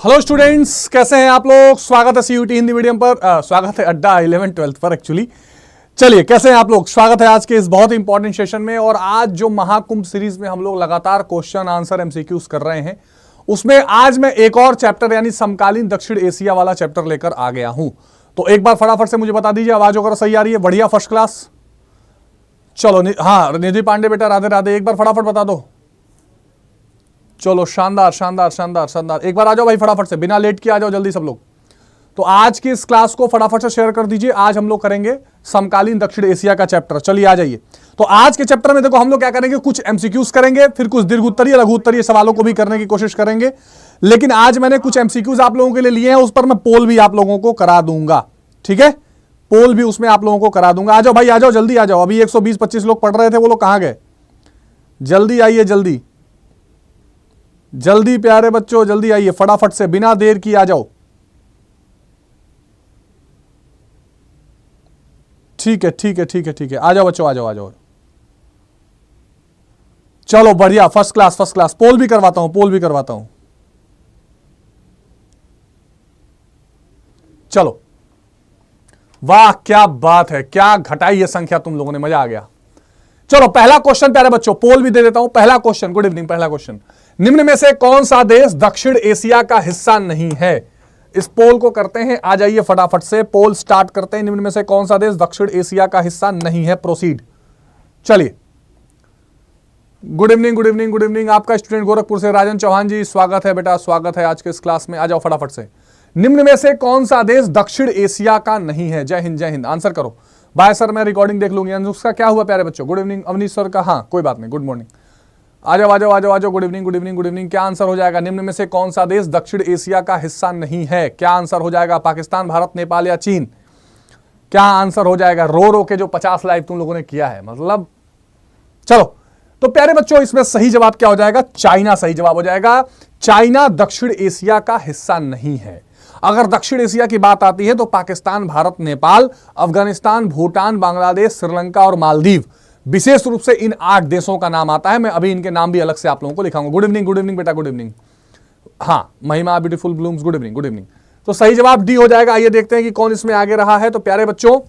Hello students, कैसे हैं आप लोग। स्वागत है सीयूटी हिंदी मीडियम पर, स्वागत है अड्डा 11-12 पर एक्चुअली। चलिए, कैसे हैं आप लोग। स्वागत है आज के इस बहुत इंपॉर्टेंट सेशन में। और आज जो महाकुंभ सीरीज में हम लोग लगातार क्वेश्चन आंसर एमसीक्यूज कर रहे हैं, उसमें आज मैं एक और चैप्टर यानी समकालीन दक्षिण एशिया वाला चैप्टर लेकर आ गया हूं। तो एक बार फटाफट से मुझे बता दीजिए, आवाज वगैरह सही आ रही है? बढ़िया, फर्स्ट क्लास। चलो हाँ, निधि पांडे बेटा, राधे राधे। एक बार फटाफट बता दो। चलो, शानदार शानदार शानदार शानदार। एक बार आ जाओ भाई, फटाफट से, बिना लेट किए आ जाओ जल्दी सब लोग। तो आज की इस क्लास को फटाफट से शेयर कर दीजिए। आज हम लोग करेंगे समकालीन दक्षिण एशिया का चैप्टर। चलिए आ जाइए। तो आज के चैप्टर में देखो, हम लोग क्या करेंगे, कुछ एमसीक्यूज करेंगे, फिर कुछ दीर्घ उत्तरीय लघु उत्तरीय सवालों को भी करने की कोशिश करेंगे। लेकिन आज मैंने कुछ एमसीक्यूज आप लोगों के लिए लिए हैं, उस पर मैं पोल भी आप लोगों को करा दूंगा। ठीक है, पोल भी उसमें आप लोगों को करा दूंगा। आ जाओ भाई, आ जाओ, जल्दी आ जाओ। अभी 120-25 लोग पढ़ रहे थे, वो लोग कहां गए? जल्दी आइए, जल्दी जल्दी प्यारे बच्चों, जल्दी आइए फटाफट से, बिना देर की आ जाओ। ठीक है ठीक है ठीक है ठीक है, आ जाओ बच्चों, आ जाओ आ जाओ। चलो बढ़िया, फर्स्ट क्लास फर्स्ट क्लास। पोल भी करवाता हूं, पोल भी करवाता हूं। चलो, वाह क्या बात है, क्या घटाई है संख्या तुम लोगों ने, मजा आ गया। चलो पहला क्वेश्चन प्यारे बच्चों, पोल भी दे देता हूं। पहला क्वेश्चन, गुड इवनिंग। पहला क्वेश्चन, निम्न में से कौन सा देश दक्षिण एशिया का हिस्सा नहीं है? इस पोल को करते हैं, आ जाइए फटाफट से, पोल स्टार्ट करते हैं। निम्न में से कौन सा देश दक्षिण एशिया का हिस्सा नहीं है? प्रोसीड। चलिए, good evening good evening good evening. आपका स्टूडेंट गोरखपुर से राजन चौहान जी, स्वागत है बेटा, स्वागत है आज के इस क्लास में। आ जाओ फटाफट से। निम्न में से कौन सा देश दक्षिण एशिया का नहीं है? जय हिंद जय हिंद। आंसर करो। बाय सर, मैं रिकॉर्डिंग देख लूंगी। उसका क्या हुआ प्यारे बच्चों? गुड इवनिंग अवनीश सर का, हाँ कोई बात नहीं, गुड मॉर्निंग। आ जाओ आ जाओ आ जाओ आ जाओ। Good evening good evening good evening. क्या आंसर हो जाएगा? निम्न में से कौन सा देश दक्षिण एशिया का हिस्सा नहीं है? क्या आंसर हो जाएगा? पाकिस्तान, भारत, नेपाल या चीन? क्या आंसर हो जाएगा? रो रो के जो 50 लाइव तुम लोगों ने किया है, मतलब। चलो, तो प्यारे बच्चों, इसमें सही जवाब क्या हो जाएगा? चाइना सही जवाब हो जाएगा। चाइना दक्षिण एशिया का हिस्सा नहीं है। अगर दक्षिण एशिया की बात आती है तो पाकिस्तान, भारत, नेपाल, अफगानिस्तान, भूटान, बांग्लादेश, श्रीलंका और मालदीव, विशेष रूप से इन 8 देशों का नाम आता है। मैं अभी इनके नाम भी अलग से आप लोगों को लिखाऊंगा। गुड इवनिंग बेटा, गुड इवनिंग। हाँ, Mahima beautiful blooms, good evening good evening. तो सही जवाब डी हो जाएगा। आइए देखते हैं कि कौन इसमें आगे रहा है। तो प्यारे बच्चों,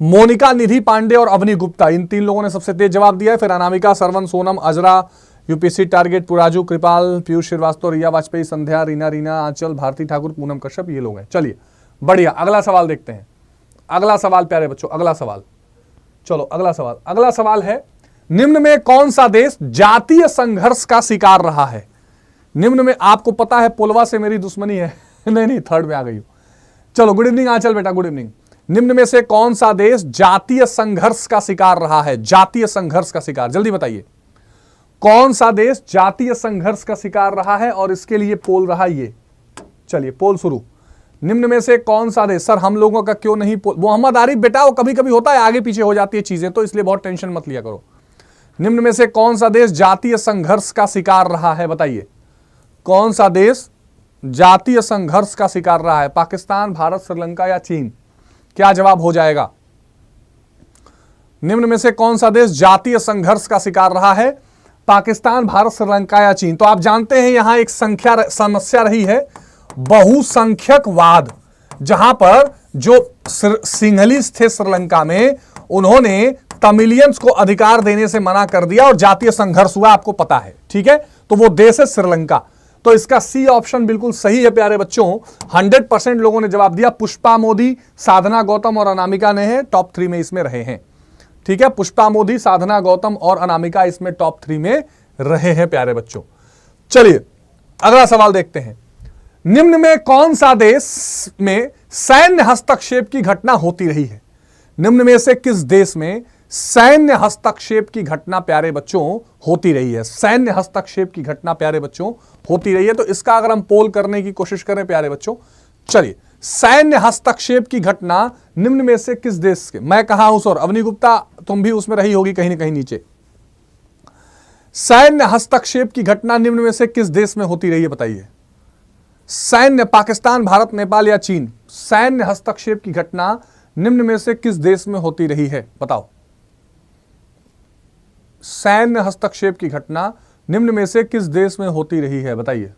मोनिका, निधि पांडे और अवनी गुप्ता, इन 3 लोगों ने सबसे तेज जवाब दिया है। फिर अनामिका, सरवन, सोनम, अजरा, यूपीएससी टारगेट, पुराजू, कृपाल, पीयूष श्रीवास्तव, रिया वाजपेयी, संध्या, रीना, आंचल, भारती ठाकुर, पूनम कश्यप, ये लोग हैं। चलिए बढ़िया, अगला सवाल देखते हैं। अगला सवाल प्यारे बच्चों, अगला सवाल। चलो अगला सवाल है, निम्न में कौन सा देश जातीय संघर्ष का शिकार रहा है? निम्न में, आपको पता है पोलवा से मेरी दुश्मनी है। नहीं, थर्ड में आ गई हूं। चलो, गुड इवनिंग आंचल बेटा, गुड इवनिंग। निम्न में से कौन सा देश जातीय संघर्ष का शिकार रहा है? जातीय संघर्ष का शिकार, जल्दी बताइए। कौन सा देश जातीय संघर्ष का शिकार रहा है? और इसके लिए पोल रहा ये। चलिए पोल शुरू। निम्न में से कौन सा देश, सर हम लोगों का क्यों नहीं पोल? मोहम्मद आरिफ बेटा, वो कभी कभी होता है, आगे पीछे हो जाती है चीजें, तो इसलिए बहुत टेंशन मत लिया करो। निम्न में से कौन सा देश जातीय संघर्ष का शिकार रहा है? बताइए, कौन सा देश जातीय संघर्ष का शिकार रहा है? पाकिस्तान, भारत, श्रीलंका या चीन? क्या जवाब हो जाएगा? निम्न में से कौन सा देश जातीय संघर्ष का शिकार रहा है? पाकिस्तान, भारत, श्रीलंका या चीन? तो आप जानते हैं यहां एक समस्या रही है, बहुसंख्यकवाद। जहां पर जो सिंहलीज थे श्रीलंका में, उन्होंने तमिलियंस को अधिकार देने से मना कर दिया और जातीय संघर्ष हुआ, आपको पता है। ठीक है, तो वो देश है श्रीलंका। तो इसका सी ऑप्शन बिल्कुल सही है प्यारे बच्चों। 100% लोगों ने जवाब दिया। पुष्पा मोदी, साधना गौतम और अनामिका ने है टॉप 3 में इसमें रहे हैं। ठीक है, पुष्पा मोदी, साधना गौतम और अनामिका इसमें टॉप 3 में रहे हैं प्यारे बच्चों। चलिए अगला सवाल देखते हैं। निम्न में कौन सा देश में सैन्य हस्तक्षेप की घटना होती रही है? निम्न में से किस देश में सैन्य हस्तक्षेप की घटना प्यारे बच्चों होती रही है? सैन्य हस्तक्षेप की घटना प्यारे बच्चों होती रही है। तो इसका अगर हम पोल करने की कोशिश करें प्यारे बच्चों, चलिए, सैन्य हस्तक्षेप की घटना निम्न में से किस देश के? मैं कहा हूं सर, अवनी गुप्ता तुम भी उसमें रही होगी कहीं ना कहीं नीचे। सैन्य हस्तक्षेप की घटना निम्न में से किस देश में होती रही है? बताइए। सैन्य, पाकिस्तान, भारत, नेपाल या चीन? सैन्य हस्तक्षेप की घटना निम्न में से किस देश में होती रही है? बताओ। सैन्य हस्तक्षेप की घटना निम्न में से किस देश में होती रही है? बताइए।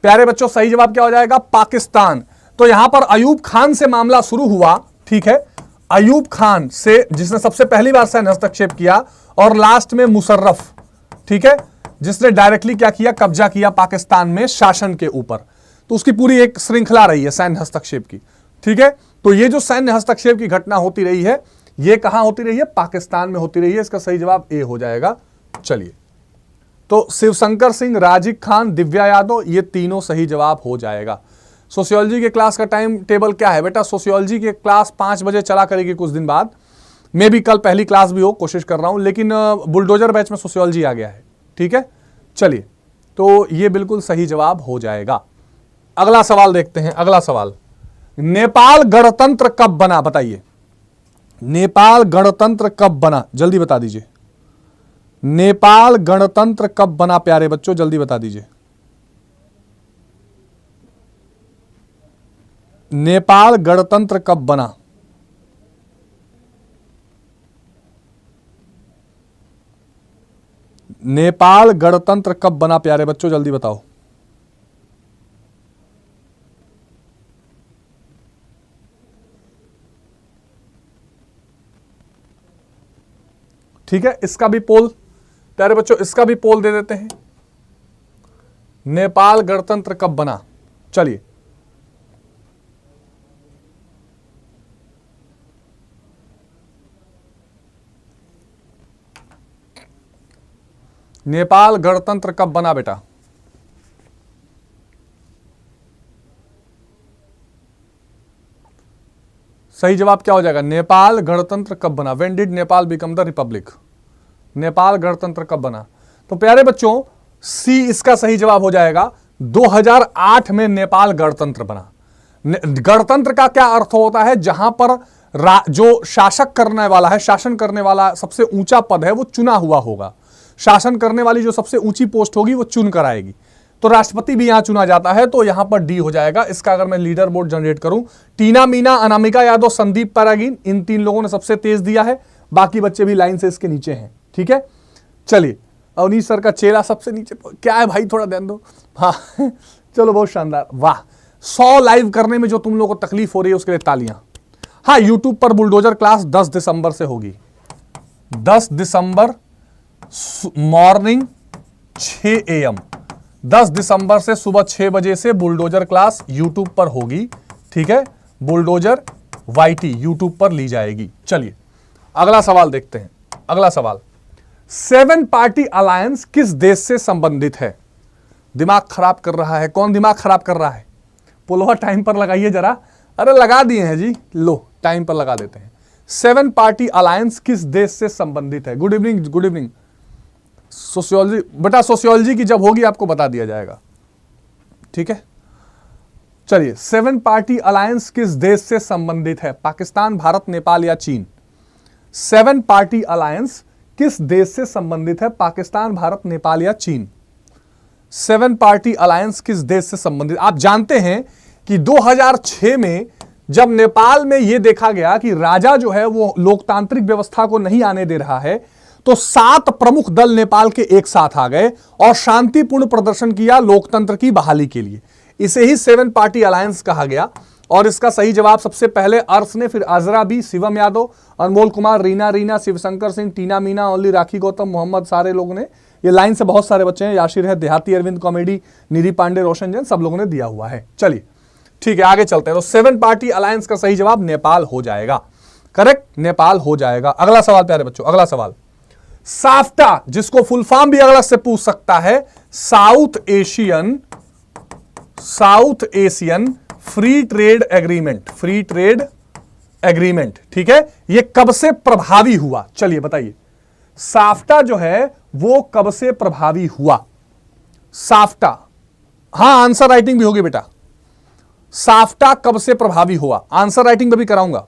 प्यारे बच्चों सही जवाब क्या हो जाएगा? पाकिस्तान। तो यहां पर अयूब खान से मामला शुरू हुआ, ठीक है, अयूब खान से, जिसने सबसे पहली बार सैन्य हस्तक्षेप किया, और लास्ट में मुशर्रफ, ठीक है, जिसने डायरेक्टली क्या किया? कब्जा किया पाकिस्तान में शासन के ऊपर। तो उसकी पूरी एक श्रृंखला रही है सैन्य हस्तक्षेप की, ठीक है। तो ये जो सैन्य हस्तक्षेप की घटना होती रही है, ये कहां होती रही है? पाकिस्तान में होती रही है। इसका सही जवाब ए हो जाएगा। चलिए, तो शिवशंकर सिंह, राजीव खान, दिव्या यादव, ये तीनों सही जवाब हो जाएगा। सोशियोलॉजी के क्लास का टाइम टेबल क्या है बेटा? सोशियोलॉजी की क्लास 5 बजे चला करेगी कुछ दिन बाद, मे भी कल पहली क्लास भी हो, कोशिश कर रहा हूं, लेकिन बुलडोजर बैच में सोशियोलॉजी आ गया है, ठीक है। चलिए, तो ये बिल्कुल सही जवाब हो जाएगा। अगला सवाल देखते हैं। अगला सवाल, नेपाल गणतंत्र कब बना? बताइए, नेपाल गणतंत्र कब बना? जल्दी बता दीजिए। नेपाल गणतंत्र कब बना प्यारे बच्चों? जल्दी बता दीजिए। नेपाल गणतंत्र कब बना? नेपाल गणतंत्र कब बना प्यारे बच्चों? जल्दी बताओ। ठीक है, इसका भी पोल प्यारे बच्चों, इसका भी पोल दे देते हैं। नेपाल गणतंत्र कब बना? चलिए, नेपाल गणतंत्र कब बना बेटा? सही जवाब क्या हो जाएगा? नेपाल गणतंत्र कब बना? When did Nepal become the Republic? Nepal गणतंत्र कब बना? तो प्यारे बच्चों, सी इसका सही जवाब हो जाएगा। 2008 में नेपाल गणतंत्र बना। गणतंत्र का क्या अर्थ होता है? जहां पर जो शासक करने वाला है, शासन करने वाला सबसे ऊंचा पद है, वो चुना हुआ होगा। शासन करने वाली जो सबसे ऊंची पोस्ट होगी वो चुन कर आएगी। तो राष्ट्रपति भी यहां चुना जाता है, तो यहां पर डी हो जाएगा। इसका अगर मैं लीडर बोर्ड जनरेट करूं, टीना मीना, अनामिका यादव, संदीप पैरागीन, इन 3 लोगों ने सबसे तेज दिया है। बाकी बच्चे भी लाइन से इसके नीचे हैं, ठीक है। चलिए, अवनीश सर का चेहरा सबसे नीचे क्या है भाई? थोड़ा ध्यान दो। हाँ चलो, बहुत शानदार, वाह। 100 लाइव करने में जो तुम लोगों को तकलीफ हो रही है उसके लिए तालियां। हाँ, यूट्यूब पर बुलडोजर क्लास 10 दिसंबर से होगी। 10 दिसंबर मॉर्निंग 6 AM, 10 दिसंबर से सुबह 6 बजे से बुलडोजर क्लास यूट्यूब पर होगी, ठीक है। बुलडोजर YT यूट्यूब पर ली जाएगी। चलिए, अगला सवाल देखते हैं। अगला सवाल, 7 पार्टी अलायंस किस देश से संबंधित है? दिमाग खराब कर रहा है कौन? दिमाग खराब कर रहा है? पुलवा टाइम पर लगाइए जरा। अरे लगा दिए हैं जी, लो टाइम पर लगा देते हैं। 7 पार्टी अलायंस किस देश से संबंधित है? Good evening, good evening. Sociology बेटा, सोशियोलॉजी की जब होगी आपको बता दिया जाएगा, ठीक है। चलिए, 7 पार्टी अलायंस किस देश से संबंधित है? पाकिस्तान, भारत, नेपाल या चीन? 7 पार्टी अलायंस किस देश से संबंधित है? पाकिस्तान, भारत, नेपाल या चीन? 7 पार्टी अलायंस किस देश से संबंधित? आप जानते हैं कि 2006 में जब नेपाल में यह देखा गया कि राजा जो है वो लोकतांत्रिक व्यवस्था को नहीं आने दे रहा है, तो 7 प्रमुख दल नेपाल के एक साथ आ गए और शांतिपूर्ण प्रदर्शन किया लोकतंत्र की बहाली के लिए। इसे ही 7 पार्टी अलायंस कहा गया। और इसका सही जवाब सबसे पहले अर्श ने, फिर अजरा बी, शिवम यादव, अनमोल कुमार, रीना, शिवशंकर सिंह, टीना मीना, ओनली राखी गौतम, मोहम्मद, सारे लोगों ने, ये लाइन से बहुत सारे बच्चे हैं, याशिर है, देहाती अरविंद, कॉमेडी, निधि पांडे, रोशन जैन, सब लोगों ने दिया हुआ है। चलिए ठीक है, आगे चलते हैं। तो 7 पार्टी अलायंस का सही जवाब नेपाल हो जाएगा। करेक्ट, नेपाल हो जाएगा। अगला सवाल प्यारे बच्चों, अगला सवाल, साफ्टा, जिसको फुल फॉर्म भी अगला से पूछ सकता है, south Asian free trade agreement, free trade agreement, ठीक है, ये कब से प्रभावी हुआ? चलिए बताइए, साफ्टा जो है वो कब से प्रभावी हुआ? साफ्टा, हां आंसर राइटिंग भी होगी बेटा। साफ्टा कब से प्रभावी हुआ? आंसर राइटिंग में भी कराऊंगा।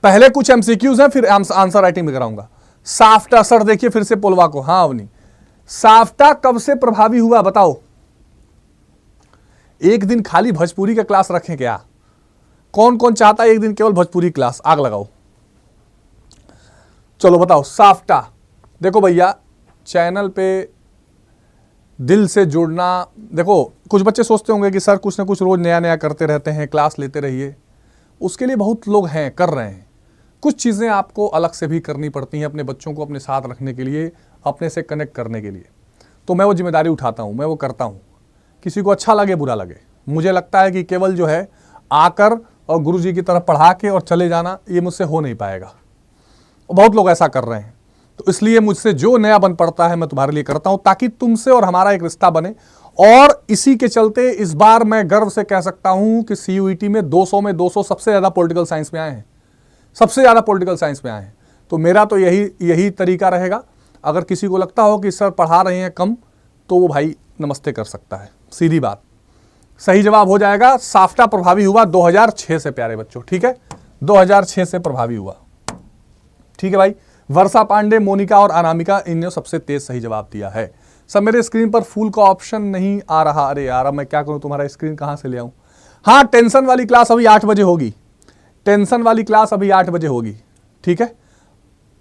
पहले कुछ एमसीक्यूज हैं, फिर आंसर राइटिंग में कराऊंगा। साफ्टा, सर देखिए फिर से पोलवा को, हाँ अवनी, साफ्टा कब से प्रभावी हुआ बताओ? एक दिन खाली भोजपुरी का क्लास रखें क्या? कौन कौन चाहता है एक दिन केवल भोजपुरी क्लास? आग लगाओ। चलो बताओ, साफ्टा। देखो भैया, चैनल पे दिल से जुड़ना। देखो कुछ बच्चे सोचते होंगे कि सर कुछ ना कुछ रोज नया नया करते रहते हैं, क्लास लेते रहिए। उसके लिए बहुत लोग हैं, कर रहे हैं। कुछ चीज़ें आपको अलग से भी करनी पड़ती हैं अपने बच्चों को अपने साथ रखने के लिए, अपने से कनेक्ट करने के लिए। तो मैं वो जिम्मेदारी उठाता हूँ, मैं वो करता हूँ। किसी को अच्छा लगे बुरा लगे, मुझे लगता है कि केवल जो है आकर और गुरु जी की तरफ पढ़ा के और चले जाना, ये मुझसे हो नहीं पाएगा। बहुत लोग ऐसा कर रहे हैं। तो इसलिए मुझसे जो नया बन पड़ता है मैं तुम्हारे लिए करता हूं, ताकि तुमसे और हमारा एक रिश्ता बने। और इसी के चलते इस बार मैं गर्व से कह सकता हूं कि सीयूईटी में 200 में 200 सबसे ज्यादा पॉलिटिकल साइंस में आए हैं, सबसे ज्यादा पॉलिटिकल साइंस में आए हैं। तो मेरा तो यही तरीका रहेगा। अगर किसी को लगता हो कि सर पढ़ा रहे हैं कम, तो वो भाई नमस्ते कर सकता है, सीधी बात। सही जवाब हो जाएगा साफ्टा प्रभावी हुआ 2006 से प्यारे बच्चों, ठीक है, 2006 से प्रभावी हुआ, ठीक है भाई। वर्षा पांडे, मोनिका और अनामिका, इन्होंने सबसे तेज सही जवाब दिया है। सब मेरे स्क्रीन पर फूल का ऑप्शन नहीं आ रहा। अरे यार अब मैं क्या करूं, तुम्हारा स्क्रीन कहां से ले आऊं। हाँ, टेंशन वाली क्लास अभी 8 बजे होगी, टेंशन वाली क्लास अभी 8 बजे होगी, ठीक है,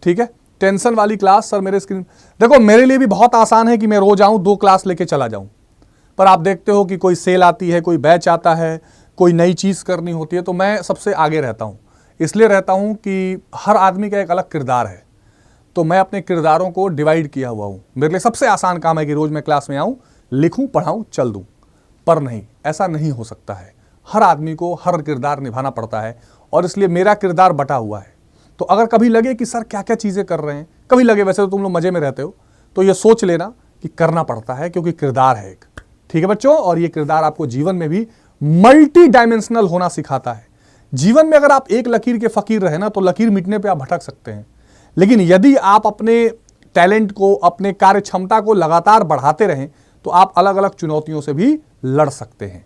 ठीक है। टेंशन वाली क्लास सर मेरे स्क्रीन, देखो मेरे लिए भी बहुत आसान है कि मैं रोज आऊं 2 क्लास लेके चला जाऊं, पर आप देखते हो कि कोई सेल आती है, कोई बैच आता है, कोई नई चीज करनी होती है, तो मैं सबसे आगे रहता हूं। इसलिए रहता हूं कि हर आदमी का एक अलग किरदार है, तो मैं अपने किरदारों को डिवाइड किया हुआ हूं। मेरे लिए सबसे आसान काम है कि रोज मैं क्लास में आऊं, लिखूं, पढ़ाऊं, चल दूं। पर नहीं, ऐसा नहीं हो सकता है। हर आदमी को हर किरदार निभाना पड़ता है, और इसलिए मेरा किरदार बटा हुआ है। तो अगर कभी लगे कि सर क्या क्या चीजें कर रहे हैं, कभी लगे, वैसे तो तुम लोग मजे में रहते हो, तो ये सोच लेना कि करना पड़ता है, क्योंकि किरदार है एक, ठीक है बच्चों। और ये किरदार आपको जीवन में भी मल्टी डायमेंशनल होना सिखाता है। जीवन में अगर आप एक लकीर के फकीर रहे ना, तो लकीर मिटने पे आप भटक सकते हैं, लेकिन यदि आप अपने टैलेंट को, अपने कार्य क्षमता को लगातार बढ़ाते रहें, तो आप अलग अलग चुनौतियों से भी लड़ सकते हैं।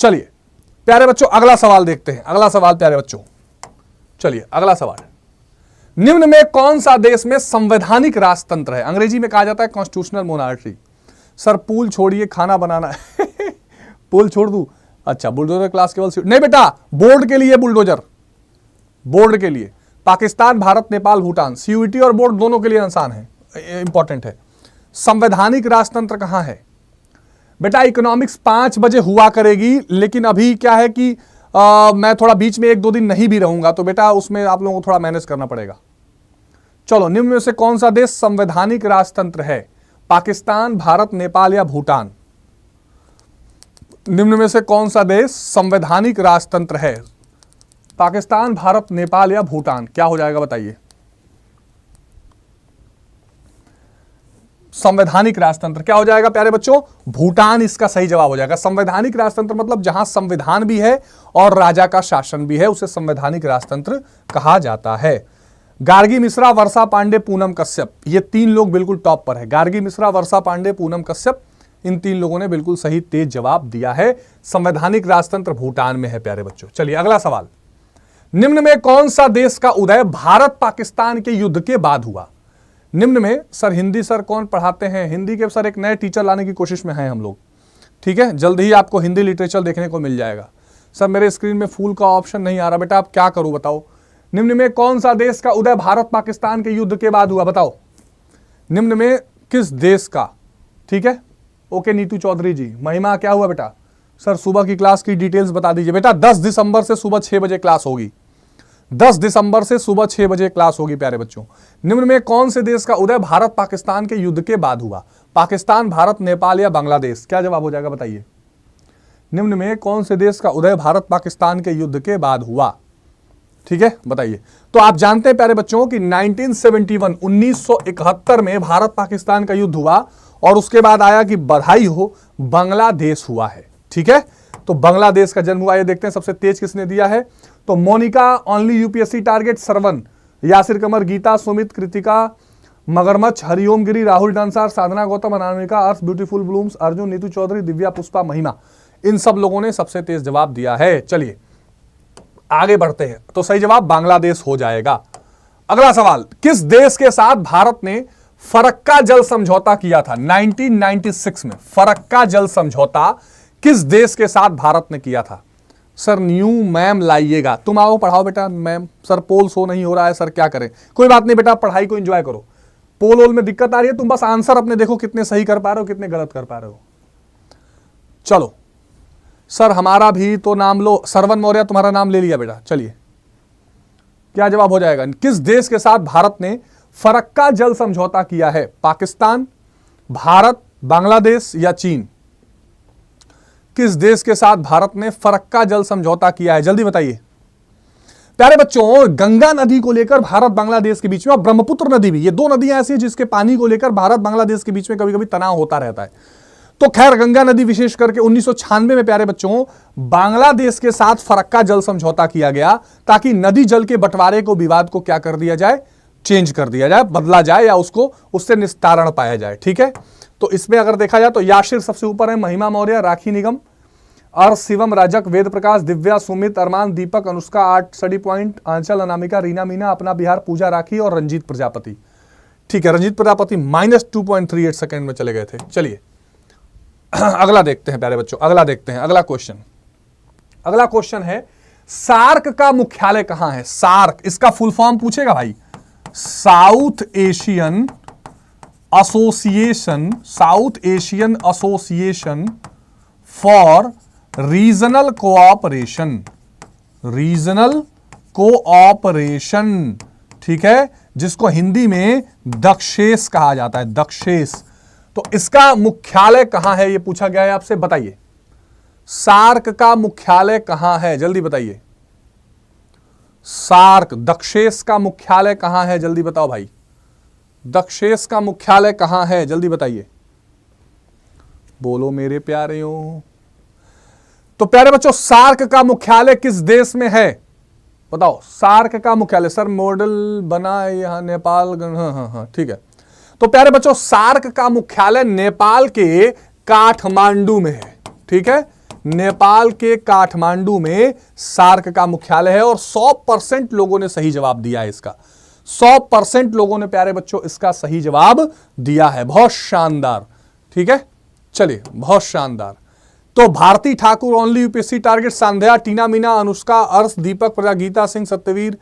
चलिए प्यारे बच्चों अगला सवाल देखते हैं। अगला सवाल प्यारे बच्चों, चलिए अगला सवाल, निम्न में कौन सा देश में संवैधानिक राजतंत्र है। अंग्रेजी में कहा जाता है कॉन्स्टिट्यूशनल मोनार्ची। सर पूल छोड़िए, खाना बनाना पूल छोड़ दूं, अच्छा बुलडोजर क्लास केवल नहीं बेटा, बोर्ड के लिए बुलडोजर, बोर्ड के लिए। पाकिस्तान, भारत, नेपाल, भूटान, सीयूईटी और बोर्ड दोनों के लिए आसान है, इंपॉर्टेंट है। संवैधानिक राजतंत्र कहां है बेटा। इकोनॉमिक्स 5 बजे हुआ करेगी, लेकिन अभी क्या है कि मैं थोड़ा बीच में 1-2 दिन नहीं भी रहूंगा, तो बेटा उसमें आप लोगों को थोड़ा मैनेज करना पड़ेगा। चलो, निम्न में से कौन सा देश संवैधानिक राजतंत्र है। पाकिस्तान, भारत, नेपाल या भूटान। निम्न में से कौन सा देश संवैधानिक राजतंत्र है। पाकिस्तान, भारत, नेपाल या भूटान। क्या हो जाएगा बताइए। संवैधानिक राजतंत्र क्या हो जाएगा प्यारे बच्चों। भूटान इसका सही जवाब हो जाएगा। संवैधानिक राजतंत्र मतलब जहां संविधान भी है और राजा का शासन भी है, उसे संवैधानिक राजतंत्र कहा जाता है। गार्गी मिश्रा, वर्षा पांडे, पूनम कश्यप, ये 3 लोग बिल्कुल टॉप पर है। गार्गी मिश्रा, वर्षा पांडे, पूनम कश्यप, इन 3 लोगों ने बिल्कुल सही तेज जवाब दिया है। संवैधानिक राजतंत्र भूटान में है प्यारे बच्चों। चलिए अगला सवाल, निम्न में कौन सा देश का उदय भारत पाकिस्तान के युद्ध के बाद हुआ। निम्न में सर हिंदी सर कौन पढ़ाते हैं। हिंदी के सर एक नए टीचर लाने की कोशिश में हैं हम लोग, ठीक है, जल्द ही आपको हिंदी लिटरेचर देखने को मिल जाएगा। सर मेरे स्क्रीन में फूल का ऑप्शन नहीं आ रहा बेटा, आप क्या करूं बताओ। निम्न में कौन सा देश का उदय भारत पाकिस्तान के युद्ध के बाद हुआ बताओ। निम्न में किस देश का, ठीक है। ओके नीतू चौधरी जी, महिमा क्या हुआ बेटा। सर सुबह की क्लास की डिटेल्स बता दीजिए बेटा। 10 दिसंबर से सुबह 6 बजे क्लास होगी, 10 दिसंबर से सुबह 6 बजे क्लास होगी प्यारे बच्चों। निम्न में कौन से देश का उदय भारत पाकिस्तान के युद्ध के बाद हुआ। पाकिस्तान, भारत, नेपाल या बांग्लादेश। क्या जवाब हो जाएगा बताइए। निम्न में कौन से देश का उदय भारत पाकिस्तान के युद्ध के बाद हुआ, ठीक है बताइए। तो आप जानते हैं प्यारे बच्चों कि 1971 में भारत पाकिस्तान का युद्ध हुआ, और उसके बाद आया कि बधाई हो बांग्लादेश हुआ है, ठीक है। तो बांग्लादेश का जन्म हुआ। ये देखते हैं सबसे तेज किसने दिया है। तो Monika, only UPSC target, Sarvan, Yasir Qamar, Geeta, Sumit, Kritika, मगरमच्छ, हरिओम गिरी, राहुल डांसार, साधना गौतम, अनामिका, अर्थ, ब्यूटीफुल ब्लूम्स, अर्जुन, नीतू चौधरी, दिव्या, पुष्पा, महिमा, इन सब लोगों ने सबसे तेज जवाब दिया है। चलिए आगे बढ़ते हैं। तो सही जवाब बांग्लादेश हो जाएगा। अगला सवाल, किस देश के साथ भारत ने फरक्का जल समझौता किया था 1996 में। फरक्का जल समझौता किस देश के साथ भारत ने किया था। सर न्यू मैम लाइएगा, तुम आओ पढ़ाओ बेटा। मैम सर पोल शो नहीं हो रहा है सर, क्या करें। कोई बात नहीं बेटा, पढ़ाई को एंजॉय करो। पोल ओल में दिक्कत आ रही है, तुम बस आंसर अपने देखो कितने सही कर पा रहे हो, कितने गलत कर पा रहे हो। चलो सर हमारा भी तो नाम लो, सरवन मौर्य तुम्हारा नाम ले लिया बेटा। चलिए क्या जवाब हो जाएगा? किस देश के साथ भारत ने फरक्का जल समझौता किया है? पाकिस्तान, भारत, बांग्लादेश या चीन? किस देश के साथ भारत ने फरक्का जल समझौता किया है? जल्दी बताइए प्यारे बच्चों। गंगा नदी को लेकर भारत बांग्लादेश के बीच में, और ब्रह्मपुत्र नदी भी, ये दो नदियां ऐसी हैं जिसके पानी को लेकर भारत बांग्लादेश के बीच में कभी कभी तनाव होता रहता है। तो खैर गंगा नदी विशेष करके 1996 में प्यारे बच्चों बांग्लादेश के साथ फरक्का जल समझौता किया गया, ताकि नदी जल के बंटवारे को, विवाद को क्या कर दिया जाए, चेंज कर दिया जाए, बदला जाए, या उसको उससे निस्तारण पाया जाए। ठीक है, तो इसमें अगर देखा जाए तो याशिर सबसे ऊपर है, महिमा मौर्य, राखी निगम, और शिवम, राजक, वेद प्रकाश, दिव्या, सुमित, अरमान, दीपक, अनुष्का 8 स्टडी पॉइंट, आंचल, अनामिका, रीना मीना, अपना बिहार, पूजा, राखी और रंजीत प्रजापति। ठीक है, रंजीत प्रजापति -2.38 सेकंड में चले गए थे। चलिए अगला देखते हैं प्यारे बच्चों, अगला देखते हैं, अगला क्वेश्चन। अगला क्वेश्चन है सार्क का मुख्यालय कहां है? सार्क, इसका फुल फॉर्म पूछेगा भाई, south Asian association, south Asian association for regional cooperation, regional cooperation. ठीक है, जिसको हिंदी में दक्षेस कहा जाता है, दक्षेस। तो इसका मुख्यालय कहां है, यह पूछा गया है आपसे, बताइए। सार्क का मुख्यालय कहां है, जल्दी बताइए। सार्क, दक्षेस का मुख्यालय कहां है, जल्दी बताओ भाई। दक्षेस का मुख्यालय कहां है, जल्दी बताइए। बोलो मेरे प्यारेओं। तो प्यारे बच्चों सार्क का मुख्यालय किस देश में है, बताओ। सार्क का मुख्यालय, सर मॉडल बना यहां नेपाल, हाँ ठीक है। तो प्यारे बच्चों सार्क का मुख्यालय नेपाल के काठमांडू में है। ठीक है, नेपाल के काठमांडू में सार्क का मुख्यालय है, और 100% लोगों ने सही जवाब दिया है इसका। 100% लोगों ने प्यारे बच्चों इसका सही जवाब दिया है। बहुत शानदार। ठीक है, चलिए बहुत शानदार। तो Bharti Thakur only UPSC target, Sandhya, Tina Meena, Anushka, Arsh, Deepak, प्रजा, गीता सिंह, सत्यवीर,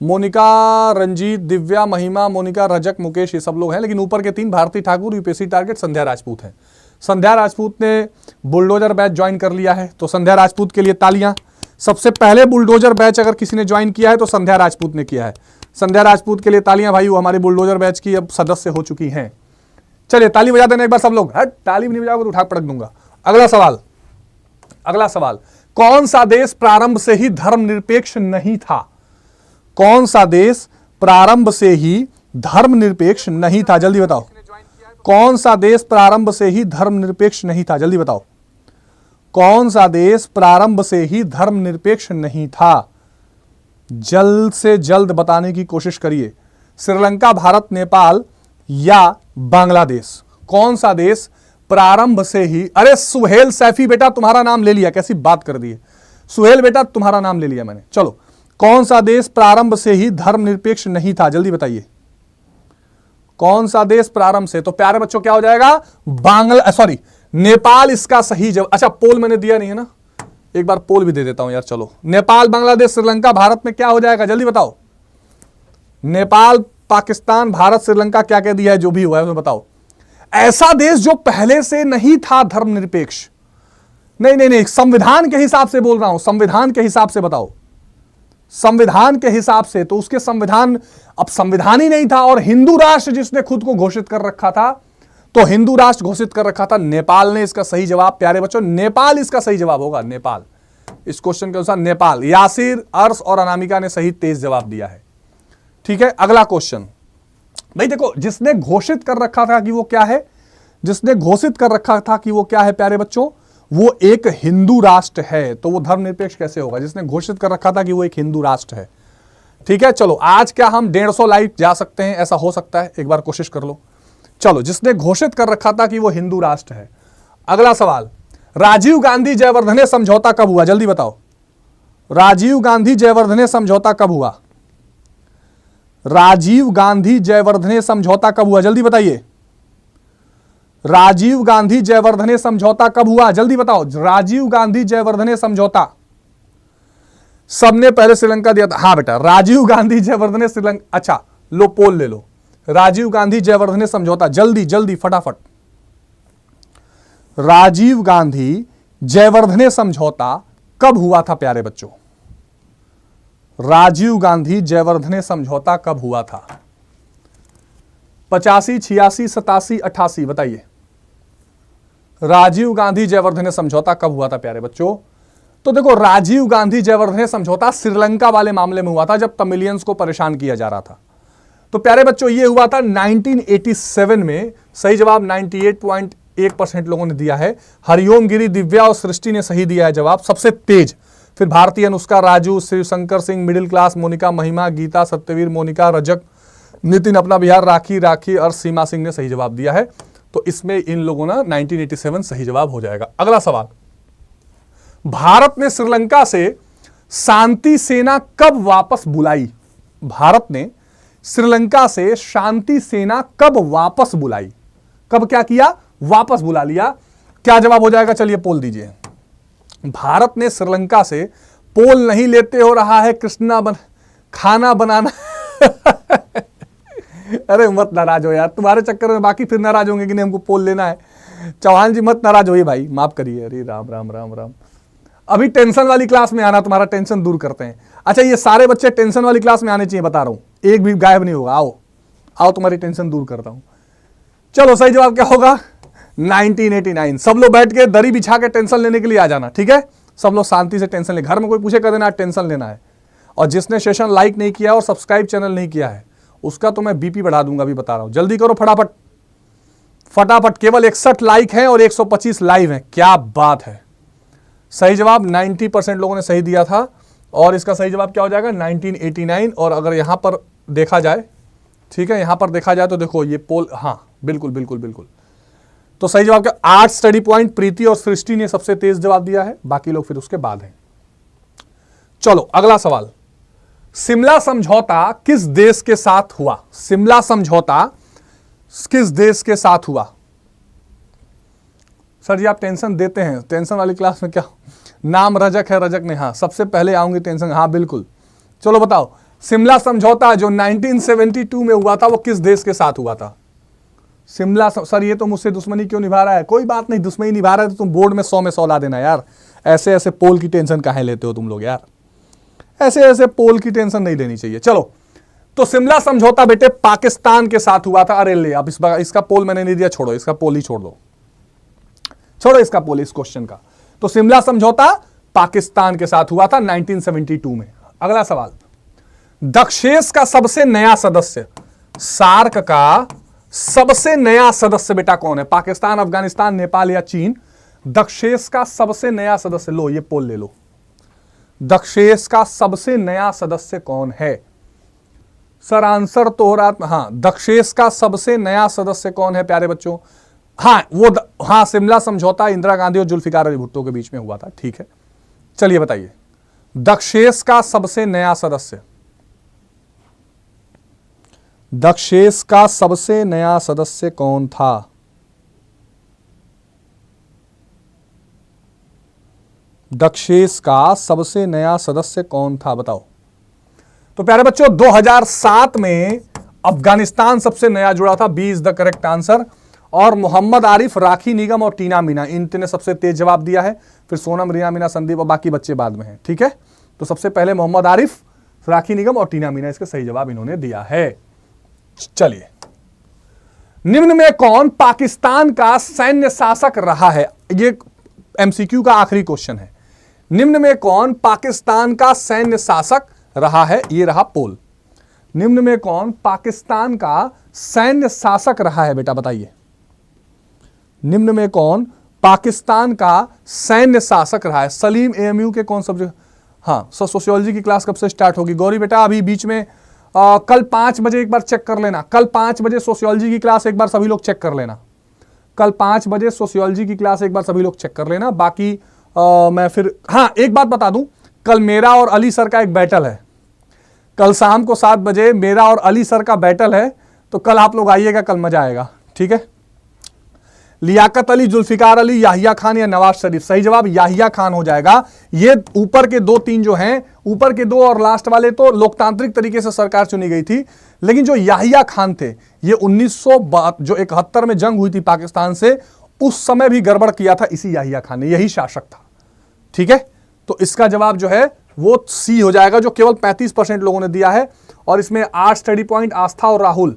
मोनिका, रंजीत, दिव्या, महिमा, मोनिका, रजक, मुकेश, ये सब लोग हैं, लेकिन ऊपर के 3 भारती ठाकुर यूपीएससी टारगेट, संध्या राजपूत हैं। संध्या राजपूत ने बुलडोजर बैच ज्वाइन कर लिया है, तो संध्या राजपूत के लिए तालियां। सबसे पहले बुलडोजर बैच अगर किसी ने ज्वाइन किया है तो संध्या राजपूत ने किया है। संध्या राजपूत के लिए तालियां भाई, वो हमारे बुलडोजर बैच की अब सदस्य हो चुकी हैं। चलिए ताली बजा देना एक बार सब लोग। हट, ताली भी नहीं बजाओगे तो उठा पटक दूंगा। अगला सवाल, अगला सवाल, कौन सा देश प्रारंभ से ही धर्मनिरपेक्ष नहीं था? कौन सा देश प्रारंभ से ही धर्मनिरपेक्ष नहीं था, जल्दी बताओ। कौन सा देश प्रारंभ से ही धर्मनिरपेक्ष नहीं था, जल्दी बताओ। कौन सा देश प्रारंभ से ही धर्मनिरपेक्ष नहीं था? जल्द से जल्द बताने की कोशिश करिए। श्रीलंका, भारत, नेपाल या बांग्लादेश? कौन सा देश प्रारंभ से ही, अरे सुहेल सैफी बेटा तुम्हारा नाम ले लिया, कैसी बात कर दी है सुहेल बेटा, तुम्हारा नाम ले लिया मैंने। चलो, कौन सा देश प्रारंभ से ही धर्मनिरपेक्ष नहीं था, जल्दी बताइए। कौन सा देश प्रारंभ से? तो प्यारे बच्चों क्या हो जाएगा, सॉरी नेपाल इसका सही जवाब। अच्छा पोल मैंने दिया नहीं है ना, एक बार पोल भी दे देता हूं यार। चलो, नेपाल, बांग्लादेश, श्रीलंका, भारत में क्या हो जाएगा, जल्दी बताओ। नेपाल, पाकिस्तान, भारत, श्रीलंका, क्या क्या दिया है, जो भी हुआ है उसमें बताओ। ऐसा देश जो पहले से नहीं था धर्मनिरपेक्ष, नहीं, संविधान के हिसाब से बोल रहा हूं, संविधान के हिसाब से बताओ। संविधान के हिसाब से तो उसके संविधान, अब संविधान ही नहीं था, और हिंदू राष्ट्र जिसने खुद को घोषित कर रखा था, तो हिंदू राष्ट्र घोषित कर रखा था नेपाल ने। इसका सही जवाब प्यारे बच्चों नेपाल इसका सही जवाब होगा, नेपाल। इस क्वेश्चन के अनुसार नेपाल। यासिर, अर्श और अनामिका ने सही तेज जवाब दिया है। ठीक है, अगला क्वेश्चन भाई देखो, जिसने घोषित कर रखा था कि वो क्या है, जिसने घोषित कर रखा था कि वो क्या है प्यारे बच्चों, वो एक हिंदू राष्ट्र है, तो वो धर्मनिरपेक्ष कैसे होगा? जिसने घोषित कर रखा था कि वो एक हिंदू राष्ट्र है। ठीक है, चलो आज क्या हम 150 लाइक जा सकते हैं? ऐसा हो सकता है, एक बार कोशिश कर लो। चलो, जिसने घोषित कर रखा था कि वो हिंदू राष्ट्र है। अगला सवाल, राजीव गांधी जयवर्धने समझौता कब हुआ, जल्दी बताओ। राजीव गांधी जयवर्धने समझौता कब हुआ? राजीव गांधी जयवर्धने समझौता कब हुआ, जल्दी बताइए। राजीव गांधी जयवर्धने समझौता कब हुआ, जल्दी बताओ। राजीव गांधी जयवर्धने समझौता, सबने पहले श्रीलंका दिया था। हाँ बेटा, राजीव गांधी जयवर्धने श्रीलंका। अच्छा लो पोल ले लो, राजीव गांधी जयवर्धने समझौता, जल्दी जल्दी फटाफट। राजीव गांधी जयवर्धने समझौता कब हुआ था प्यारे बच्चों? राजीव गांधी जयवर्धने समझौता कब हुआ था? 85, 86, 87, 88 बताइए। राजीव गांधी जयवर्धने समझौता कब हुआ था प्यारे बच्चों? तो देखो, राजीव गांधी जयवर्धने समझौता श्रीलंका वाले मामले में हुआ था, जब तमिलियंस को परेशान किया जा रहा था। तो प्यारे बच्चों ये हुआ था 1987 में। सही जवाब 98.1% लोगों ने दिया है। हरिओम गिरी, दिव्या और सृष्टि ने सही दिया है जवाब, सबसे तेज। फिर भारती, अनुष्का, राजू, शिवशंकर सिंह, मिडिल क्लास, मोनिका, महिमा, गीता, सत्यवीर, मोनिका, रजक, नितिन, अपना बिहार, राखी और सीमा सिंह ने सही जवाब दिया है। तो इसमें इन लोगों ने 1987 सही जवाब हो जाएगा। अगला सवाल, भारत ने श्रीलंका से शांति सेना कब वापस बुलाई? भारत ने श्रीलंका से शांति सेना कब वापस बुलाई? कब क्या किया? वापस बुला लिया। क्या जवाब हो जाएगा? चलिए पोल दीजिए। भारत ने श्रीलंका से, पोल नहीं लेते हो रहा है कृष्णा खाना बनाना अरे मत नाराज हो यार, तुम्हारे चक्कर में बाकी फिर नाराज होंगे कि नहीं हमको पोल लेना है। चौहान जी मत नाराज होइए भाई, माफ करिए। अरे राम राम राम राम। अभी टेंशन वाली क्लास में आना, तुम्हारा टेंशन दूर करते हैं। अच्छा, ये सारे बच्चे टेंशन वाली क्लास में आने चाहिए, बता रहा हूं, एक भी गायब नहीं होगा। आओ आओ, तुम्हारी टेंशन दूर करता हूं। चलो, सही जवाब क्या होगा? 1989। सब लोग बैठ के दरी बिछा के टेंशन लेने के लिए आ जाना, ठीक है? सब लोग शांति से टेंशन ले। घर में कोई पूछे कर देना, टेंशन लेना है। और जिसने सेशन लाइक नहीं किया और सब्सक्राइब चैनल नहीं किया है, उसका तो मैं बीपी बढ़ा दूंगा, अभी बता रहा हूं। जल्दी करो फटाफट फटाफट। केवल 61 लाइक हैं और 125 लाइव हैं। क्या बात है। सही जवाब 90% लोगों ने सही दिया था। और इसका सही जवाब क्या हो जाएगा? 1989। और अगर यहां पर देखा जाए, ठीक है, यहां पर देखा जाए तो देखो ये पोल, हाँ बिल्कुल बिल्कुल बिल्कुल। तो सही जवाब क्या? 8 स्टडी पॉइंट प्रीति और सृष्टि ने सबसे तेज जवाब दिया है, बाकी लोग फिर उसके बाद हैं। चलो अगला सवाल, शिमला समझौता किस देश के साथ हुआ? शिमला समझौता किस देश के साथ हुआ? सर जी आप टेंशन देते हैं, टेंशन वाली क्लास में क्या? नाम रजक है, रजक ने, हाँ सबसे पहले आऊंगी टेंशन, हाँ बिल्कुल। चलो बताओ, शिमला समझौता जो 1972 में हुआ था वो किस देश के साथ हुआ था? शिमला सर ये तो मुझसे दुश्मनी क्यों निभा रहा है? कोई बात नहीं, दुश्मनी निभा रहा है तो तुम बोर्ड में 100 में 100 ला देना यार। ऐसे ऐसे पोल की टेंशन काहे लेते हो तुम लोग यार? ऐसे ऐसे पोल की टेंशन नहीं लेनी चाहिए। चलो, तो शिमला समझौता बेटे पाकिस्तान के साथ हुआ था। अरे ले, अब इसका पोल मैंने नहीं दिया, छोड़ो इसका पोल ही छोड़ दो, छोड़ो इसका पोल इस क्वेश्चन का। तो शिमला समझौता पाकिस्तान के साथ हुआ था 1972 में। अगला सवाल, दक्षेस का सबसे नया सदस्य, सार्क का सबसे नया सदस्य बेटा कौन है? पाकिस्तान, अफगानिस्तान, नेपाल या चीन? दक्षेस का सबसे नया सदस्य, लो ये पोल ले लो। दक्षेस का सबसे नया सदस्य कौन है? सर आंसर तो हो रहा, हाँ दक्षेस का सबसे नया सदस्य कौन है प्यारे बच्चों? हाँ वो हाँ शिमला समझौता इंदिरा गांधी और जुल्फिकार अली भुट्टो के बीच में हुआ था, ठीक है। चलिए बताइए, दक्षेस का सबसे नया सदस्य, दक्षेस का सबसे नया सदस्य कौन था? दक्षेस का सबसे नया सदस्य कौन था बताओ। तो प्यारे बच्चों 2007 में अफगानिस्तान सबसे नया जुड़ा था, B is the correct answer. और मोहम्मद आरिफ, राखी निगम और टीना मीना, इन तीन ने सबसे तेज जवाब दिया है। फिर सोनम, रिया मीना, संदीप और बाकी बच्चे बाद में हैं, ठीक है। तो सबसे पहले मोहम्मद आरिफ, राखी निगम और टीना मीना, इसके सही जवाब इन्होंने दिया है। चलिए, निम्न में कौन पाकिस्तान का सैन्य शासक रहा है? ये एमसीक्यू का आखिरी क्वेश्चन है। निम्न में कौन पाकिस्तान का सैन्य शासक रहा है? ये रहा पोल। निम्न में कौन पाकिस्तान का सैन्य शासक रहा है बेटा बताइए। निम्न में कौन पाकिस्तान का सैन्य शासक रहा है? सलीम, एएमयू के कौन सब्जेक्ट? हाँ, सोशियोलॉजी की क्लास कब से स्टार्ट होगी? गौरी बेटा अभी बीच में कल 5 बजे एक बार चेक कर लेना। कल 5 बजे सोशियोलॉजी की क्लास एक बार सभी लोग चेक कर लेना। कल 5 बजे सोशियोलॉजी की क्लास एक बार सभी लोग चेक कर लेना। बाकी मैं फिर, हाँ एक बात बता दूं, कल मेरा और अली सर का एक बैटल है। कल शाम को 7 बजे मेरा और अली सर का बैटल है, तो कल आप लोग आइएगा, कल मजा आएगा, ठीक है। लियाकत अली, जुल्फिकार अली, याहिया खान या नवाज शरीफ? सही जवाब याहिया खान हो जाएगा। ये ऊपर के 2-3 जो हैं, ऊपर के 2 और लास्ट वाले तो लोकतांत्रिक तरीके से सरकार चुनी गई थी, लेकिन जो याहिया खान थे ये 1971 में जंग हुई थी पाकिस्तान से, उस समय भी गड़बड़ किया था इसी याहिया खान ने, यही शासक था। ठीक है, तो इसका जवाब जो है वो सी हो जाएगा, जो केवल 35% लोगों ने दिया है। और इसमें 8 स्टडी पॉइंट आस्था और राहुल,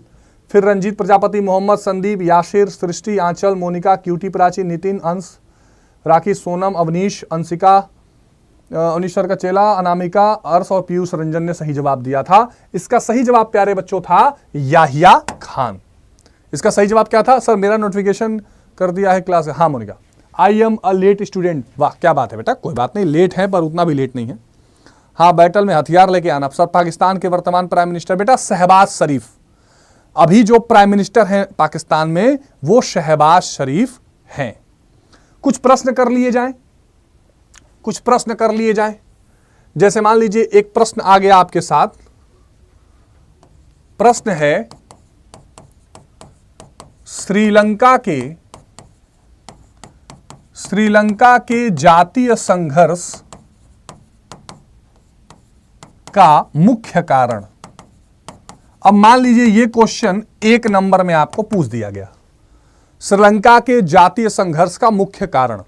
फिर रंजीत प्रजापति, मोहम्मद, संदीप, याशिर, सृष्टि, आंचल, मोनिका, क्यूटी, प्राची, नितिन, अंश, राखी, सोनम, अवनीश, अंशिका, अनिश्वर का चेला, अनामिका, अर्श और पीयूष रंजन ने सही जवाब दिया था। इसका सही जवाब प्यारे बच्चों था याहिया खान। इसका सही जवाब क्या था? सर मेरा नोटिफिकेशन कर दिया है क्लास। हाँ Monica, I am a late student. वाह क्या बात है बेटा, कोई बात नहीं, लेट है पर उतना भी लेट नहीं है। हाँ, बैटल में हथियार लेके आना। सर पाकिस्तान के वर्तमान प्राइम मिनिस्टर बेटा शहबाज शरीफ, अभी जो प्राइम मिनिस्टर हैं पाकिस्तान में वो शहबाज शरीफ हैं। कुछ प्रश्न कर लिए जाएं, कुछ प्रश्न कर लिए जाएं। जैसे मान लीजिए एक प्रश्न आ गया आपके साथ, प्रश्न है श्रीलंका के जातीय संघर्ष का मुख्य कारण। अब मान लीजिए ये क्वेश्चन 1 नंबर में आपको पूछ दिया गया, श्रीलंका के जातीय संघर्ष का मुख्य कारण।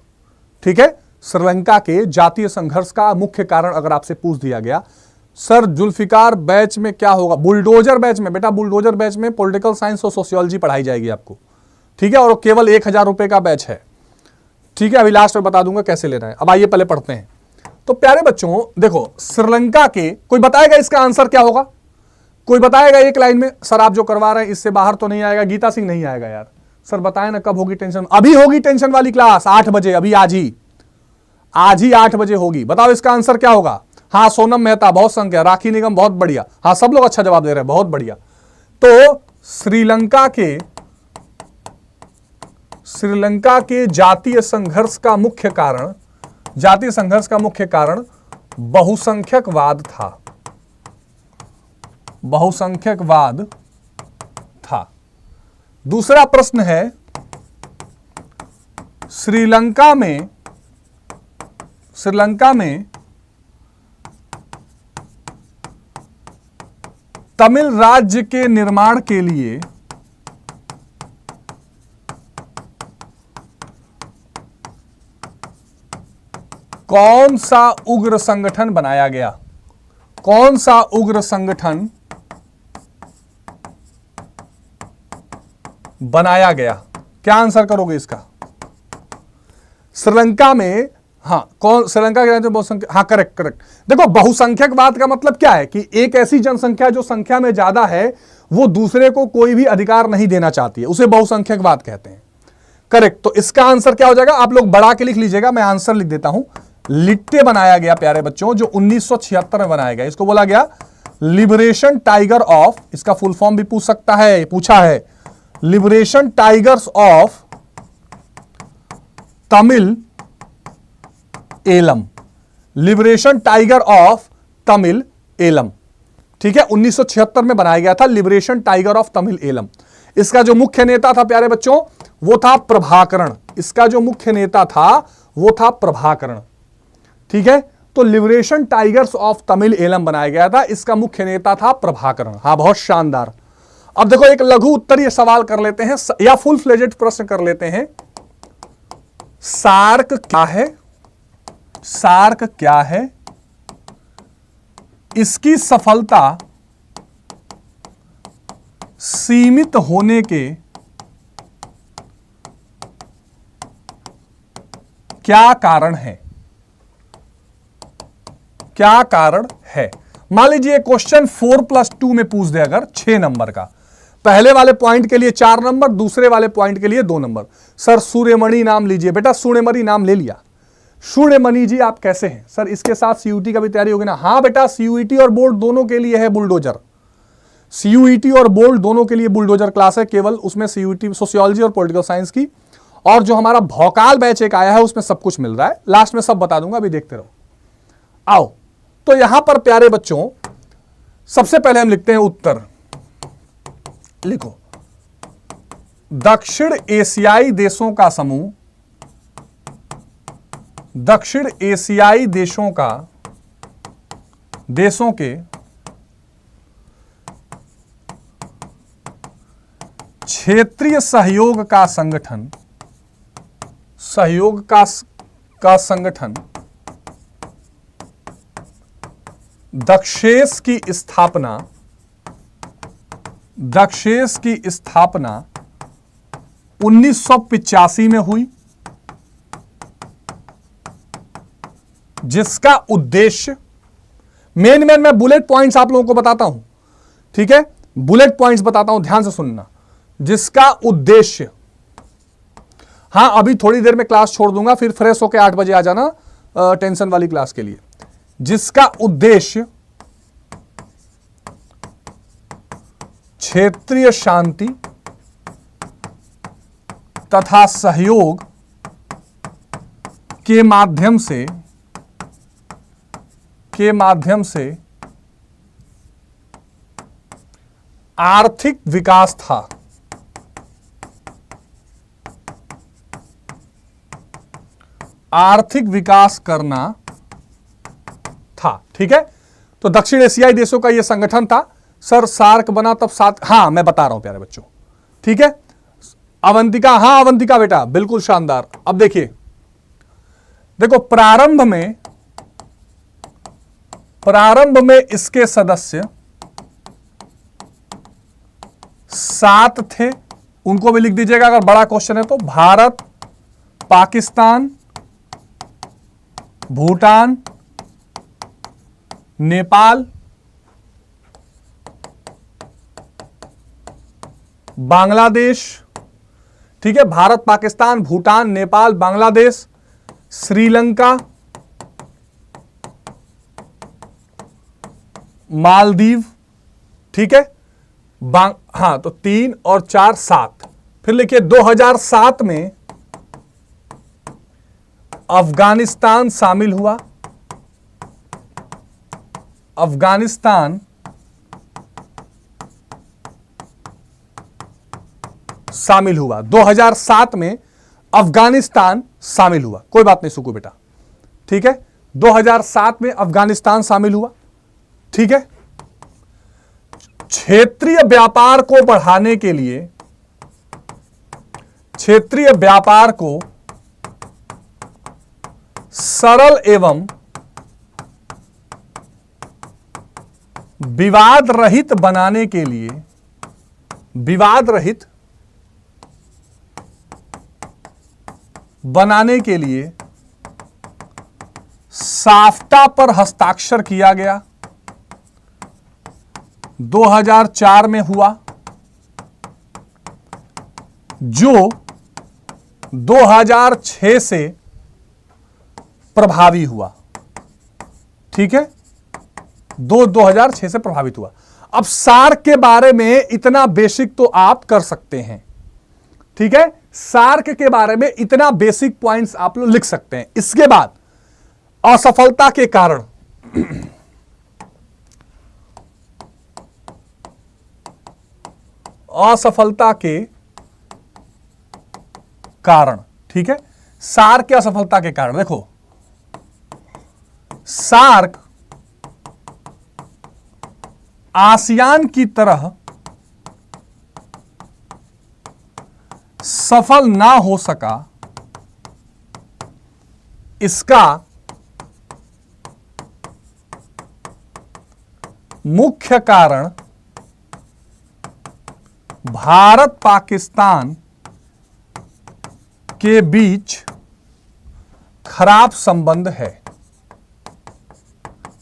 ठीक है, श्रीलंका के जातीय संघर्ष का मुख्य कारण अगर आपसे पूछ दिया गया, सर जुल्फिकार बैच में क्या होगा? बुलडोजर बैच में बेटा, बुलडोजर बैच में पॉलिटिकल साइंस और सोशियोलॉजी पढ़ाई जाएगी आपको। ठीक है, और केवल 1000 रुपए का बैच है। ठीक है, अभी लास्ट में बता दूंगा कैसे लेना है। अब आइए पहले पढ़ते हैं। तो प्यारे बच्चों देखो, श्रीलंका के, कोई बताएगा इसका आंसर क्या होगा? कोई बताएगा एक लाइन में? सर आप जो करवा रहे हैं इससे बाहर तो नहीं आएगा। गीता सिंह नहीं आएगा यार। सर बताएं ना कब होगी टेंशन? अभी होगी टेंशन वाली क्लास 8 बजे, अभी आज ही 8 बजे होगी। बताओ इसका आंसर क्या होगा? हाँ सोनम मेहता बहुत संख्या, राखी निगम बहुत बढ़िया। हाँ सब लोग अच्छा जवाब दे रहे हैं, बहुत बढ़िया। तो श्रीलंका के जातीय संघर्ष का मुख्य कारण बहुसंख्यकवाद था। दूसरा प्रश्न है, श्रीलंका में तमिल राज्य के निर्माण के लिए कौन सा उग्र संगठन बनाया गया? कौन सा उग्र संगठन बनाया गया? क्या आंसर करोगे इसका? श्रीलंका में, हाँ कौन, श्रीलंका के राज्य बहुसंख्यक, हाँ करेक्ट। देखो बहुसंख्यकवाद का मतलब क्या है कि एक ऐसी जनसंख्या जो संख्या में ज्यादा है वो दूसरे को कोई भी अधिकार नहीं देना चाहती है, उसे बहुसंख्यकवाद कहते हैं। करेक्ट, तो इसका आंसर क्या हो जाएगा? आप लोग बढ़ा के लिख लीजिएगा, मैं आंसर लिख देता हूं। लिट्टे बनाया गया प्यारे बच्चों, जो 1976 में बनाया गया। इसको बोला गया लिबरेशन टाइगर ऑफ, इसका फुल फॉर्म भी पूछ सकता है, पूछा है, liberation tigers of Tamil Eelam. Liberation tiger of Tamil Eelam. ठीक है, 1976 में बनाया गया था liberation tiger of Tamil Eelam. इसका जो मुख्य नेता था प्यारे बच्चों वो था प्रभाकरण। इसका जो मुख्य नेता था वो था प्रभाकरण। ठीक है, तो liberation tigers of Tamil Eelam बनाया गया था, इसका मुख्य नेता था प्रभाकरण। हाँ बहुत शानदार। अब देखो एक लघु उत्तरीय सवाल कर लेते हैं या फुल फ्लेजेड प्रश्न कर लेते हैं। सार्क क्या है? सार्क क्या है? इसकी सफलता सीमित होने के क्या कारण है? क्या कारण है? मान लीजिए क्वेश्चन 4+2 में पूछ दे अगर 6 नंबर का, पहले वाले पॉइंट के लिए 4 नंबर, दूसरे वाले पॉइंट के लिए 2 नंबर। सर सूर्यमणि नाम लीजिए। बेटा सूर्यमणि नाम ले लिया। सूर्यमणि जी आप कैसे हैं? सर इसके साथ सीयूटी का भी तैयारी होगी ना? हाँ बेटा सीयूटी और बोर्ड दोनों के लिए है बुलडोजर। सीयूटी और बोर्ड दोनों के लिए बुलडोजर क्लास है, केवल उसमें सीयूटी सोशियोलॉजी और पॉलिटिकल साइंस की, और जो हमारा भौकाल बैच एक आया है उसमें सब कुछ मिल रहा है। लास्ट में सब बता दूंगा, अभी देखते रहो। आओ तो यहां पर प्यारे बच्चों सबसे पहले हम लिखते हैं उत्तर। लिखो दक्षिण एशियाई देशों का समूह, दक्षिण एशियाई देशों के क्षेत्रीय सहयोग का संगठन, सहयोग का संगठन दक्षेस की स्थापना 1985 में हुई, जिसका उद्देश्य, मेन मैं बुलेट पॉइंट्स आप लोगों को बताता हूं, ठीक है, बुलेट पॉइंट्स बताता हूं, ध्यान से सुनना। जिसका उद्देश्य, हां अभी थोड़ी देर में क्लास छोड़ दूंगा, फिर फ्रेश होकर 8 बजे आ जाना टेंशन वाली क्लास के लिए। जिसका उद्देश्य क्षेत्रीय शांति तथा सहयोग के माध्यम से आर्थिक विकास था। आर्थिक विकास करना था, ठीक है। तो दक्षिण एशियाई देशों का यह संगठन था। सर सार्क बना तब साथ, हां मैं बता रहा हूं प्यारे बच्चों, ठीक है। अवंतिका, हां अवंतिका बेटा बिल्कुल शानदार। अब देखिए, देखो प्रारंभ में इसके सदस्य 7 थे, उनको भी लिख दीजिएगा अगर बड़ा क्वेश्चन है तो। भारत, पाकिस्तान, भूटान, नेपाल, बांग्लादेश, ठीक है। भारत, पाकिस्तान, भूटान, नेपाल, बांग्लादेश, श्रीलंका, मालदीव, ठीक है। हां तो 3 और 4 7। फिर लिखिए 2007 में अफगानिस्तान शामिल हुआ। अफगानिस्तान शामिल हुआ 2007 में अफगानिस्तान शामिल हुआ। कोई बात नहीं सुकू बेटा, ठीक है। 2007 में अफगानिस्तान शामिल हुआ, ठीक है। क्षेत्रीय व्यापार को बढ़ाने के लिए, क्षेत्रीय व्यापार को सरल एवं विवाद रहित बनाने के लिए, विवाद रहित बनाने के लिए साफ्टा पर हस्ताक्षर किया गया। 2004 में हुआ, जो 2006 से प्रभावी हुआ, ठीक है। 2006 से प्रभावित हुआ। अब सार्क के बारे में इतना बेसिक तो आप कर सकते हैं, ठीक है। सार्क के बारे में इतना बेसिक पॉइंट्स आप लोग लिख सकते हैं। इसके बाद असफलता के कारण, असफलता के कारण, ठीक है। सार्क के असफलता के कारण, देखो सार्क आसियान की तरह सफल ना हो सका, इसका मुख्य कारण भारत पाकिस्तान के बीच खराब संबंध है।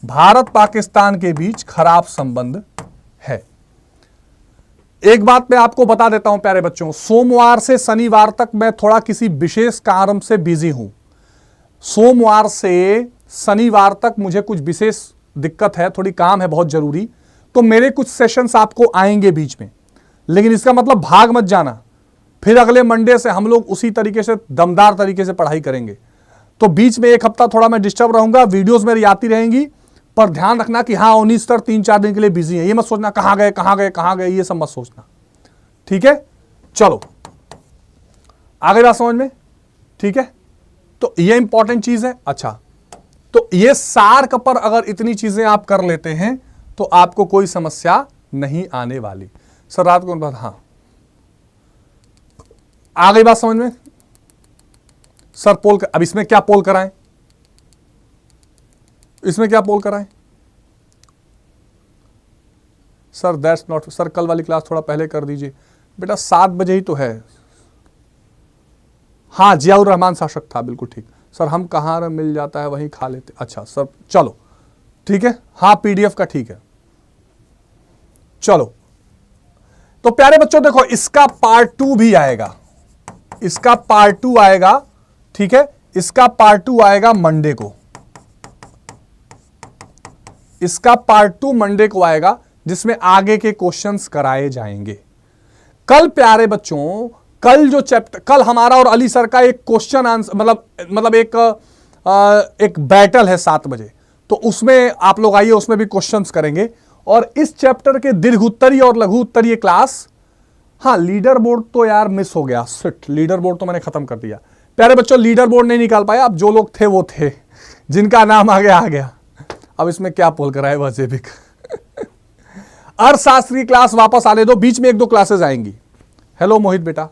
भारत पाकिस्तान के बीच खराब संबंध है। एक बात मैं आपको बता देता हूं प्यारे बच्चों, सोमवार से शनिवार तक मैं थोड़ा किसी विशेष कारण से बिजी हूं। सोमवार से शनिवार तक मुझे कुछ विशेष दिक्कत है, थोड़ी काम है बहुत जरूरी, तो मेरे कुछ सेशंस आपको आएंगे बीच में। लेकिन इसका मतलब भाग मत जाना, फिर अगले मंडे से हम लोग उसी तरीके से दमदार तरीके से पढ़ाई करेंगे। तो बीच में एक हफ्ता थोड़ा मैं डिस्टर्ब रहूंगा, वीडियोस मेरी आती रहेंगी, पर ध्यान रखना कि हाँ 19 सर 3-4 दिन के लिए बिजी है। ये मत सोचना कहां गए, ये सब मत सोचना, ठीक है। चलो आ गई बात समझ में? ठीक है, तो ये इंपॉर्टेंट चीज है। अच्छा, तो ये सार्क पर अगर इतनी चीजें आप कर लेते हैं तो आपको कोई समस्या नहीं आने वाली। सर रात को बात, हाँ आ गई बात समझ में? सर पोल अब इसमें क्या पोल कराएं? इसमें क्या पोल कराएं? सर दैट्स नॉट, सर कल वाली क्लास थोड़ा पहले कर दीजिए। बेटा 7 बजे ही तो है। हाँ जियाउर रहमान शासक था, बिल्कुल ठीक। सर हम कहाँ मिल जाता है वहीं खा लेते। अच्छा सर चलो ठीक है, हाँ पीडीएफ का ठीक है। चलो तो प्यारे बच्चों देखो, इसका पार्ट 2 भी आएगा, इसका पार्ट 2 आएगा। ठीक है, इसका पार्ट 2 आएगा मंडे को, इसका पार्ट 2 मंडे को आएगा, जिसमें आगे के क्वेश्चंस कराए जाएंगे। कल प्यारे बच्चों, कल जो चैप्टर, कल हमारा और अली सर का एक क्वेश्चन आंसर मतलब एक बैटल है 7 बजे, तो उसमें आप लोग आइए, उसमें भी क्वेश्चंस करेंगे। और इस चैप्टर के दीर्घ उत्तरीय और लघु उत्तरीय क्लास, हाँ लीडर बोर्ड तो यार मिस हो गया, सिट, लीडर बोर्ड तो मैंने खत्म कर दिया। प्यारे बच्चों लीडर बोर्ड नहीं निकाल पाया, अब जो लोग थे वो थे, जिनका नाम आ गया। अब इसमें क्या पोल कराए वैसे भी। अर्थशास्त्र की क्लास वापस आने दो, बीच में 1-2 क्लासेस आएंगी। हेलो मोहित बेटा,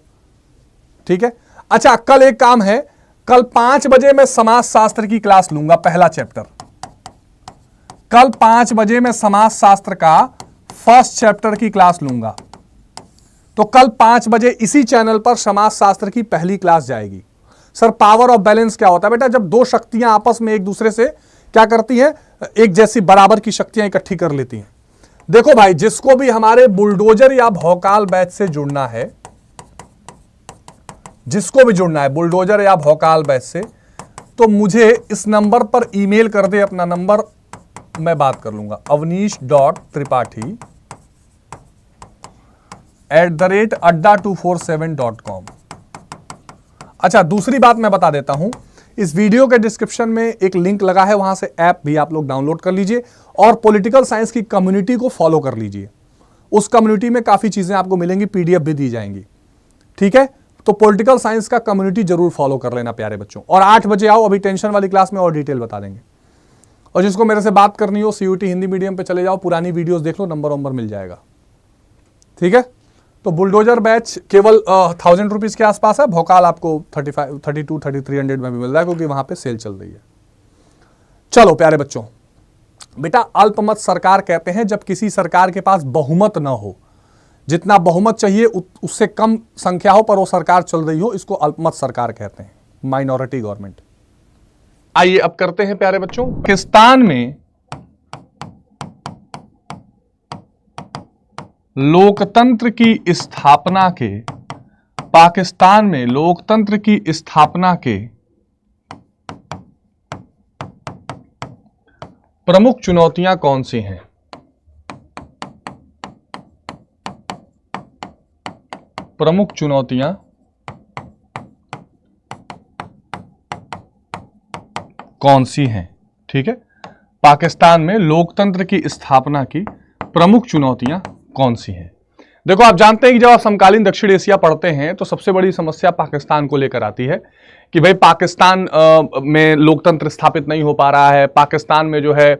ठीक है। अच्छा कल एक काम है, कल 5 बजे मैं समाजशास्त्र की क्लास लूंगा, पहला चैप्टर। कल 5 बजे मैं समाजशास्त्र का फर्स्ट चैप्टर की क्लास लूंगा। तो कल 5 बजे इसी चैनल पर समाजशास्त्र की पहली क्लास जाएगी। सर पावर ऑफ बैलेंस क्या होता है? बेटा जब दो शक्तियां आपस में एक दूसरे से क्या करती हैं, एक जैसी बराबर की शक्तियां इकट्ठी कर लेती हैं। देखो भाई, जिसको भी हमारे बुलडोजर या भौकाल बैच से जुड़ना है, जिसको भी जुड़ना है बुलडोजर या भौकाल बैच से, तो मुझे इस नंबर पर ईमेल कर दे, अपना नंबर मैं बात कर लूंगा, avnish.tripathi@adda247.com। अच्छा दूसरी बात मैं बता देता हूं, इस वीडियो के डिस्क्रिप्शन में एक लिंक लगा है, वहां से ऐप भी आप लोग डाउनलोड कर लीजिए और पॉलिटिकल साइंस की कम्युनिटी को फॉलो कर लीजिए। उस कम्युनिटी में काफी चीजें आपको मिलेंगी, पीडीएफ भी दी जाएंगी। ठीक है, तो पॉलिटिकल साइंस का कम्युनिटी जरूर फॉलो कर लेना प्यारे बच्चों। और 8 बजे आओ, अभी टेंशन वाली क्लास में और डिटेल बता देंगे। और जिसको मेरे से बात करनी हो, सीयूटी हिंदी मीडियम पे चले जाओ, पुरानी वीडियोस देख लो, नंबर मिल जाएगा। ठीक है, तो बुलडोजर बैच केवल 1000 रुपीज के आसपास है, भोकाल आपको 35, 32, 3300 में भी मिल रहा है, क्योंकि वहां पे सेल चल रही है। चलो प्यारे बच्चों, बेटा अल्पमत सरकार कहते हैं जब किसी सरकार के पास बहुमत ना हो, जितना बहुमत चाहिए उससे कम संख्या हो पर वो सरकार चल रही हो, इसको अल्पमत सरकार कहते हैं, माइनॉरिटी गवर्नमेंट। आइए अब करते हैं प्यारे बच्चों, पाकिस्तान में लोकतंत्र की स्थापना के, पाकिस्तान में लोकतंत्र की स्थापना के प्रमुख चुनौतियां कौन सी हैं? प्रमुख चुनौतियां कौन सी हैं? ठीक है, पाकिस्तान में लोकतंत्र की स्थापना की प्रमुख चुनौतियां कौन सी हैं? देखो आप जानते हैं कि जब आप समकालीन दक्षिण एशिया पढ़ते हैं तो सबसे बड़ी समस्या पाकिस्तान को लेकर आती है कि भाई पाकिस्तान में लोकतंत्र स्थापित नहीं हो पा रहा है। पाकिस्तान में जो है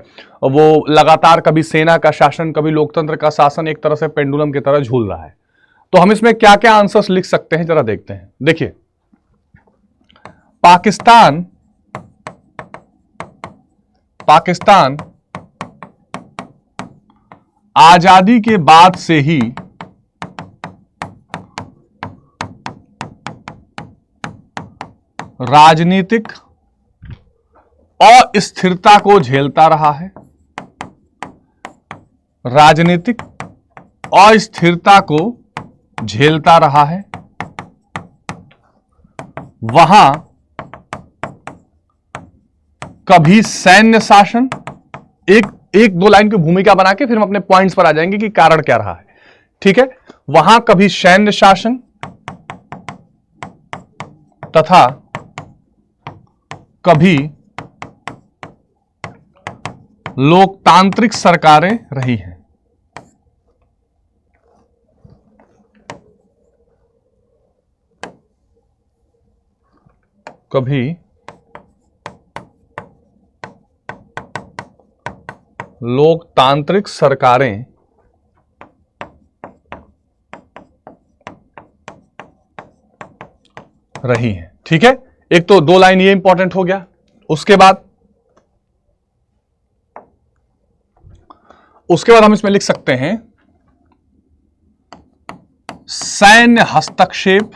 वो लगातार कभी सेना का शासन, कभी लोकतंत्र का शासन एक तरह से पेंडुलम की तरह झूल रहा है। तो हम इसमें क्या क्या आंसर्स लिख सकते हैं, जरा देखते हैं। देखिए, पाकिस्तान आजादी के बाद से ही राजनीतिक अस्थिरता को झेलता रहा है। राजनीतिक अस्थिरता को झेलता रहा है। वहां कभी सैन्य शासन, एक दो लाइन की भूमिका बना के फिर हम अपने पॉइंट्स पर आ जाएंगे कि कारण क्या रहा है। ठीक है, वहां कभी सैन्य शासन तथा कभी लोकतांत्रिक सरकारें रही हैं। कभी लोकतांत्रिक सरकारें रही हैं। ठीक है, एक तो दो लाइन ये इंपॉर्टेंट हो गया। उसके बाद हम इसमें लिख सकते हैं सैन्य हस्तक्षेप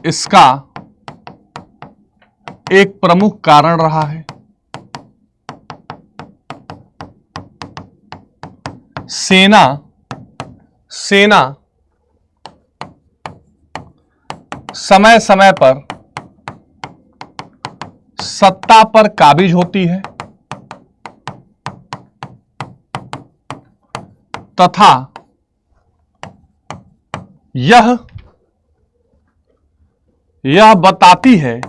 इसका एक प्रमुख कारण रहा है। सेना समय समय पर सत्ता पर काबिज होती है तथा यह बताती है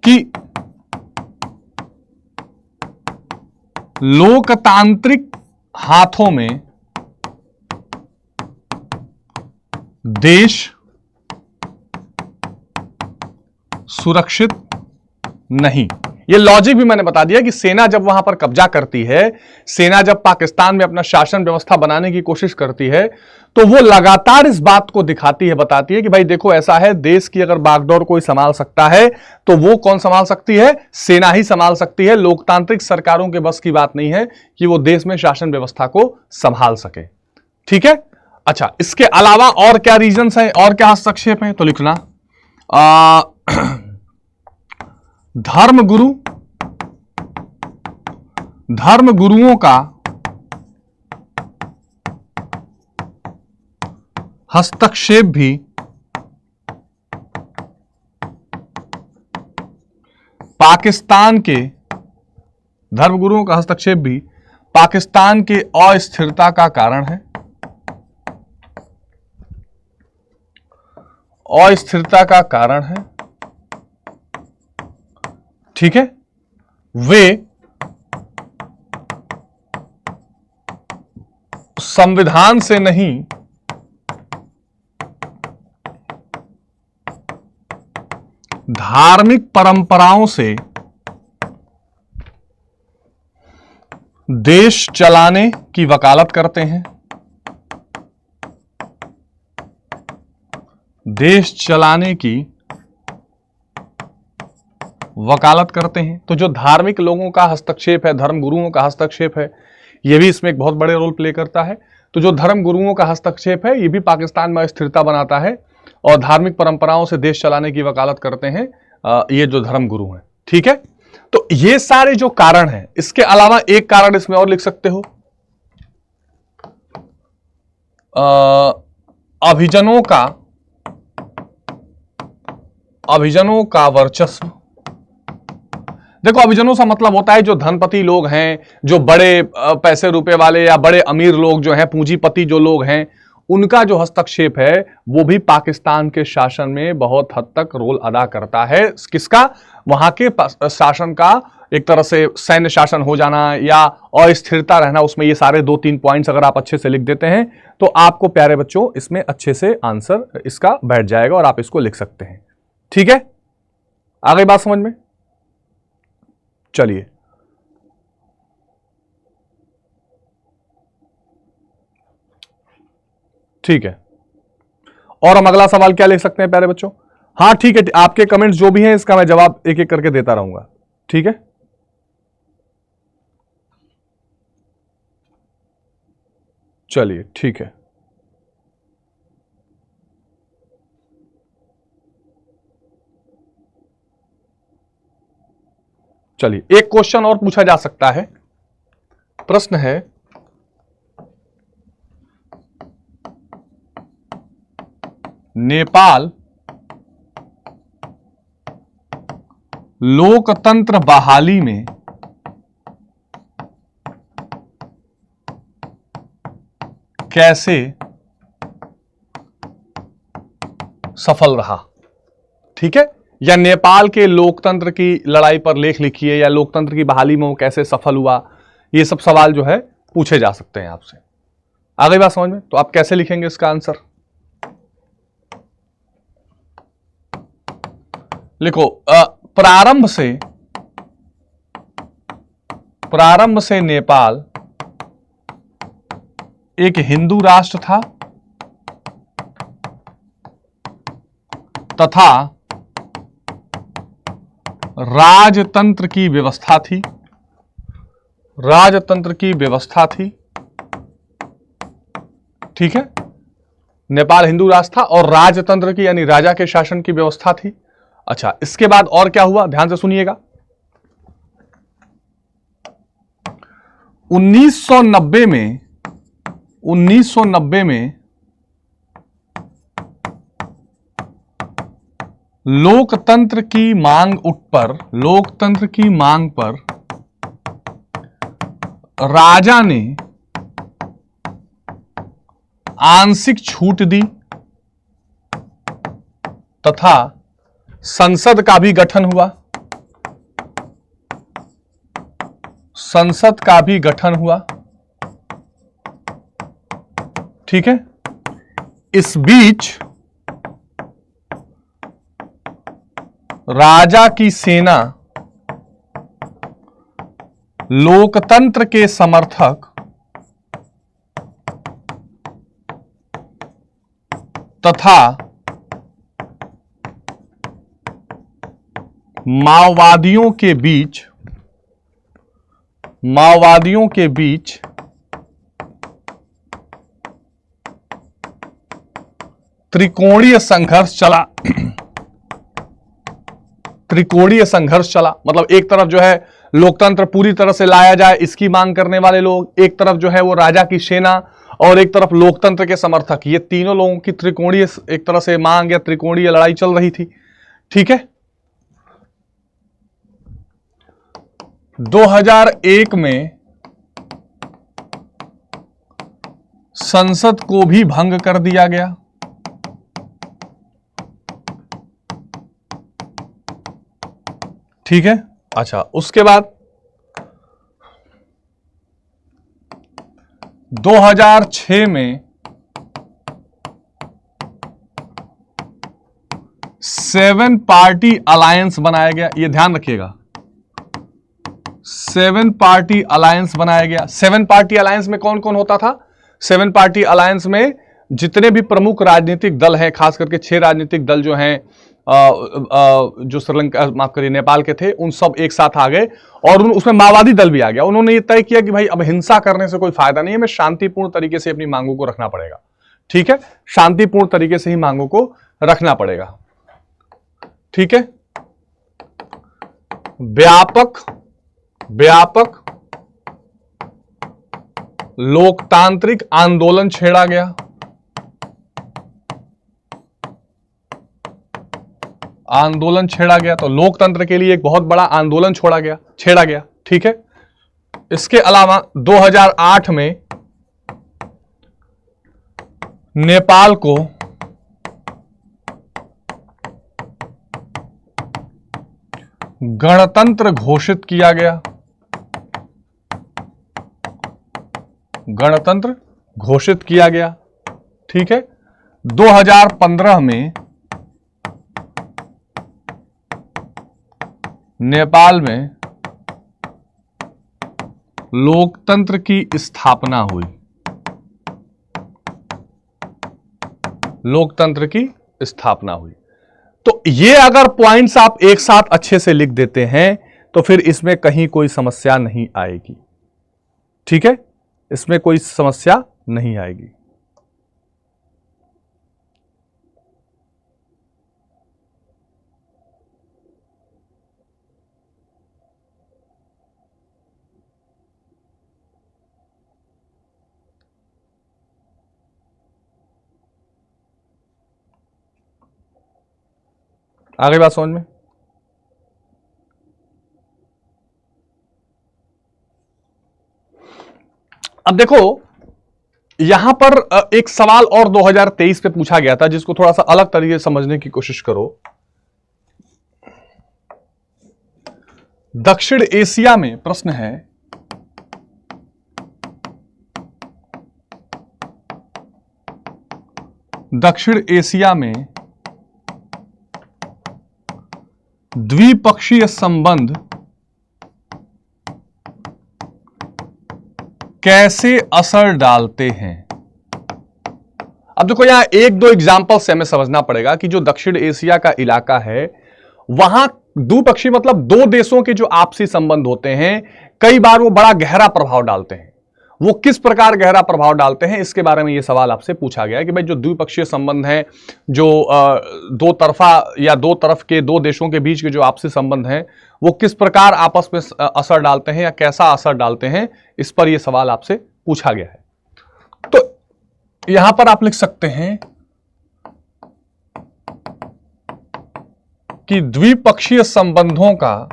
कि लोकतांत्रिक हाथों में देश सुरक्षित नहीं। यह लॉजिक भी मैंने बता दिया कि सेना जब वहां पर कब्जा करती है, सेना जब पाकिस्तान में अपना शासन व्यवस्था बनाने की कोशिश करती है, तो वो लगातार इस बात को दिखाती है, बताती है कि भाई देखो ऐसा है, देश की अगर बागडोर कोई संभाल सकता है तो वो कौन संभाल सकती है? सेना ही संभाल सकती है। लोकतांत्रिक सरकारों के बस की बात नहीं है कि वो देश में शासन व्यवस्था को संभाल सके। ठीक है, अच्छा, इसके अलावा और क्या रीजंस हैं और क्या हस्तक्षेप हैं? तो लिखना धर्मगुरुओं का हस्तक्षेप भी पाकिस्तान के अस्थिरता का कारण है। अस्थिरता का कारण है। ठीक है, वे संविधान से नहीं धार्मिक परंपराओं से देश चलाने की वकालत करते हैं। देश चलाने की वकालत करते हैं। तो जो धार्मिक लोगों का हस्तक्षेप है, धर्म गुरुओं का हस्तक्षेप है, यह भी इसमें एक बहुत बड़े रोल प्ले करता है। तो जो धर्म गुरुओं का हस्तक्षेप है, यह भी पाकिस्तान में अस्थिरता बनाता है और धार्मिक परंपराओं से देश चलाने की वकालत करते हैं ये जो धर्म गुरु हैं। ठीक है, तो ये सारे जो कारण हैं, इसके अलावा एक कारण इसमें और लिख सकते हो, अभिजनों का वर्चस्व। देखो, अभिजनों से मतलब होता है जो धनपति लोग हैं, जो बड़े पैसे रुपए वाले या बड़े अमीर लोग जो हैं, पूंजीपति जो लोग हैं, उनका जो हस्तक्षेप है वो भी पाकिस्तान के शासन में बहुत हद तक रोल अदा करता है। किसका? वहां के शासन का एक तरह से सैन्य शासन हो जाना या अस्थिरता रहना, उसमें ये सारे 2-3 पॉइंट्स अगर आप अच्छे से लिख देते हैं तो आपको प्यारे बच्चों इसमें अच्छे से आंसर इसका बैठ जाएगा और आप इसको लिख सकते हैं। ठीक है, आ गई बात समझ में? चलिए, ठीक है, और हम अगला सवाल क्या लिख सकते हैं प्यारे बच्चों? हाँ ठीक है, आपके कमेंट्स जो भी हैं इसका मैं जवाब एक एक करके देता रहूंगा। ठीक है, चलिए ठीक है। चलिए, एक क्वेश्चन और पूछा जा सकता है। प्रश्न है, नेपाल लोकतंत्र बहाली में कैसे सफल रहा? ठीक है, या नेपाल के लोकतंत्र की लड़ाई पर लेख लिखिए, या लोकतंत्र की बहाली में वो कैसे सफल हुआ, ये सब सवाल जो है पूछे जा सकते हैं आपसे। आ गई बात समझ में? तो आप कैसे लिखेंगे इसका आंसर? लिखो प्रारंभ से नेपाल एक हिंदू राष्ट्र था तथा राजतंत्र की व्यवस्था थी। राजतंत्र की व्यवस्था थी, ठीक है। नेपाल हिंदू राष्ट्र था और राजतंत्र की यानी राजा के शासन की व्यवस्था थी। अच्छा, इसके बाद और क्या हुआ, ध्यान से सुनिएगा। 1990 में लोकतंत्र की मांग पर राजा ने आंशिक छूट दी तथा संसद का भी गठन हुआ। संसद का भी गठन हुआ, ठीक है। इस बीच राजा की सेना लोकतंत्र के समर्थक तथा माओवादियों के बीच त्रिकोणीय संघर्ष चला। त्रिकोणीय संघर्ष चला मतलब एक तरफ जो है लोकतंत्र पूरी तरह से लाया जाए इसकी मांग करने वाले लोग, एक तरफ जो है वो राजा की सेना और एक तरफ लोकतंत्र के समर्थक, ये तीनों लोगों की त्रिकोणीय एक तरह से मांग या त्रिकोणीय लड़ाई चल रही थी, ठीक है। 2001 में संसद को भी भंग कर दिया गया। ठीक है। अच्छा, उसके बाद 2006 में 7 पार्टी अलायंस बनाया गया। ये ध्यान रखिएगा, 7 पार्टी अलायंस बनाया गया। 7 पार्टी अलायंस में कौन कौन होता था? 7 पार्टी अलायंस में जितने भी प्रमुख राजनीतिक दल हैं, खास करके 6 राजनीतिक दल जो हैं जो श्रीलंका माफ करिए नेपाल के थे, उन सब एक साथ आ गए और उसमें माओवादी दल भी आ गया। उन्होंने ये तय किया कि भाई अब हिंसा करने से कोई फायदा नहीं है, हमें शांतिपूर्ण तरीके से अपनी मांगों को रखना पड़ेगा। ठीक है, शांतिपूर्ण तरीके से ही मांगों को रखना पड़ेगा। ठीक है, व्यापक लोकतांत्रिक आंदोलन छेड़ा गया। आंदोलन छेड़ा गया तो लोकतंत्र के लिए एक बहुत बड़ा आंदोलन छेड़ा गया। ठीक है, इसके अलावा 2008 में नेपाल को गणतंत्र घोषित किया गया। गणतंत्र घोषित किया गया। ठीक है, 2015 में नेपाल में लोकतंत्र की स्थापना हुई। लोकतंत्र की स्थापना हुई। तो ये अगर पॉइंट्स आप एक साथ अच्छे से लिख देते हैं तो फिर इसमें कहीं कोई समस्या नहीं आएगी। ठीक है, इसमें कोई समस्या नहीं आएगी। आगे बात समझ में? अब देखो यहां पर एक सवाल और 2023 पे पूछा गया था जिसको थोड़ा सा अलग तरीके से समझने की कोशिश करो। दक्षिण एशिया में प्रश्न है, दक्षिण एशिया में द्विपक्षीय संबंध कैसे असर डालते हैं। अब देखो यहां एक दो एग्जांपल से हमें समझना पड़ेगा कि जो दक्षिण एशिया का इलाका है वहां द्विपक्षीय मतलब दो देशों के जो आपसी संबंध होते हैं कई बार वो बड़ा गहरा प्रभाव डालते हैं। वो किस प्रकार गहरा प्रभाव डालते हैं इसके बारे में यह सवाल आपसे पूछा गया है कि भाई जो द्विपक्षीय संबंध हैं, जो दो तरफा या दो तरफ के दो देशों के बीच के जो आपसी संबंध हैं वो किस प्रकार आपस में असर डालते हैं या कैसा असर डालते हैं, इस पर यह सवाल आपसे पूछा गया है। तो यहां पर आप लिख सकते हैं कि द्विपक्षीय संबंधों का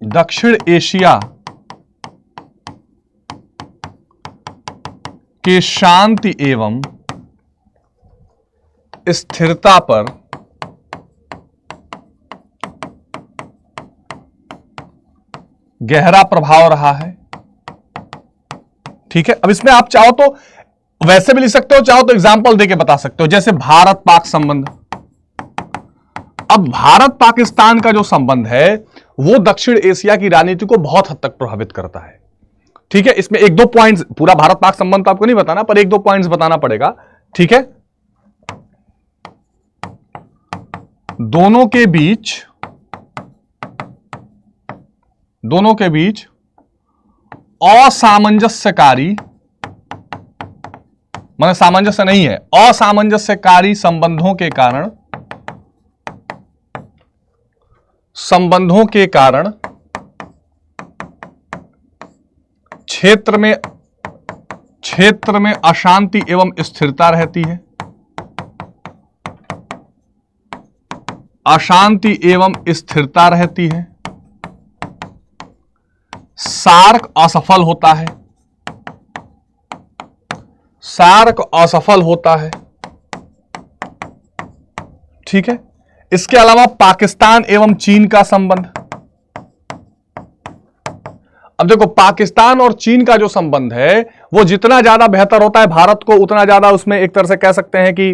दक्षिण एशिया के शांति एवं स्थिरता पर गहरा प्रभाव रहा है। ठीक है, अब इसमें आप चाहो तो वैसे भी लिख सकते हो, चाहो तो एग्जांपल देके बता सकते हो, जैसे भारत पाक संबंध। अब भारत पाकिस्तान का जो संबंध है वो दक्षिण एशिया की राजनीति को बहुत हद तक प्रभावित करता है। ठीक है, इसमें एक दो पॉइंट्स, पूरा भारत पाक संबंध तो आपको नहीं बताना पर एक दो पॉइंट्स बताना पड़ेगा। ठीक है, दोनों के बीच असामंजस्यकारी, माने सामंजस्य नहीं है, असामंजस्यकारी संबंधों के कारण क्षेत्र में अशांति एवं स्थिरता रहती है। अशांति एवं स्थिरता रहती है। सार्क असफल होता है। सार्क असफल होता है। ठीक है, इसके अलावा पाकिस्तान एवं चीन का संबंध। अब देखो पाकिस्तान और चीन का जो संबंध है वो जितना ज्यादा बेहतर होता है भारत को उतना ज्यादा उसमें एक तरह से कह सकते हैं कि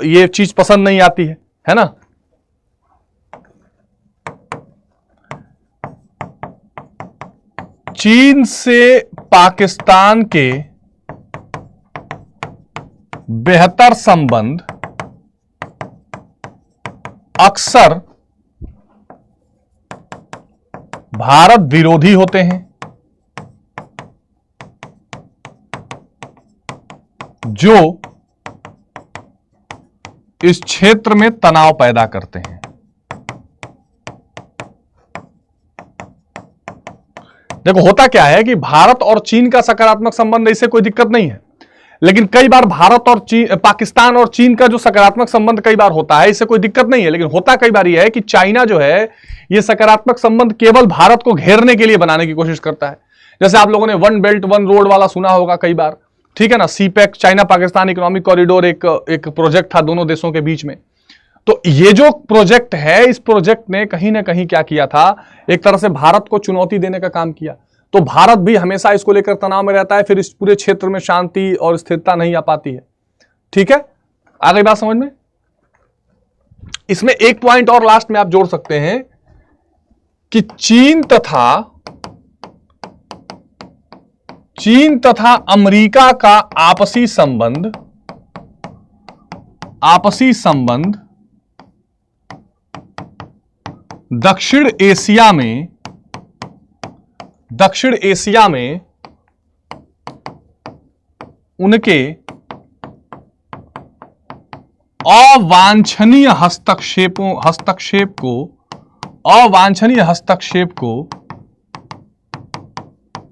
ये चीज पसंद नहीं आती है ना। चीन से पाकिस्तान के बेहतर संबंध अक्सर भारत विरोधी होते हैं, जो इस क्षेत्र में तनाव पैदा करते हैं। देखो होता क्या है कि भारत और चीन का सकारात्मक संबंध, इससे कोई दिक्कत नहीं है, लेकिन कई बार भारत और पाकिस्तान और चीन का जो सकारात्मक संबंध कई बार होता है, इससे कोई दिक्कत नहीं है, लेकिन होता कई बार यह है कि चाइना जो है यह सकारात्मक संबंध केवल भारत को घेरने के लिए बनाने की कोशिश करता है। जैसे आप लोगों ने वन बेल्ट वन रोड वाला सुना होगा कई बार, ठीक है ना, CPEC, China Pakistan economic corridor एक प्रोजेक्ट था दोनों देशों के बीच में। तो ये जो प्रोजेक्ट है, इस प्रोजेक्ट ने कहीं ना कहीं क्या किया था, एक तरह से भारत को चुनौती देने का काम किया। तो भारत भी हमेशा इसको लेकर तनाव में रहता है, फिर इस पूरे क्षेत्र में शांति और स्थिरता नहीं आ पाती है। ठीक है, आ गई बात समझ में। इसमें एक पॉइंट और लास्ट में आप जोड़ सकते हैं कि चीन तथा अमेरिका का आपसी संबंध दक्षिण एशिया में उनके अवांछनीय हस्तक्षेप को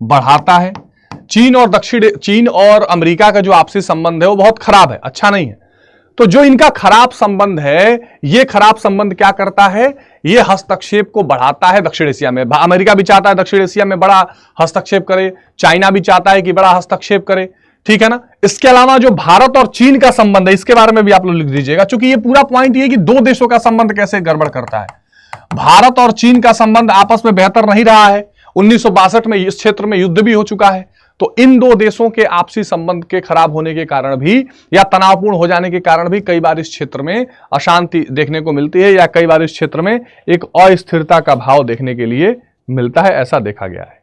बढ़ाता है। चीन और अमेरिका का जो आपसी संबंध है वो बहुत खराब है, अच्छा नहीं है। तो जो इनका खराब संबंध है, ये खराब संबंध क्या करता है, ये हस्तक्षेप को बढ़ाता है दक्षिण एशिया में। अमेरिका भी चाहता है दक्षिण एशिया में बड़ा हस्तक्षेप करे, चाइना भी चाहता है कि बड़ा हस्तक्षेप करे, ठीक है ना। इसके अलावा जो भारत और चीन का संबंध है, इसके बारे में भी आप लोग लिख दीजिएगा, क्योंकि ये पूरा पॉइंट ये कि दो देशों का संबंध कैसे गड़बड़ करता है। भारत और चीन का संबंध आपस में बेहतर नहीं रहा है। 1962 में इस क्षेत्र में युद्ध भी हो चुका है, तो इन दो देशों के आपसी संबंध के खराब होने के कारण भी या तनावपूर्ण हो जाने के कारण भी कई बार इस क्षेत्र में अशांति देखने को मिलती है, या कई बार इस क्षेत्र में एक अस्थिरता का भाव देखने के लिए मिलता है, ऐसा देखा गया है।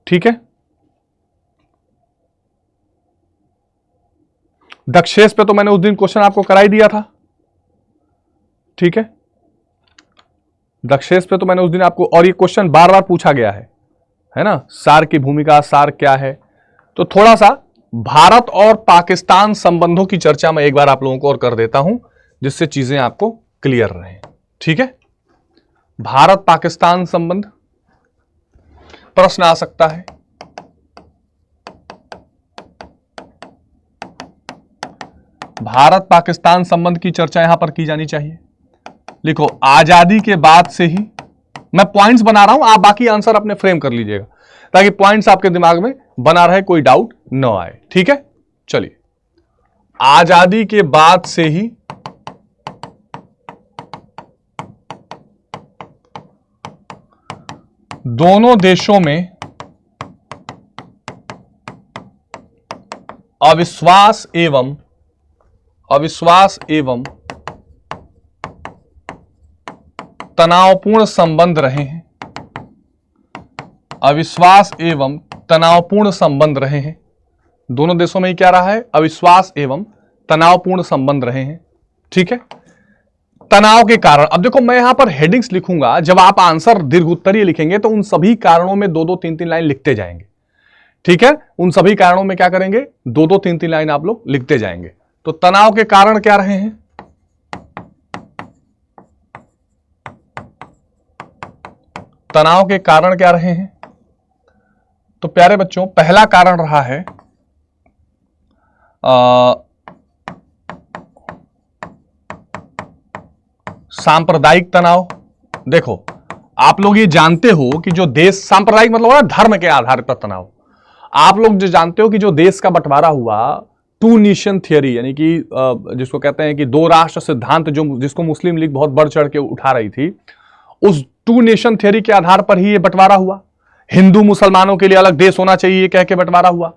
ठीक है, दक्षेश पे तो मैंने उस दिन क्वेश्चन आपको कराई दिया था। ठीक है, दक्षेश पे तो मैंने उस दिन आपको, और ये क्वेश्चन बार बार पूछा गया है ना, सार की भूमिका, सार क्या है। तो थोड़ा सा भारत और पाकिस्तान संबंधों की चर्चा मैं एक बार आप लोगों को और कर देता हूं, जिससे चीजें आपको क्लियर रहें। ठीक है, भारत पाकिस्तान संबंध प्रश्न आ सकता है। भारत पाकिस्तान संबंध की चर्चा यहां पर की जानी चाहिए। लिखो, आजादी के बाद से ही, मैं पॉइंट्स बना रहा हूं, आप बाकी आंसर अपने फ्रेम कर लीजिएगा ताकि पॉइंट्स आपके दिमाग में बना रहे, कोई डाउट न आए। ठीक है, चलिए, आजादी के बाद से ही दोनों देशों में अविश्वास एवं तनावपूर्ण संबंध रहे हैं। अविश्वास एवं तनावपूर्ण संबंध रहे हैं। दोनों देशों में ही क्या रहा है? अविश्वास एवं तनावपूर्ण संबंध रहे हैं। ठीक है, तनाव के कारण, अब देखो मैं यहां पर हेडिंग्स लिखूंगा, जब आप आंसर दीर्घ उत्तरीय लिखेंगे तो उन सभी कारणों में 2-2, 3-3 लाइन लिखते जाएंगे। ठीक है, उन सभी कारणों में क्या करेंगे? 2-2, 3-3 लाइन आप लोग लिखते जाएंगे। तो तनाव के कारण क्या रहे हैं? तनाव के कारण क्या रहे हैं? तो प्यारे बच्चों, पहला कारण रहा है सांप्रदायिक तनाव। देखो, आप लोग ये जानते हो कि जो देश, सांप्रदायिक मतलब है धर्म के आधार पर तनाव। आप लोग जो जानते हो कि जो देश का बंटवारा हुआ, टू नेशन थियरी, यानी कि जिसको कहते हैं कि दो राष्ट्र सिद्धांत, जो जिसको मुस्लिम लीग बहुत बढ़ चढ़ के उठा रही थी, उस टू नेशन थियरी के आधार पर ही ये बंटवारा हुआ। हिंदू मुसलमानों के लिए अलग देश होना चाहिए कह के बंटवारा हुआ।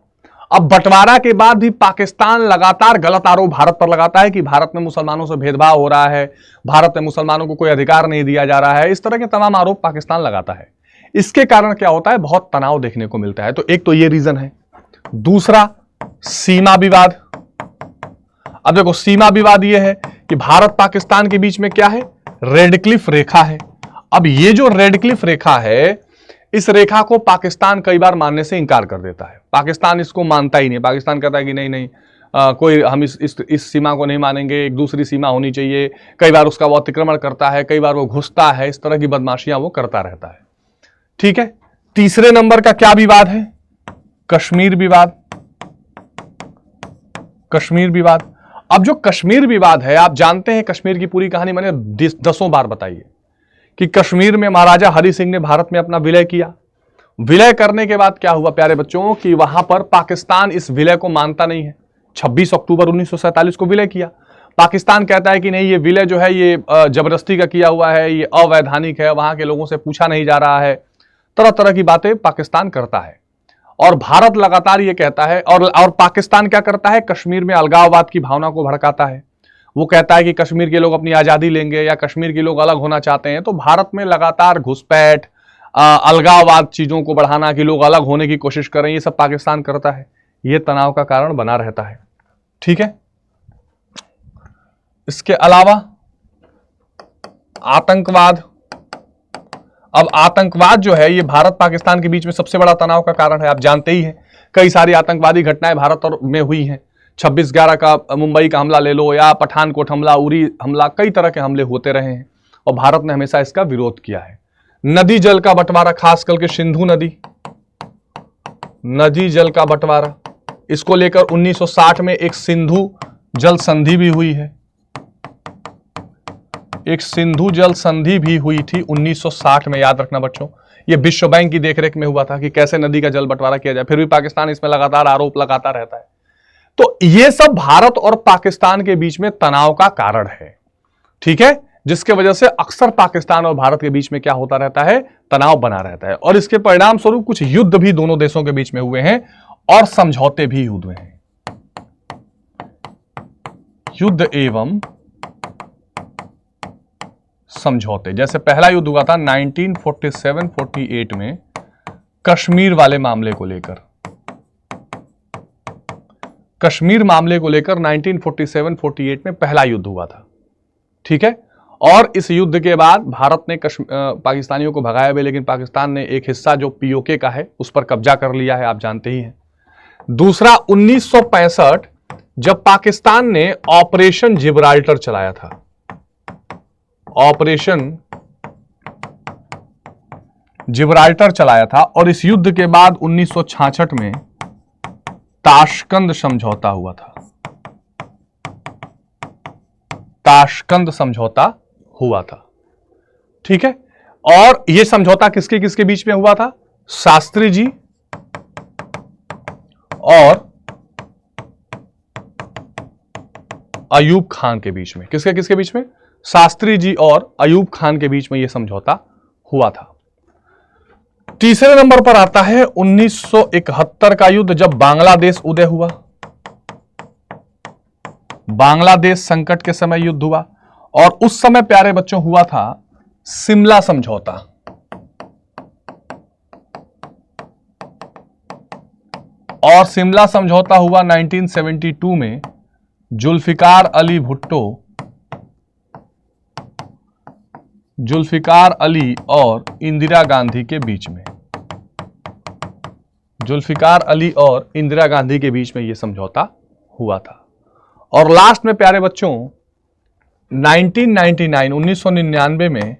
अब बंटवारा के बाद भी पाकिस्तान लगातार गलत आरोप भारत पर लगाता है कि भारत में मुसलमानों से भेदभाव हो रहा है, भारत में मुसलमानों को कोई अधिकार नहीं दिया जा रहा है। इस तरह के तमाम आरोप पाकिस्तान लगाता है। इसके कारण क्या होता है? बहुत तनाव देखने को मिलता है। तो एक तो ये रीजन है। दूसरा, सीमा विवाद। अब देखो, सीमा विवाद ये है कि भारत पाकिस्तान के बीच में क्या है? रेड क्लिफ रेखा है। अब ये जो रेड क्लिफ रेखा है, इस रेखा को पाकिस्तान कई बार मानने से इंकार कर देता है। पाकिस्तान इसको मानता ही नहीं। पाकिस्तान कहता है कि नहीं नहीं, कोई हम इस सीमा को नहीं मानेंगे, एक दूसरी सीमा होनी चाहिए। कई बार उसका वो अतिक्रमण करता है, कई बार वो घुसता है, इस तरह की बदमाशियां वो करता रहता है। ठीक है, तीसरे नंबर का क्या विवाद है? कश्मीर विवाद। कश्मीर विवाद। अब जो कश्मीर विवाद है, आप जानते हैं कश्मीर की पूरी कहानी मैंने 10 बार बताई है कि कश्मीर में महाराजा हरि सिंह ने भारत में अपना विलय किया। विलय करने के बाद क्या हुआ प्यारे बच्चों, कि वहां पर पाकिस्तान इस विलय को मानता नहीं है। 26 अक्टूबर 1947 को विलय किया। पाकिस्तान कहता है कि नहीं, ये विलय जो है ये जबरदस्ती का किया हुआ है, ये अवैधानिक है, वहां के लोगों से पूछा नहीं जा रहा है। तरह तरह की बातें पाकिस्तान करता है और भारत लगातार ये कहता है। और पाकिस्तान क्या करता है? कश्मीर में अलगाववाद की भावना को भड़काता है। वो कहता है कि कश्मीर के लोग अपनी आजादी लेंगे या कश्मीर के लोग अलग होना चाहते हैं। तो भारत में लगातार घुसपैठ, अलगाववाद, चीजों को बढ़ाना, कि लोग अलग होने की कोशिश करें, ये सब पाकिस्तान करता है। ये तनाव का कारण बना रहता है। ठीक है, इसके अलावा आतंकवाद। अब आतंकवाद जो है, ये भारत पाकिस्तान के बीच में सबसे बड़ा तनाव का कारण है। आप जानते ही हैं, कई सारी आतंकवादी घटनाएं भारत और में हुई हैं। 26/11 का मुंबई का हमला ले लो, या पठानकोट हमला, उरी हमला, कई तरह के हमले होते रहे हैं और भारत ने हमेशा इसका विरोध किया है। नदी जल का बंटवारा, खास करके सिंधु नदी जल का बंटवारा, इसको लेकर 1960 में एक सिंधु जल संधि भी हुई है। एक सिंधु जल संधि भी हुई थी 1960 में, याद रखना बच्चों। ये विश्व बैंक की देखरेख में हुआ था कि कैसे नदी का जल बंटवारा किया जाए। फिर भी पाकिस्तान इसमें लगातार आरोप लगाता रहता है। तो ये सब भारत और पाकिस्तान के बीच में तनाव का कारण है। ठीक है, जिसके वजह से अक्सर पाकिस्तान और भारत के बीच में क्या होता रहता है, तनाव बना रहता है। और इसके परिणाम स्वरूप कुछ युद्ध भी दोनों देशों के बीच में हुए हैं और समझौते भी हुए हैं। युद्ध एवं समझौते, जैसे पहला युद्ध हुआ था 1947-48 में कश्मीर वाले मामले को लेकर। कश्मीर मामले को लेकर 1947-48 में पहला युद्ध हुआ था, ठीक है। और इस युद्ध के बाद भारत ने पाकिस्तानियों को भगाया भी, लेकिन पाकिस्तान ने एक हिस्सा जो पीओके का है उस पर कब्जा कर लिया है, आप जानते ही हैं। दूसरा 1965 जब पाकिस्तान ने ऑपरेशन जिब्राल्टर चलाया था, ऑपरेशन जिब्राल्टर चलाया था। और इस युद्ध के बाद 1966 में ताशकंद समझौता हुआ था, ताशकंद समझौता हुआ था, ठीक है। और यह समझौता किसके किसके बीच में हुआ था? शास्त्री जी और अयूब खान के बीच में। किसके किसके बीच में? शास्त्री जी और अयूब खान के बीच में यह समझौता हुआ था। तीसरे नंबर पर आता है 1971 का युद्ध, जब बांग्लादेश उदय हुआ। बांग्लादेश संकट के समय युद्ध हुआ और उस समय प्यारे बच्चों हुआ था शिमला समझौता। और शिमला समझौता हुआ 1972 में जुल्फिकार अली भुट्टो, जुल्फिकार अली और इंदिरा गांधी के बीच में। जुल्फिकार अली और इंदिरा गांधी के बीच में यह समझौता हुआ था। और लास्ट में प्यारे बच्चों 1999 में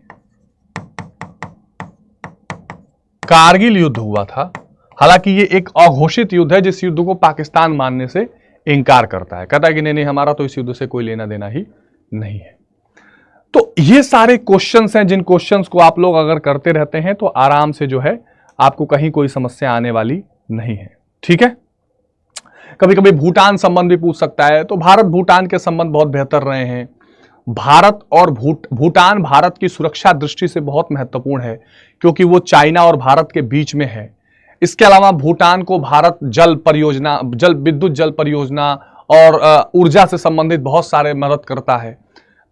कारगिल युद्ध हुआ था। हालांकि यह एक अघोषित युद्ध है, जिस युद्ध को पाकिस्तान मानने से इंकार करता है, कहता है कि नहीं हमारा तो इस युद्ध से कोई लेना देना ही नहीं है। तो ये सारे क्वेश्चंस हैं, जिन क्वेश्चंस को आप लोग अगर करते रहते हैं तो आराम से जो है आपको कहीं कोई समस्या आने वाली नहीं है, ठीक है। कभी कभी भूटान संबंध भी पूछ सकता है, तो भारत भूटान के संबंध बहुत बेहतर रहे हैं। भारत और भूटान भारत की सुरक्षा दृष्टि से बहुत महत्वपूर्ण है, क्योंकि वो चाइना और भारत के बीच में है। इसके अलावा भूटान को भारत जल परियोजना, विद्युत जल परियोजना और ऊर्जा से संबंधित बहुत सारे मदद करता है।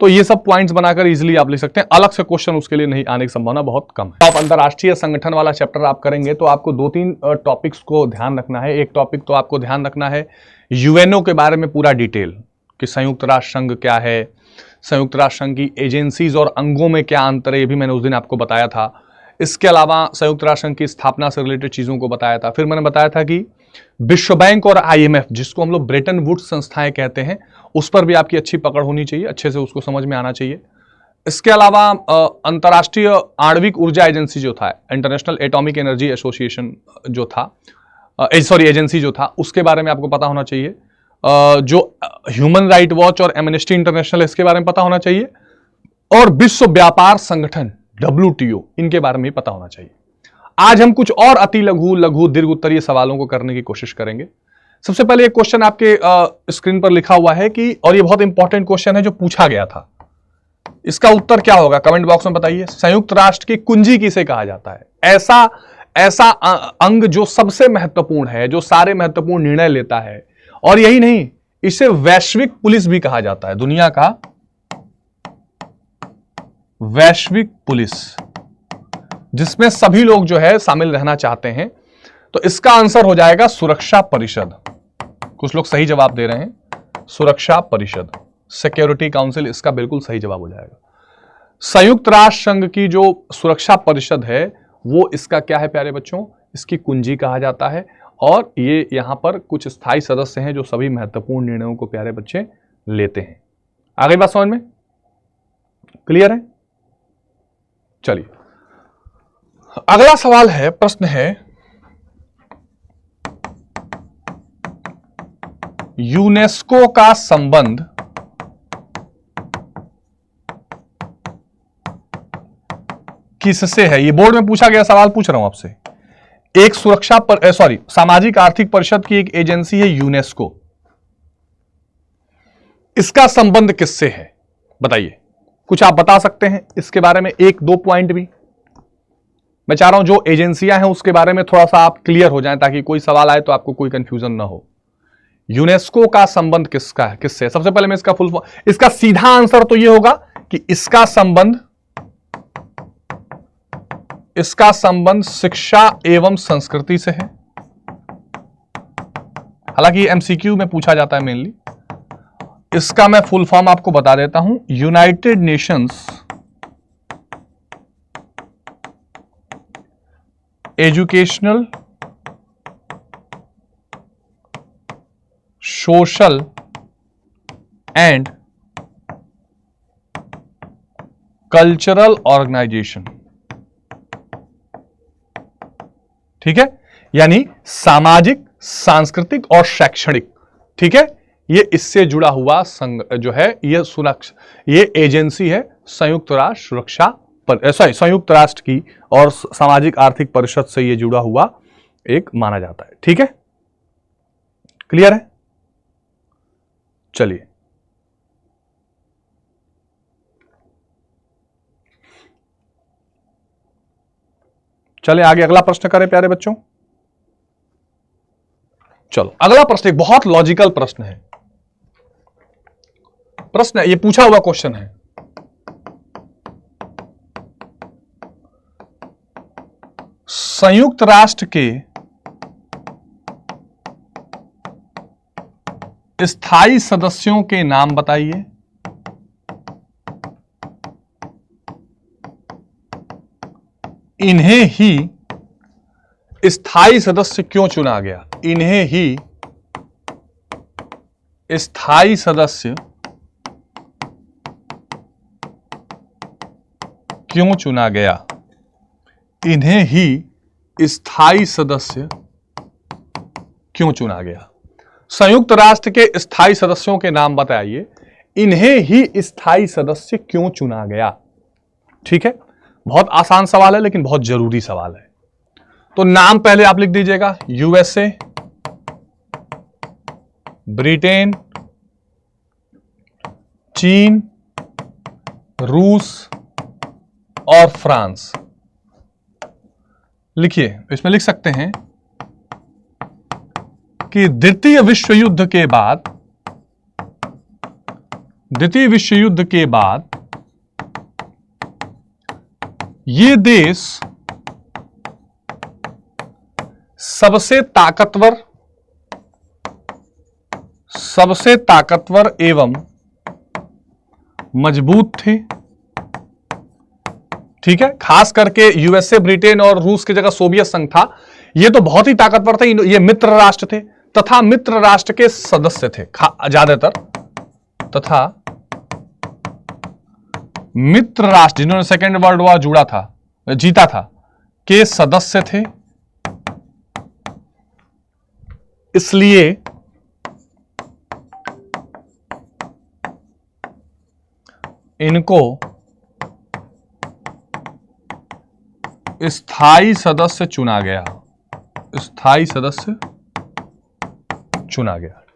तो ये सब पॉइंट्स बनाकर इजीली आप लिख सकते हैं। अलग से क्वेश्चन उसके लिए नहीं आने की संभावना बहुत कम है। आप अंतरराष्ट्रीय संगठन वाला चैप्टर आप करेंगे तो आपको 2-3 टॉपिक्स को ध्यान रखना है। एक टॉपिक तो आपको ध्यान रखना है यूएनओ के बारे में पूरा डिटेल, कि संयुक्त राष्ट्र संघ क्या है, संयुक्त राष्ट्र संघ की एजेंसीज और अंगों में क्या अंतर है, ये भी मैंने उस दिन आपको बताया था। इसके अलावा संयुक्त राष्ट्र संघ की स्थापना से रिलेटेड चीजों को बताया था। फिर मैंने बताया था कि विश्व बैंक और आईएमएफ, जिसको हम लोग ब्रेटन वुड्स संस्थाएं कहते हैं, उस पर भी आपकी अच्छी पकड़ होनी चाहिए, अच्छे से उसको समझ में आना चाहिए। इसके अलावा अंतर्राष्ट्रीय आणविक ऊर्जा एजेंसी जो था, इंटरनेशनल एटॉमिक एनर्जी एसोसिएशन जो था, एजेंसी जो था, उसके बारे में आपको पता होना चाहिए। जो ह्यूमन राइट वॉच और एमनेस्टी इंटरनेशनल, इसके बारे में पता होना चाहिए। और विश्व व्यापार संगठन WTO, इनके बारे में भी पता होना चाहिए। आज हम कुछ और अति लघु, लघु, दीर्घ उत्तरीय सवालों को करने की कोशिश करेंगे। सबसे पहले एक क्वेश्चन आपके स्क्रीन पर लिखा हुआ है कि, और ये बहुत इंपॉर्टेंट क्वेश्चन है जो पूछा गया था, इसका उत्तर क्या होगा कमेंट बॉक्स में बताइए। संयुक्त राष्ट्र की कुंजी किसे कहा जाता है? ऐसा अंग जो सबसे महत्वपूर्ण है, जो सारे महत्वपूर्ण निर्णय लेता है। और यही नहीं, इसे वैश्विक पुलिस भी कहा जाता है, दुनिया का वैश्विक पुलिस, जिसमें सभी लोग जो है शामिल रहना चाहते हैं। तो इसका आंसर हो जाएगा सुरक्षा परिषद। कुछ लोग सही जवाब दे रहे हैं, सुरक्षा परिषद, सिक्योरिटी काउंसिल, इसका बिल्कुल सही जवाब हो जाएगा। संयुक्त राष्ट्र संघ की जो सुरक्षा परिषद है वो इसका क्या है प्यारे बच्चों? इसकी कुंजी कहा जाता है। और ये यहां पर कुछ स्थायी सदस्य हैं जो सभी महत्वपूर्ण निर्णयों को प्यारे बच्चे लेते हैं। आगे बात समझ में क्लियर है? चलिए अगला सवाल है, प्रश्न है, यूनेस्को का संबंध किससे है? ये बोर्ड में पूछा गया सवाल पूछ रहा हूं आपसे। एक सुरक्षा पर सामाजिक आर्थिक परिषद की एक एजेंसी है यूनेस्को, इसका संबंध किससे है बताइए? कुछ आप बता सकते हैं इसके बारे में, एक दो पॉइंट भी। मैं चाह रहा हूं जो एजेंसियां हैं उसके बारे में थोड़ा सा आप क्लियर हो जाएं, ताकि कोई सवाल आए तो आपको कोई कंफ्यूजन ना हो। यूनेस्को का संबंध किसका है, किससे? सबसे पहले मैं इसका फुल फॉर्म, इसका सीधा आंसर तो यह होगा कि इसका संबंध शिक्षा एवं संस्कृति से है। हालांकि एमसीक्यू में पूछा जाता है मेनली। इसका मैं फुल फॉर्म आपको बता देता हूं, United Nations Educational Social and Cultural Organisation. ठीक है, यानी सामाजिक, सांस्कृतिक और शैक्षणिक। ठीक है, ये इससे जुड़ा हुआ संघ जो है, ये एजेंसी है संयुक्त राष्ट्र सुरक्षा संयुक्त राष्ट्र की और सामाजिक आर्थिक परिषद से ये जुड़ा हुआ एक माना जाता है। ठीक है, क्लियर है? चलिए आगे अगला प्रश्न करें प्यारे बच्चों। चलो अगला प्रश्न एक बहुत लॉजिकल प्रश्न है। ये पूछा हुआ क्वेश्चन है। संयुक्त राष्ट्र के स्थायी सदस्यों के नाम बताइए। इन्हें ही स्थायी सदस्य क्यों चुना गया? इन्हें ही स्थायी सदस्य क्यों चुना गया? इन्हें ही स्थायी सदस्य क्यों चुना गया? संयुक्त राष्ट्र के स्थायी सदस्यों के नाम बताइए। इन्हें ही स्थायी सदस्य क्यों चुना गया? ठीक है, बहुत आसान सवाल है लेकिन बहुत जरूरी सवाल है। तो नाम पहले आप लिख दीजिएगा, यूएसए, ब्रिटेन, चीन, रूस और फ्रांस। लिखिए, इसमें लिख सकते हैं कि द्वितीय विश्व युद्ध के बाद ये देश सबसे ताकतवर एवं मजबूत थे। ठीक है, खास करके यूएसए, ब्रिटेन और रूस की जगह सोवियत संघ था, ये तो बहुत ही ताकतवर थे। ये मित्र राष्ट्र थे तथा मित्र राष्ट्र के सदस्य थे ज्यादातर, तथा मित्र राष्ट्र जिन्होंने सेकेंड वर्ल्ड वॉर जीता था के सदस्य थे। इसलिए इनको स्थायी सदस्य चुना गया।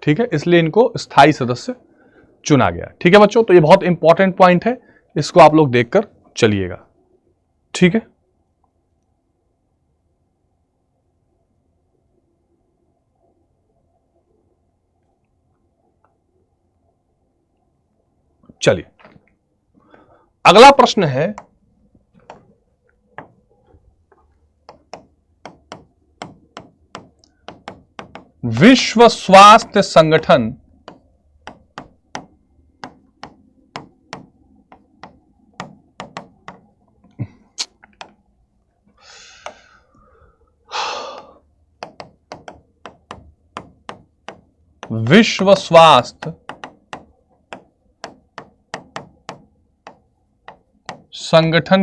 ठीक है, इसलिए इनको स्थायी सदस्य चुना गया। ठीक है बच्चों, तो ये बहुत इंपॉर्टेंट पॉइंट है, इसको आप लोग देखकर चलिएगा। ठीक है, चलिए अगला प्रश्न है, विश्व स्वास्थ्य संगठन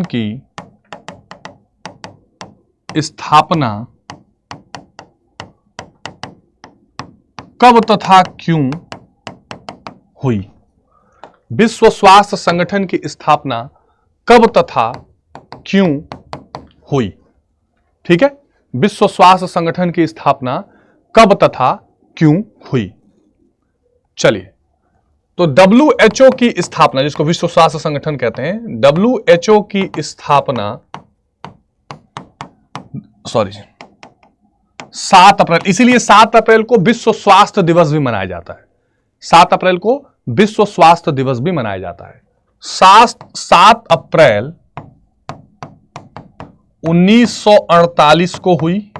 की स्थापना कब तथा क्यों हुई? विश्व स्वास्थ्य संगठन की स्थापना कब तथा क्यों हुई? ठीक है, विश्व स्वास्थ्य संगठन की स्थापना कब तथा क्यों हुई? चलिए तो WHO की स्थापना, जिसको विश्व स्वास्थ्य संगठन कहते हैं, WHO की स्थापना 7 अप्रैल, इसीलिए 7 अप्रैल को विश्व स्वास्थ्य दिवस भी मनाया जाता है। 7 अप्रैल को विश्व स्वास्थ्य दिवस भी मनाया जाता है। 7 अप्रैल 1948 को हुई,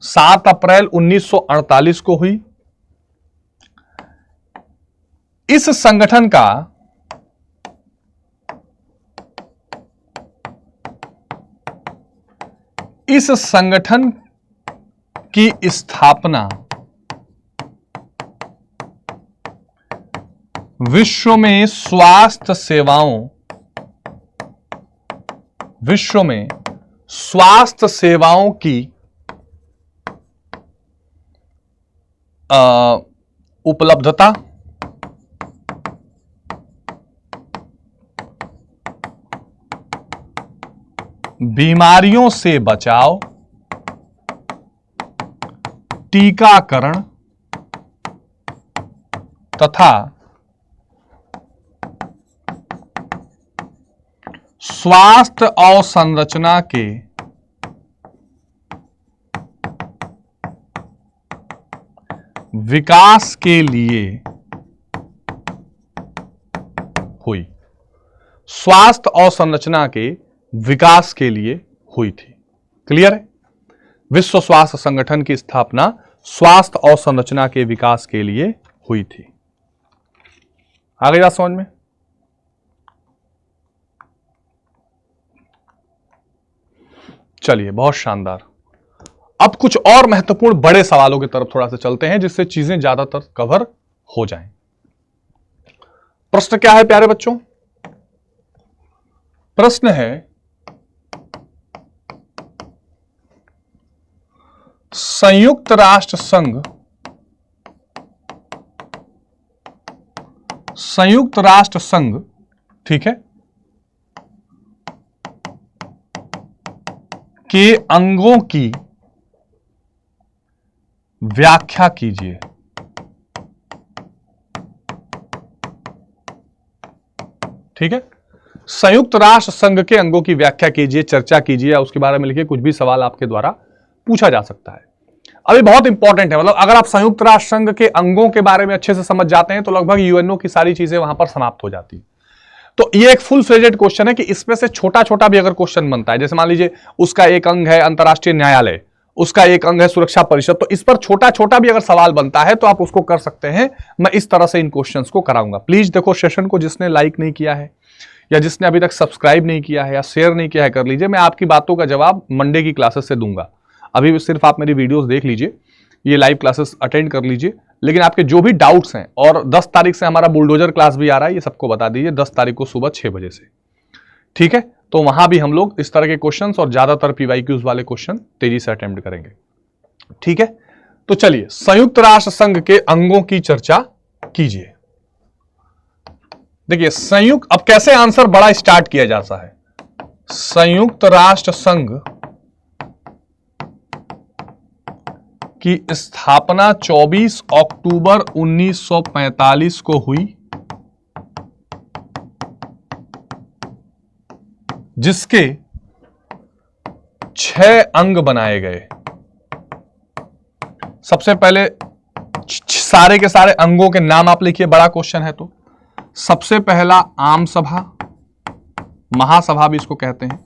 7 अप्रैल 1948 को हुई। इस संगठन का की स्थापना विश्व में स्वास्थ्य सेवाओं की उपलब्धता, बीमारियों से बचाव, टीकाकरण तथा स्वास्थ्य अवसंरचना के विकास के लिए हुई। स्वास्थ्य अवसंरचना के विकास के लिए हुई थी। क्लियर है? विश्व स्वास्थ्य संगठन की स्थापना स्वास्थ्य अवसंरचना के विकास के लिए हुई थी। आ गई बात समझ में? चलिए, बहुत शानदार। अब कुछ और महत्वपूर्ण बड़े सवालों की तरफ थोड़ा सा चलते हैं, जिससे चीजें ज्यादातर कवर हो जाएं। प्रश्न क्या है प्यारे बच्चों? प्रश्न है, संयुक्त राष्ट्र संघ, ठीक है, के अंगों की व्याख्या कीजिए। ठीक है, संयुक्त राष्ट्र संघ के अंगों की व्याख्या कीजिए, चर्चा कीजिए, या उसके बारे में लिखिए। कुछ भी सवाल आपके द्वारा पूछा जा सकता है। अभी बहुत इंपॉर्टेंट है, मतलब अगर आप संयुक्त राष्ट्र संघ के अंगों के बारे में अच्छे से समझ जाते हैं तो लगभग यूएनओ की सारी चीजें वहां पर समाप्त हो जाती है। तो ये एक फुल फ्लेजेड क्वेश्चन है कि इसमें से छोटा छोटा भी अगर क्वेश्चन बनता है, जैसे मान लीजिए उसका एक अंग है अंतर्राष्ट्रीय न्यायालय, उसका एक अंग है सुरक्षा परिषद, तो इस पर छोटा छोटा भी अगर सवाल बनता है तो आप उसको कर सकते हैं। मैं इस तरह से इन क्वेश्चंस को कराऊंगा। प्लीज देखो, सेशन को जिसने लाइक नहीं किया है या जिसने अभी तक सब्सक्राइब नहीं किया है या शेयर नहीं किया है, कर लीजिए। मैं आपकी बातों का जवाब मंडे की क्लासेस से दूंगा। अभी सिर्फ आप मेरी वीडियोस देख लीजिए, ये लाइव क्लासेस अटेंड कर लीजिए, लेकिन आपके जो भी डाउट्स हैं, और 10 तारीख से हमारा बुलडोजर क्लास भी आ रहा है, ये सबको बता दीजिए, 10 तारीख को सुबह 6 बजे से। ठीक है, तो वहां भी हम लोग इस तरह के क्वेश्चंस और ज्यादातर पीवाईक्यूज वाले क्वेश्चन तेजी से अटेम्प्ट करेंगे। ठीक है, तो चलिए संयुक्त राष्ट्र संघ के अंगों की चर्चा कीजिए। देखिए संयुक्त, अब कैसे आंसर बड़ा स्टार्ट किया जाता है। संयुक्त राष्ट्र संघ की स्थापना 24 अक्टूबर 1945 को हुई, जिसके 6 अंग बनाए गए। सबसे पहले सारे के सारे अंगों के नाम आप लिखिए, बड़ा क्वेश्चन है तो। सबसे पहला आम सभा, महासभा भी इसको कहते हैं।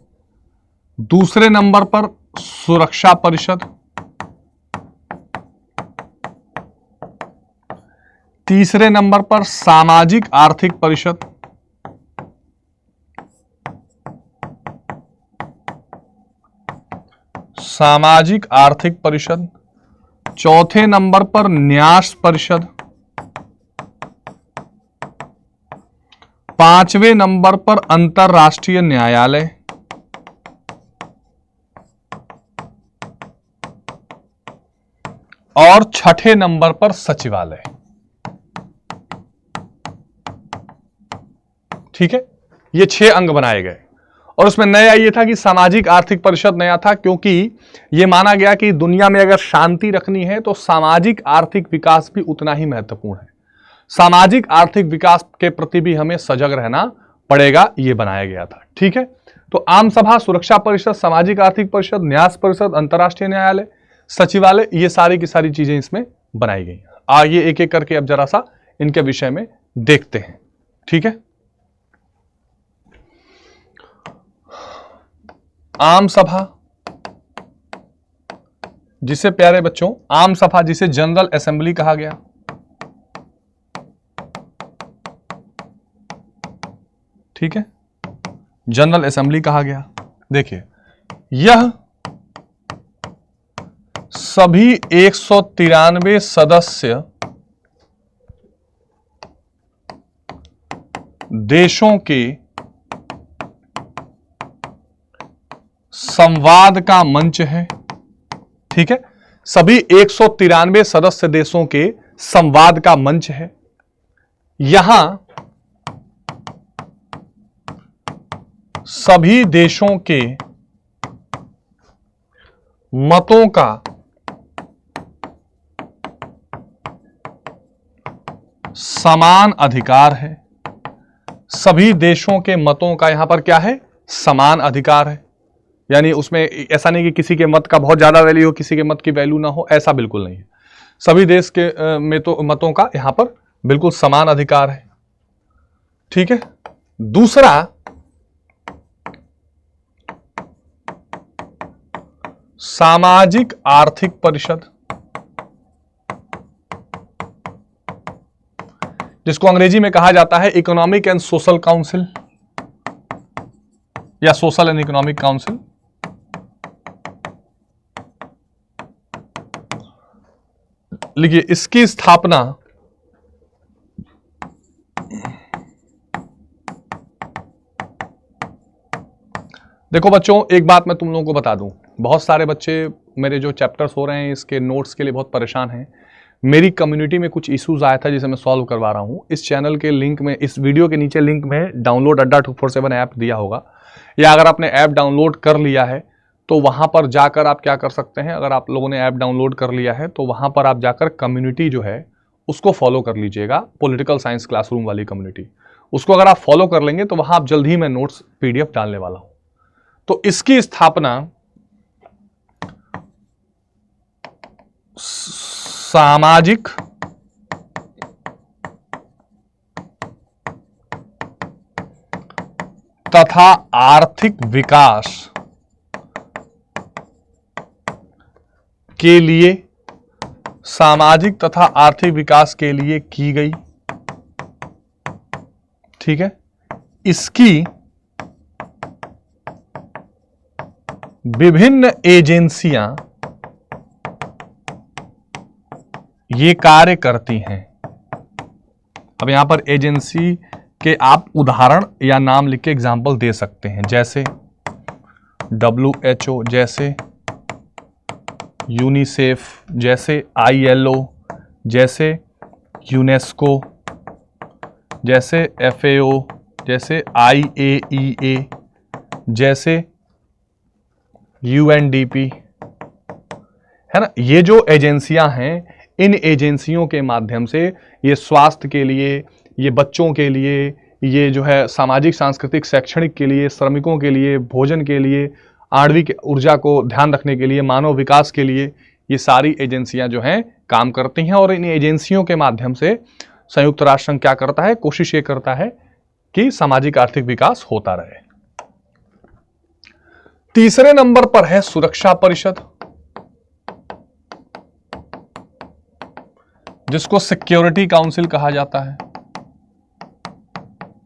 दूसरे नंबर पर सुरक्षा परिषद, तीसरे नंबर पर सामाजिक आर्थिक परिषद, सामाजिक आर्थिक परिषद, चौथे नंबर पर न्यास परिषद, पांचवें नंबर पर अंतरराष्ट्रीय न्यायालय, और छठे नंबर पर सचिवालय। ठीक है, ये 6 अंग बनाए गए। और उसमें नया ये था कि सामाजिक आर्थिक परिषद नया था, क्योंकि यह माना गया कि दुनिया में अगर शांति रखनी है तो सामाजिक आर्थिक विकास भी उतना ही महत्वपूर्ण है। सामाजिक आर्थिक विकास के प्रति भी हमें सजग रहना पड़ेगा, यह बनाया गया था। ठीक है, तो आम सभा, सुरक्षा परिषद, सामाजिक आर्थिक परिषद, न्यास परिषद, अंतर्राष्ट्रीय न्यायालय, सचिवालय, ये सारी की सारी चीजें इसमें बनाई गई। आइए एक एक करके अब जरा सा इनके विषय में देखते हैं। ठीक है, आम सभा, जिसे प्यारे बच्चों आम सभा, जिसे जनरल असेंबली कहा गया, ठीक है, जनरल असेंबली कहा गया। देखिए, यह सभी 193 सदस्य देशों के संवाद का मंच है। ठीक है, सभी 193 सदस्य देशों के संवाद का मंच है। यहां सभी देशों के मतों का समान अधिकार है। सभी देशों के मतों का यहां पर क्या है? समान अधिकार है। यानी उसमें ऐसा नहीं कि किसी के मत का बहुत ज्यादा वैल्यू हो, किसी के मत की वैल्यू ना हो, ऐसा बिल्कुल नहीं है। सभी देश के मतों का यहां पर बिल्कुल समान अधिकार है। ठीक है, दूसरा, सामाजिक आर्थिक परिषद, जिसको अंग्रेजी में कहा जाता है इकोनॉमिक एंड सोशल काउंसिल या सोशल एंड इकोनॉमिक काउंसिल। लिखिए, इसकी स्थापना देखो बच्चों, एक बात मैं तुम लोगों को बता दूं, बहुत सारे बच्चे मेरे जो चैप्टर्स हो रहे हैं इसके नोट्स के लिए बहुत परेशान हैं। मेरी कम्युनिटी में कुछ इश्यूज आया था जिसे मैं सॉल्व करवा रहा हूं। इस चैनल के लिंक में, इस वीडियो के नीचे लिंक में डाउनलोड अड्डा 247 ऐप दिया होगा, या अगर आपने ऐप डाउनलोड कर लिया है तो वहां पर जाकर आप क्या कर सकते हैं, अगर आप लोगों ने ऐप डाउनलोड कर लिया है तो वहां पर आप जाकर कम्युनिटी जो है उसको फॉलो कर लीजिएगा, पॉलिटिकल साइंस क्लासरूम वाली कम्युनिटी। उसको अगर आप फॉलो कर लेंगे तो वहां आप जल्द ही मैं नोट्स PDF डालने वाला हूं। तो इसकी स्थापना सामाजिक तथा आर्थिक विकास के लिए, सामाजिक तथा आर्थिक विकास के लिए की गई। ठीक है, इसकी विभिन्न एजेंसियां ये कार्य करती हैं। अब यहां पर एजेंसी के आप उदाहरण या नाम लिख के एग्जाम्पल दे सकते हैं, जैसे WHO, जैसे यूनिसेफ, जैसे ILO, जैसे यूनेस्को, जैसे FAO, जैसे IAEA, जैसे UNDP, है ना। ये जो एजेंसियां हैं, इन एजेंसियों के माध्यम से ये स्वास्थ्य के लिए, ये बच्चों के लिए, ये जो है सामाजिक सांस्कृतिक शैक्षणिक के लिए, श्रमिकों के लिए, भोजन के लिए, आणविक ऊर्जा को ध्यान रखने के लिए, मानव विकास के लिए, ये सारी एजेंसियां जो हैं काम करती हैं। और इन एजेंसियों के माध्यम से संयुक्त राष्ट्र संघ क्या करता है? कोशिश ये करता है कि सामाजिक आर्थिक विकास होता रहे। तीसरे नंबर पर है सुरक्षा परिषद, जिसको सिक्योरिटी काउंसिल कहा जाता है।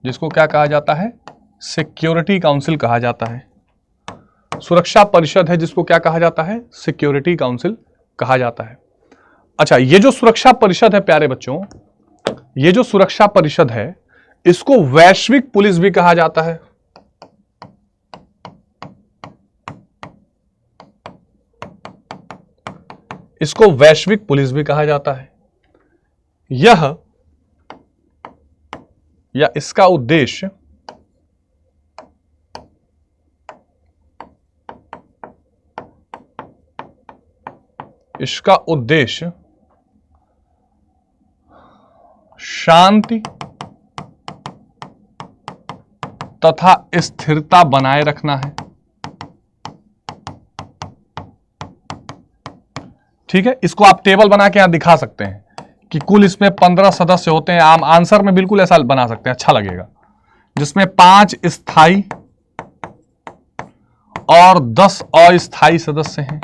जिसको क्या कहा जाता है? सिक्योरिटी काउंसिल कहा जाता है। सुरक्षा परिषद है जिसको क्या कहा जाता है? सिक्योरिटी काउंसिल कहा जाता है। अच्छा, ये जो सुरक्षा परिषद है प्यारे बच्चों, ये जो सुरक्षा परिषद है इसको वैश्विक पुलिस भी कहा जाता है। इसको वैश्विक पुलिस भी कहा जाता है। यह या इसका उद्देश्य शांति तथा स्थिरता बनाए रखना है। ठीक है, इसको आप टेबल बना के यहां दिखा सकते हैं कि कुल इसमें 15 सदस्य होते हैं। आम आंसर में बिल्कुल ऐसा बना सकते हैं, अच्छा लगेगा, जिसमें 5 स्थायी और 10 अस्थायी सदस्य हैं।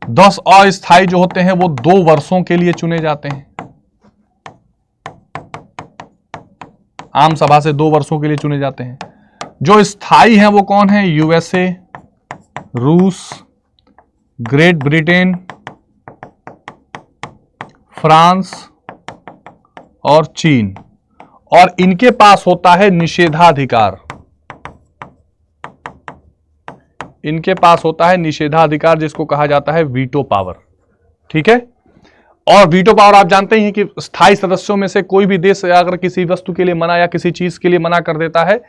10 अस्थायी जो होते हैं वो 2 वर्षों के लिए चुने जाते हैं। आम सभा से 2 वर्षों के लिए चुने जाते हैं। जो स्थायी हैं वो कौन है? यूएसए, रूस, ग्रेट ब्रिटेन, फ्रांस और चीन। और इनके पास होता है निषेधाधिकार। इनके पास होता है निषेधाधिकार, जिसको कहा जाता है वीटो पावर। ठीक है, और वीटो पावर आप जानते ही हैं कि स्थायी सदस्यों में से कोई भी देश अगर किसी वस्तु के लिए मना या किसी चीज के लिए मना कर देता है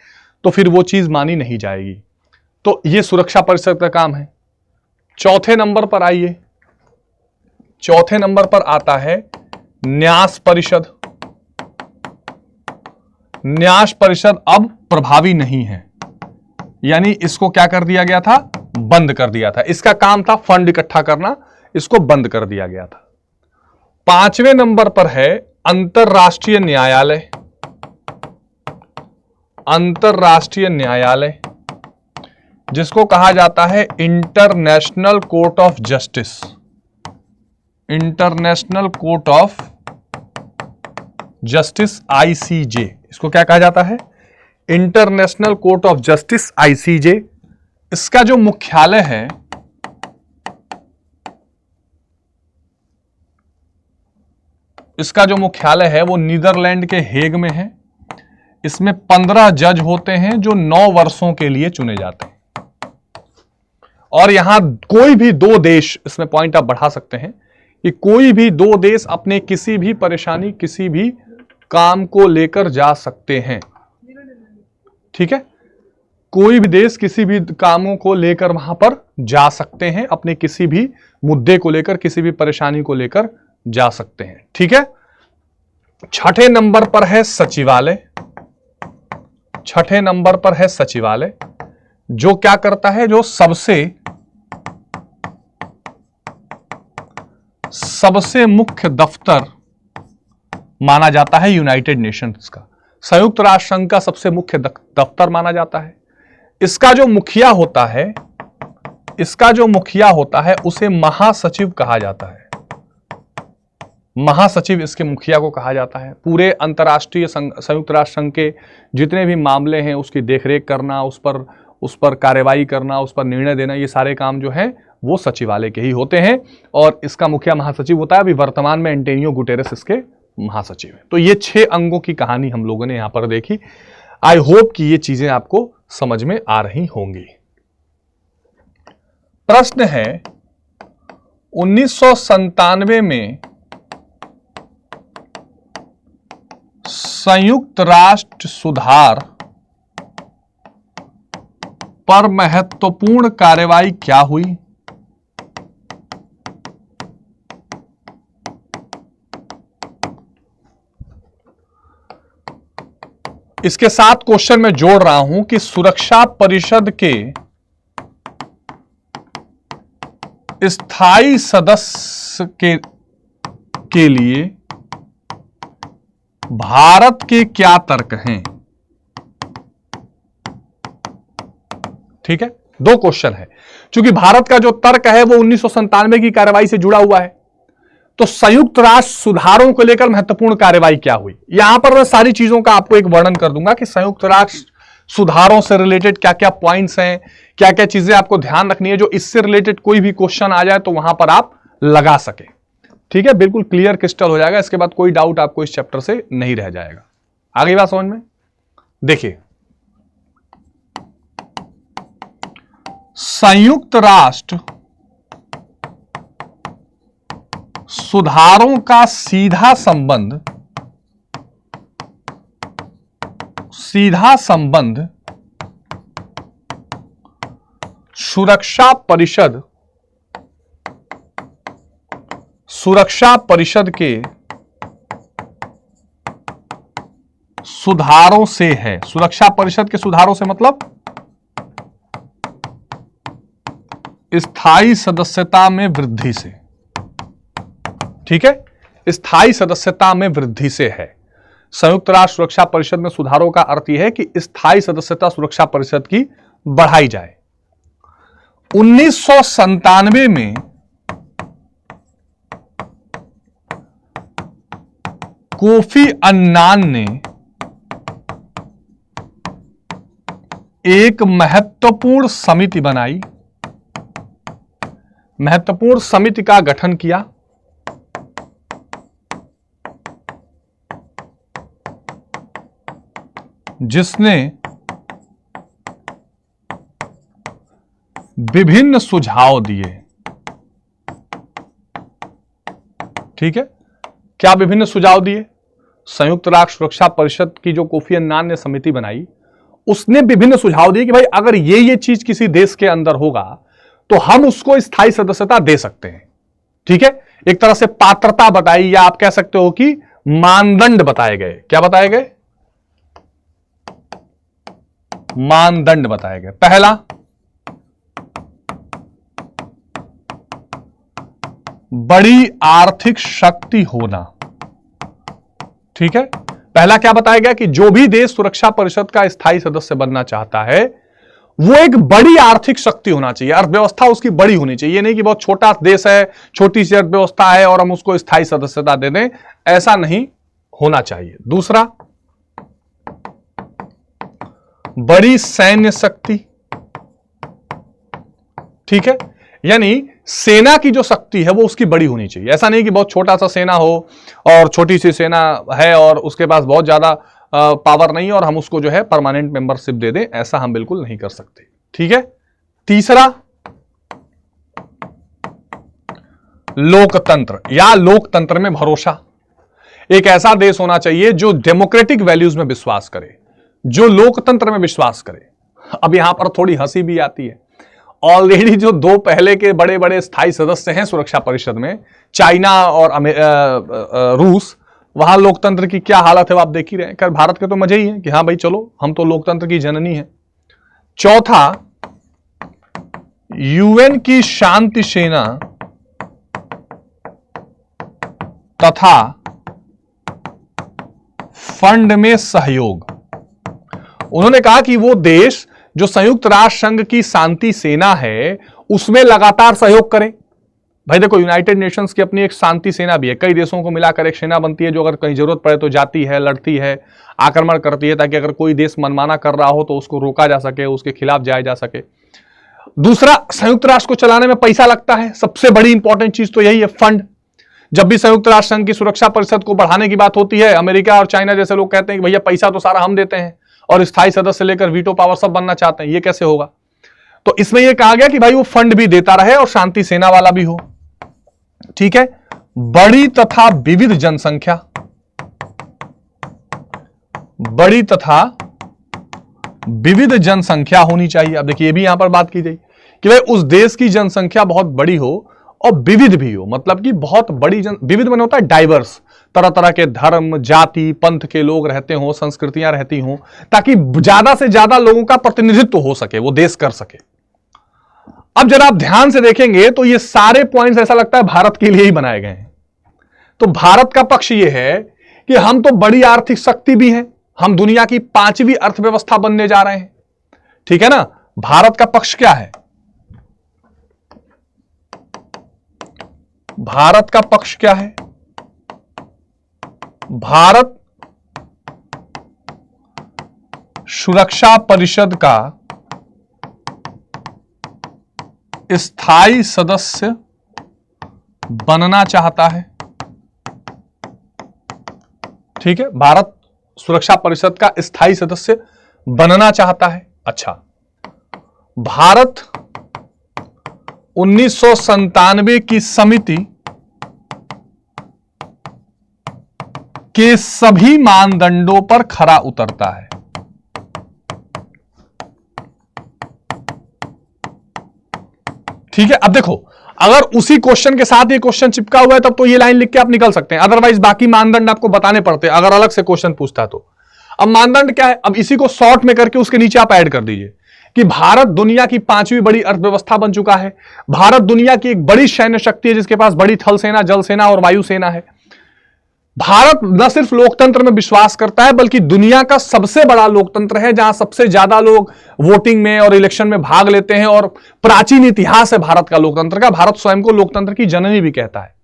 तो फिर वो चीज मानी नहीं जाएगी। तो ये सुरक्षा परिषद का काम है। चौथे नंबर पर आइए, चौथे नंबर पर आता है न्यास परिषद। न्यास परिषद अब प्रभावी नहीं है, यानी इसको क्या कर दिया गया था? बंद कर दिया था। इसका काम था फंड इकट्ठा करना, इसको बंद कर दिया गया था। 5वें नंबर पर है अंतरराष्ट्रीय न्यायालय। अंतरराष्ट्रीय न्यायालय जिसको कहा जाता है international court of justice. International court of justice, ICJ. इसको क्या कहा जाता है? International court of justice, ICJ. इसका जो मुख्यालय है वो नीदरलैंड के हेग में है। इसमें 15 जज होते हैं जो 9 वर्षों के लिए चुने जाते हैं। और यहां कोई भी 2 देश, इसमें पॉइंट आप बढ़ा सकते हैं कि कोई भी 2 देश अपने किसी भी परेशानी, किसी भी काम को लेकर जा सकते हैं। ठीक है, कोई भी देश किसी भी कामों को लेकर वहां पर जा सकते हैं, अपने किसी भी मुद्दे को लेकर, किसी भी परेशानी को लेकर जा सकते हैं। ठीक है, 6ठे नंबर पर है सचिवालय। 6ठे नंबर पर है सचिवालय, जो क्या करता है? जो सबसे मुख्य दफ्तर माना जाता है यूनाइटेड नेशंस का। संयुक्त राष्ट्र संघ का सबसे मुख्य दफ्तर माना जाता है। इसका जो मुखिया होता है उसे महासचिव कहा जाता है। महासचिव इसके मुखिया को कहा जाता है। पूरे अंतर्राष्ट्रीय संयुक्त राष्ट्र संघ के जितने भी मामले हैं उसकी देखरेख करना, उस पर कार्रवाई करना, उस पर निर्णय देना, ये सारे काम जो हैं वो सचिवालय के ही होते हैं। और इसका मुखिया महासचिव होता है। अभी वर्तमान में एंटोनियो गुटेरेस इसके महासचिव है। तो ये 6 अंगों की कहानी हम लोगों ने यहां पर देखी। आई होप कि ये चीजें आपको समझ में आ रही होंगी। प्रश्न है 1997 में संयुक्त राष्ट्र सुधार पर महत्वपूर्ण कार्रवाई क्या हुई? इसके साथ क्वेश्चन में जोड़ रहा हूं कि सुरक्षा परिषद के स्थायी सदस्य के लिए भारत के क्या तर्क हैं? ठीक है, 2 क्वेश्चन है। क्योंकि भारत का जो तर्क है वो 1997 की कार्रवाई से जुड़ा हुआ है, तो संयुक्त राष्ट्र सुधारों को लेकर महत्वपूर्ण कार्रवाई क्या हुई? यहां पर मैं सारी चीजों का आपको एक वर्णन कर दूंगा कि संयुक्त राष्ट्र सुधारों से रिलेटेड क्या क्या पॉइंट्स हैं, क्या क्या चीजें आपको ध्यान रखनी है, जो इससे रिलेटेड कोई भी क्वेश्चन आ जाए तो वहां पर आप लगा सके। ठीक है, बिल्कुल क्लियर क्रिस्टल हो जाएगा। इसके बाद कोई डाउट आपको इस चैप्टर से नहीं रह जाएगा। आगे बात समझ में? देखिए, संयुक्त राष्ट्र सुधारों का सीधा संबंध सुरक्षा परिषद के सुधारों से है। सुरक्षा परिषद के सुधारों से मतलब स्थायी सदस्यता में वृद्धि से। ठीक है, स्थायी सदस्यता में वृद्धि से है। संयुक्त राष्ट्र सुरक्षा परिषद में सुधारों का अर्थ यह है कि स्थायी सदस्यता सुरक्षा परिषद की बढ़ाई जाए। 1997 में कोफी अन्नान ने एक महत्वपूर्ण समिति बनाई, महत्वपूर्ण समिति का गठन किया जिसने विभिन्न सुझाव दिए। ठीक है, क्या विभिन्न सुझाव दिए? संयुक्त राष्ट्र सुरक्षा परिषद की जो कोफी अन्नान ने समिति बनाई, उसने विभिन्न सुझाव दिए कि भाई अगर ये चीज किसी देश के अंदर होगा तो हम उसको स्थायी सदस्यता दे सकते हैं। ठीक है, एक तरह से पात्रता बताई, या आप कह सकते हो कि मानदंड बताए गए। क्या बताए गए? मानदंड बताए गए। पहला, बड़ी आर्थिक शक्ति होना। ठीक है, पहला क्या बताया गया कि जो भी देश सुरक्षा परिषद का स्थायी सदस्य बनना चाहता है वो एक बड़ी आर्थिक शक्ति होना चाहिए, अर्थव्यवस्था उसकी बड़ी होनी चाहिए। ये नहीं कि बहुत छोटा देश है, छोटी सी अर्थव्यवस्था है और हम उसको स्थायी सदस्यता दे दें, ऐसा नहीं होना चाहिए। दूसरा, बड़ी सैन्य शक्ति। ठीक है, यानी सेना की जो शक्ति है वो उसकी बड़ी होनी चाहिए। ऐसा नहीं कि बहुत छोटा सा सेना हो और छोटी सी सेना है और उसके पास बहुत ज्यादा पावर नहीं और हम उसको जो है परमानेंट मेंबरशिप दे दें, ऐसा हम बिल्कुल नहीं कर सकते। ठीक है, तीसरा, लोकतंत्र या लोकतंत्र में भरोसा। एक ऐसा देश होना चाहिए जो डेमोक्रेटिक वैल्यूज में विश्वास करे, जो लोकतंत्र में विश्वास करे। अब यहां पर थोड़ी हंसी भी आती है, ऑलरेडी जो दो पहले के बड़े बड़े स्थायी सदस्य हैं सुरक्षा परिषद में, चाइना और रूस, वहां लोकतंत्र की क्या हालत है वो आप देख ही रहे हैं। खैर भारत के तो मजे ही है कि हाँ भाई चलो हम तो लोकतंत्र की जननी है। चौथा, यूएन की शांति सेना तथा फंड में सहयोग। उन्होंने कहा कि वो देश जो संयुक्त राष्ट्र संघ की शांति सेना है उसमें लगातार सहयोग करें। भाई देखो, यूनाइटेड नेशंस की अपनी एक शांति सेना भी है, कई देशों को मिलाकर एक सेना बनती है जो अगर कहीं जरूरत पड़े तो जाती है, लड़ती है, आक्रमण करती है, ताकि अगर कोई देश मनमाना कर रहा हो तो उसको रोका जा सके, उसके खिलाफ जाया जा सके। दूसरा, संयुक्त राष्ट्र को चलाने में पैसा लगता है, सबसे बड़ी इंपॉर्टेंट चीज तो यही है, फंड। जब भी संयुक्त राष्ट्र संघ की सुरक्षा परिषद को बढ़ाने की बात होती है, अमेरिका और चाइना जैसे लोग कहते हैं कि भैया पैसा तो सारा हम देते हैं और स्थायी सदस्य लेकर वीटो पावर सब बनना चाहते हैं, ये कैसे होगा? तो इसमें यह कहा गया कि भाई वो फंड भी देता रहे और शांति सेना वाला भी हो। ठीक है, बड़ी तथा विविध जनसंख्या। बड़ी तथा विविध जनसंख्या होनी चाहिए। अब देखिए, ये भी यहां पर बात की गई कि भाई उस देश की जनसंख्या बहुत बड़ी हो और विविध भी हो, मतलब कि बहुत बड़ी विविध में होता है डाइवर्स, तरह तरह के धर्म, जाति, पंथ के लोग रहते हो, संस्कृतियां रहती हों, ताकि ज्यादा से ज्यादा लोगों का प्रतिनिधित्व हो सके, वो देश कर सके। अब जरा आप ध्यान से देखेंगे तो ये सारे पॉइंट्स ऐसा लगता है भारत के लिए ही बनाए गए हैं। तो भारत का पक्ष ये है कि हम तो बड़ी आर्थिक शक्ति भी हैं, हम दुनिया की 5वीं अर्थव्यवस्था बनने जा रहे हैं। ठीक है ना, भारत का पक्ष क्या है? भारत का पक्ष क्या है? भारत सुरक्षा परिषद का स्थायी सदस्य बनना चाहता है। ठीक है, भारत सुरक्षा परिषद का स्थायी सदस्य बनना चाहता है। अच्छा, भारत 1997 की समिति के सभी मानदंडों पर खरा उतरता है। ठीक है, अब देखो, अगर उसी क्वेश्चन के साथ ये क्वेश्चन चिपका हुआ है तब तो ये लाइन लिख के आप निकल सकते हैं, अदरवाइज बाकी मानदंड आपको बताने पड़ते हैं अगर अलग से क्वेश्चन पूछता है तो। अब मानदंड क्या है, अब इसी को शॉर्ट में करके उसके नीचे आप ऐड कर दीजिए कि भारत दुनिया की 5वीं बड़ी अर्थव्यवस्था बन चुका है, भारत दुनिया की एक बड़ी सैन्य शक्ति है जिसके पास बड़ी थल सेना, जल सेना और वायु सेना है। भारत न सिर्फ लोकतंत्र में विश्वास करता है बल्कि दुनिया का सबसे बड़ा लोकतंत्र है, जहां सबसे ज्यादा लोग वोटिंग में और इलेक्शन में भाग लेते हैं, और प्राचीन इतिहास है भारत का लोकतंत्र का। भारत स्वयं को लोकतंत्र की जननी भी कहता है।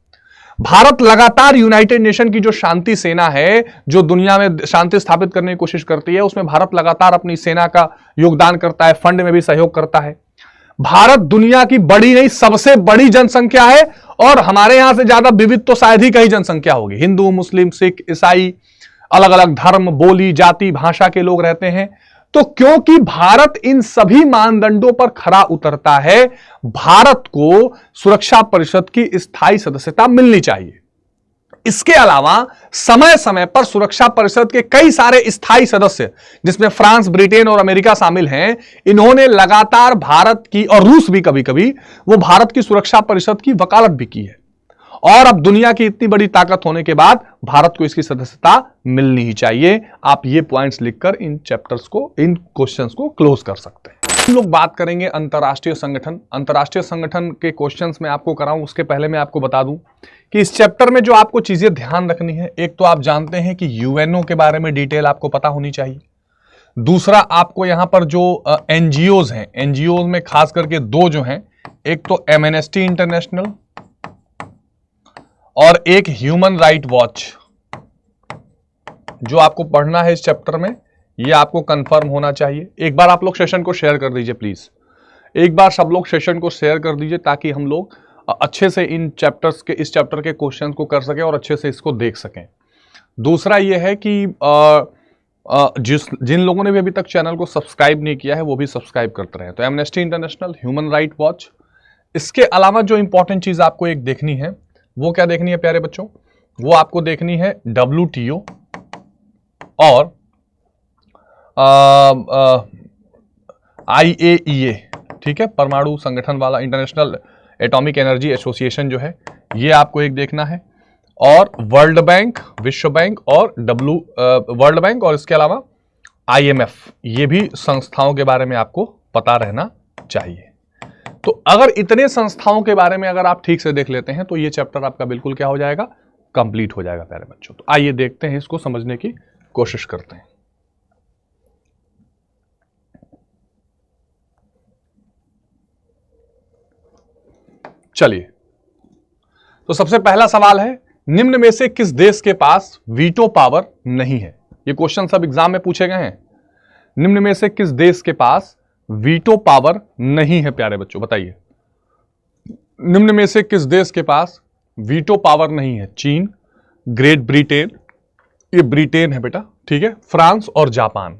भारत लगातार यूनाइटेड नेशन की जो शांति सेना है, जो दुनिया में शांति स्थापित करने की कोशिश करती है, उसमें भारत लगातार अपनी सेना का योगदान करता है, फंड में भी सहयोग करता है। भारत दुनिया की बड़ी नहीं सबसे बड़ी जनसंख्या है, और हमारे यहां से ज्यादा विविध तो शायद ही कहीं जनसंख्या होगी। हिंदू, मुस्लिम, सिख, ईसाई, अलग अलग धर्म, बोली, जाति, भाषा के लोग रहते हैं। तो क्योंकि भारत इन सभी मानदंडों पर खरा उतरता है, भारत को सुरक्षा परिषद की स्थायी सदस्यता मिलनी चाहिए। इसके अलावा समय समय पर सुरक्षा परिषद के कई सारे स्थायी सदस्य, जिसमें फ्रांस, ब्रिटेन और अमेरिका शामिल हैं, इन्होंने लगातार भारत की, और रूस भी कभी कभी, वो भारत की सुरक्षा परिषद की वकालत भी की है। और अब दुनिया की इतनी बड़ी ताकत होने के बाद भारत को इसकी सदस्यता मिलनी ही चाहिए। आप ये पॉइंट्स लिखकर इन चैप्टर्स को, इन क्वेश्चंस को क्लोज कर सकते हैं। हम लोग बात करेंगे अंतरराष्ट्रीय संगठन। अंतरराष्ट्रीय संगठन के क्वेश्चंस मैं आपको कराऊं उसके पहले मैं आपको बता दूं कि इस चैप्टर में जो आपको चीजें ध्यान रखनी है, एक तो आप जानते हैं कि यूएनओ के बारे में डिटेल आपको पता होनी चाहिए। दूसरा, आपको यहां पर जो एनजीओज हैं, एनजीओ में खास करके 2 जो हैं, एक तो एमनेस्टी इंटरनेशनल और एक ह्यूमन राइट वॉच, जो आपको पढ़ना है इस चैप्टर में, ये आपको कंफर्म होना चाहिए। एक बार आप लोग सेशन को शेयर कर दीजिए प्लीज, एक बार सब लोग सेशन को शेयर कर दीजिए ताकि हम लोग अच्छे से इन चैप्टर्स के, इस चैप्टर के क्वेश्चन को कर सकें और अच्छे से इसको देख सकें। दूसरा ये है कि जिन लोगों ने भी अभी तक चैनल को सब्सक्राइब नहीं किया है वो भी सब्सक्राइब करते रहे। तो amnesty international, human right watch, इसके अलावा जो इंपॉर्टेंट चीज आपको एक देखनी है, वो क्या देखनी है प्यारे बच्चों, वो आपको देखनी है WTO और IAEA, ठीक है, परमाणु संगठन वाला, इंटरनेशनल एटॉमिक एनर्जी एसोसिएशन जो है, ये आपको एक देखना है, और वर्ल्ड बैंक, विश्व बैंक, और वर्ल्ड बैंक, और इसके अलावा IMF, ये भी संस्थाओं के बारे में आपको पता रहना चाहिए। तो अगर इतने संस्थाओं के बारे में अगर आप ठीक से देख लेते हैं तो ये चैप्टर आपका बिल्कुल क्या हो जाएगा, कंप्लीट हो जाएगा प्यारे बच्चों। तो आइए देखते हैं, इसको समझने की कोशिश करते हैं। चलिए, तो सबसे पहला सवाल है, निम्न में से किस देश के पास वीटो पावर नहीं है? ये क्वेश्चन सब एग्जाम में पूछे गए हैं। निम्न में से किस देश के पास वीटो पावर नहीं है प्यारे बच्चों, बताइए। निम्न में से किस देश के पास वीटो पावर नहीं है? चीन, ग्रेट ब्रिटेन, ये ब्रिटेन है बेटा, ठीक है, फ्रांस और जापान।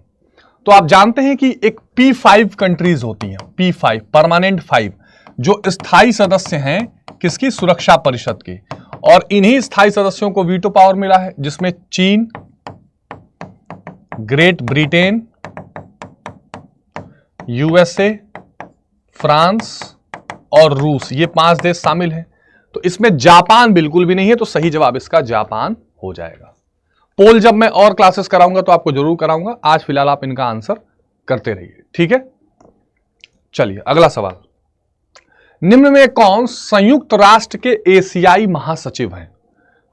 तो आप जानते हैं कि एक P5 कंट्रीज होती हैं, P5 परमानेंट 5, जो स्थायी सदस्य हैं किसकी? सुरक्षा परिषद की, और इन्हीं स्थायी सदस्यों को वीटो पावर मिला है, जिसमें चीन, ग्रेट ब्रिटेन, USA, फ्रांस और रूस, ये 5 देश शामिल हैं। तो इसमें जापान बिल्कुल भी नहीं है, तो सही जवाब इसका जापान हो जाएगा। पोल जब मैं और क्लासेस कराऊंगा तो आपको जरूर कराऊंगा, आज फिलहाल आप इनका आंसर करते रहिए, ठीक है। चलिए अगला सवाल, निम्न में कौन संयुक्त राष्ट्र के एशियाई महासचिव हैं?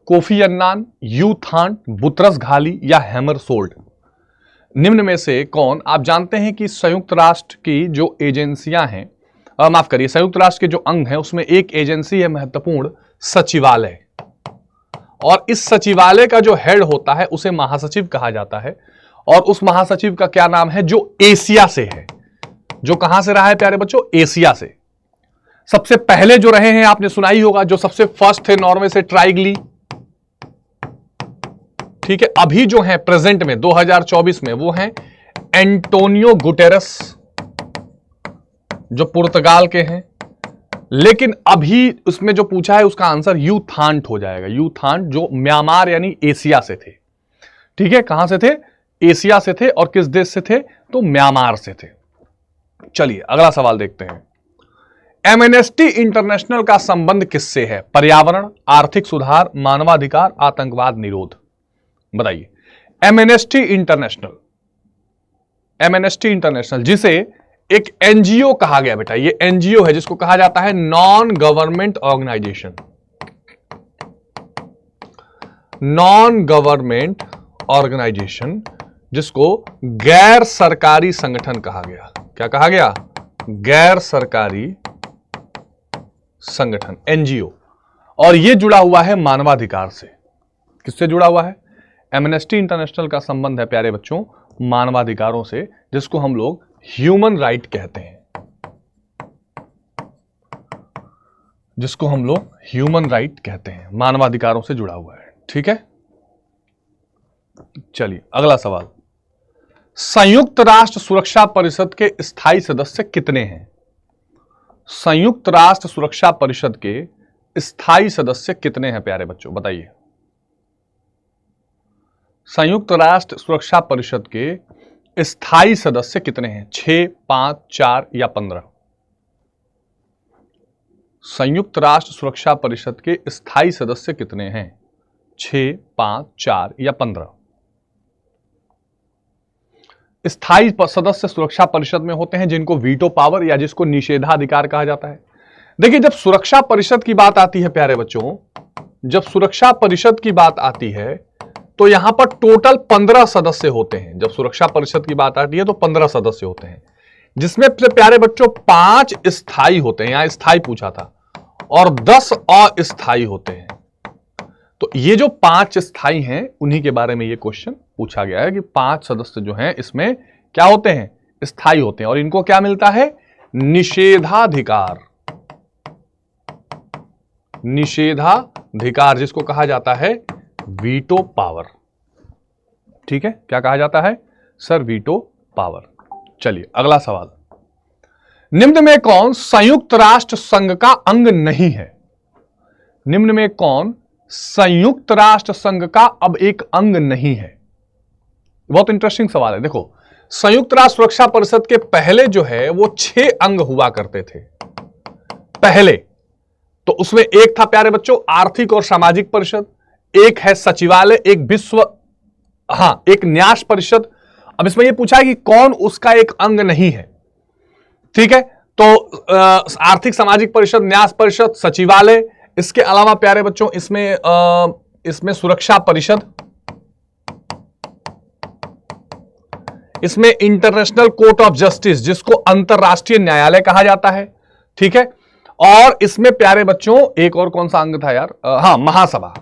Kofi Annan, U Thant, Boutros Ghali या हैमरसोल्ड? निम्न में से कौन, आप जानते हैं कि संयुक्त राष्ट्र की जो एजेंसियां हैं, माफ करिए, संयुक्त राष्ट्र के जो अंग हैं उसमें एक एजेंसी है महत्वपूर्ण, सचिवालय, और इस सचिवालय का जो हेड होता है उसे महासचिव कहा जाता है, और उस महासचिव का क्या नाम है? जो एशिया से है। जो कहां से रहा है प्यारे बच्चों? एशिया से। सबसे पहले जो रहे हैं आपने सुना ही होगा, जो सबसे फर्स्ट थे नॉर्वे से ट्राइगली, ठीक है। अभी जो है प्रेजेंट में 2024 में वो हैं एंटोनियो गुटेरस, जो पुर्तगाल के हैं। लेकिन अभी उसमें जो पूछा है उसका आंसर यू थांट हो जाएगा। यू थांट जो म्यांमार यानी एशिया से थे, ठीक है। कहां से थे? एशिया से थे। और किस देश से थे? तो म्यांमार से थे। चलिए अगला सवाल देखते हैं, एमनेस्टी इंटरनेशनल का संबंध किससे है? पर्यावरण, आर्थिक सुधार, मानवाधिकार, आतंकवाद निरोध? बताइए। एमनेस्टी इंटरनेशनल जिसे एक एनजीओ कहा गया बेटा, ये एनजीओ है जिसको कहा जाता है non government organisation, non government organisation, जिसको गैर सरकारी संगठन कहा गया। क्या कहा गया? गैर सरकारी संगठन, एनजीओ। और यह जुड़ा हुआ है मानवाधिकार से। किससे जुड़ा हुआ है? एमनेस्टी इंटरनेशनल का संबंध है प्यारे बच्चों मानवाधिकारों से, जिसको हम लोग ह्यूमन राइट कहते हैं, जिसको हम लोग ह्यूमन राइट कहते हैं, मानवाधिकारों से जुड़ा हुआ है। ठीक है, चलिए अगला सवाल। संयुक्त राष्ट्र सुरक्षा परिषद के स्थायी सदस्य कितने हैं? संयुक्त राष्ट्र सुरक्षा परिषद के स्थायी सदस्य कितने हैं प्यारे बच्चों, बताइए। संयुक्त राष्ट्र सुरक्षा परिषद के स्थायी सदस्य कितने हैं? 6, 5, 4 या 15? संयुक्त राष्ट्र सुरक्षा परिषद के स्थायी सदस्य कितने हैं? 6, 5, 4 या 15? स्थायी सदस्य सुरक्षा परिषद में होते हैं जिनको वीटो पावर या जिसको निषेधाधिकार कहा जाता है। देखिए, जब सुरक्षा परिषद की बात आती है प्यारे बच्चों, जब सुरक्षा परिषद की बात आती है तो यहां पर टोटल 15 सदस्य होते हैं। जब सुरक्षा परिषद की बात आती है तो 15 सदस्य होते हैं, जिसमें प्यारे बच्चों 5 स्थायी होते हैं, यहां स्थायी पूछा था, और 10 अस्थायी होते हैं। तो ये जो 5 स्थायी हैं उन्हीं के बारे में ये क्वेश्चन पूछा गया है कि 5 सदस्य जो हैं इसमें क्या होते हैं? स्थायी होते हैं। और इनको क्या मिलता है? निषेधाधिकार, निषेधाधिकार जिसको कहा जाता है वीटो पावर। ठीक है, क्या कहा जाता है सर? Veto power. चलिए अगला सवाल। निम्न में कौन संयुक्त राष्ट्र संघ का अंग नहीं है? निम्न में कौन संयुक्त राष्ट्र संघ का अब एक अंग नहीं है? बहुत इंटरेस्टिंग सवाल है। देखो, संयुक्त राष्ट्र सुरक्षा परिषद के पहले जो है वो 6 अंग हुआ करते थे पहले। तो उसमें एक था प्यारे बच्चों आर्थिक और सामाजिक परिषद, एक है सचिवालय, एक न्यास परिषद। अब इसमें यह पूछा है कि कौन उसका एक अंग नहीं है। ठीक है, तो आर्थिक सामाजिक परिषद, न्यास परिषद, सचिवालय, इसके अलावा प्यारे बच्चों इसमें सुरक्षा परिषद, इसमें इंटरनेशनल कोर्ट ऑफ जस्टिस जिसको अंतरराष्ट्रीय न्यायालय कहा जाता है। ठीक है, और इसमें प्यारे बच्चों एक और कौन सा अंग था यार? महासभा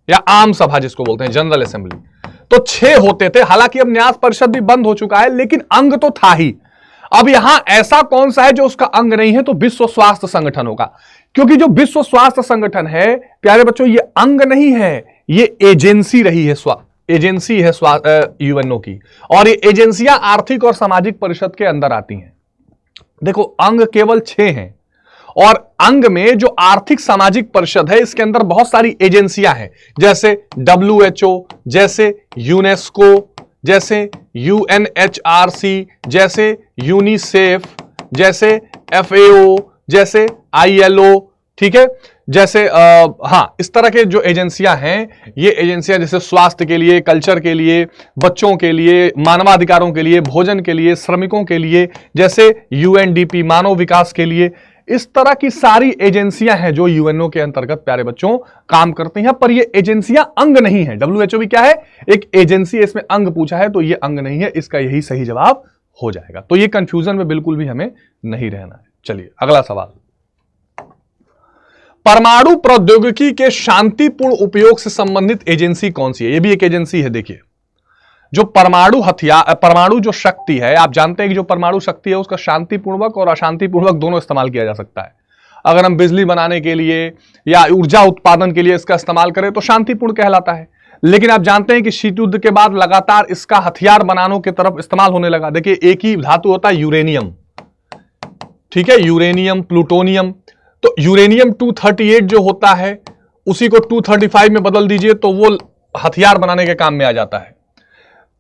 या आम सभा जिसको बोलते हैं, जनरल असेंबली। तो 6 होते थे। हालांकि अब न्यास परिषद भी बंद हो चुका है, लेकिन अंग तो था ही। अब यहां ऐसा कौन सा है जो उसका अंग नहीं है? तो विश्व स्वास्थ्य संगठन होगा, क्योंकि जो विश्व स्वास्थ्य संगठन है प्यारे बच्चों ये अंग नहीं है, ये एजेंसी रही है, एजेंसी है यूएनओ की, और ये एजेंसियां आर्थिक और सामाजिक परिषद के अंदर आती हैं। देखो, अंग केवल 6 हैं, और अंग में जो आर्थिक सामाजिक परिषद है इसके अंदर बहुत सारी एजेंसियां हैं, जैसे WHO, जैसे यूनेस्को, जैसे UNHRC, जैसे यूनिसेफ, जैसे FAO, जैसे ILO। ठीक है, जैसे इस तरह के जो एजेंसियां हैं, ये एजेंसियां जैसे स्वास्थ्य के लिए, कल्चर के लिए, बच्चों के लिए, मानवाधिकारों के लिए, भोजन के लिए, श्रमिकों के लिए, जैसे UNDP मानव विकास के लिए, इस तरह की सारी एजेंसियां हैं जो यूएनओ के अंतर्गत प्यारे बच्चों काम करती हैं। पर ये एजेंसियां अंग नहीं है। WHO भी क्या है? एक एजेंसी। इसमें अंग पूछा है तो ये अंग नहीं है, इसका यही सही जवाब हो जाएगा। तो ये कंफ्यूजन में बिल्कुल भी हमें नहीं रहना है। चलिए अगला सवाल। परमाणु प्रौद्योगिकी के शांतिपूर्ण उपयोग से संबंधित एजेंसी कौन सी है? ये भी एक एजेंसी है। देखिए, जो परमाणु जो शक्ति है, आप जानते हैं कि जो परमाणु शक्ति है उसका शांतिपूर्वक और अशांतिपूर्वक दोनों इस्तेमाल किया जा सकता है। अगर हम बिजली बनाने के लिए या ऊर्जा उत्पादन के लिए इसका इस्तेमाल करें तो शांतिपूर्ण कहलाता है। लेकिन आप जानते हैं कि शीत युद्ध के बाद लगातार इसका हथियार बनाने की तरफ इस्तेमाल होने लगा। देखिए, एक ही धातु होता है यूरेनियम। ठीक है, यूरेनियम, प्लूटोनियम। तो यूरेनियम 238 जो होता है उसी को 235 में बदल दीजिए तो वो हथियार बनाने के काम में आ जाता है।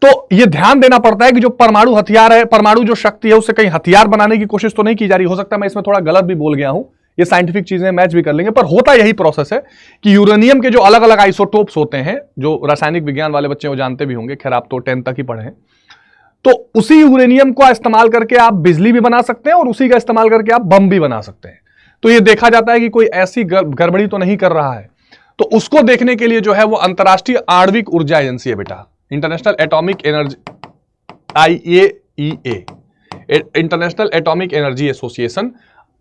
तो यह ध्यान देना पड़ता है कि जो परमाणु हथियार है, परमाणु जो शक्ति है, उससे कहीं हथियार बनाने की कोशिश तो नहीं की जा रही। हो सकता है मैं इसमें थोड़ा गलत भी बोल गया हूं, ये साइंटिफिक चीजें मैच भी कर लेंगे, पर होता यही प्रोसेस है कि यूरेनियम के जो अलग अलग आइसोटोप्स होते हैं, जो रासायनिक विज्ञान वाले बच्चे वो जानते भी होंगे, खैर आप तो 10th तक ही पढ़े हैं, तो उसी यूरेनियम को इस्तेमाल करके आप बिजली भी बना सकते हैं और उसी का इस्तेमाल करके आप बम भी बना सकते हैं। तो ये देखा जाता है कि कोई ऐसी गड़बड़ी तो नहीं कर रहा है, तो उसको देखने के लिए जो है वो अंतरराष्ट्रीय आणविक ऊर्जा एजेंसी है बेटा, international atomic energy, IAEA, international atomic energy association,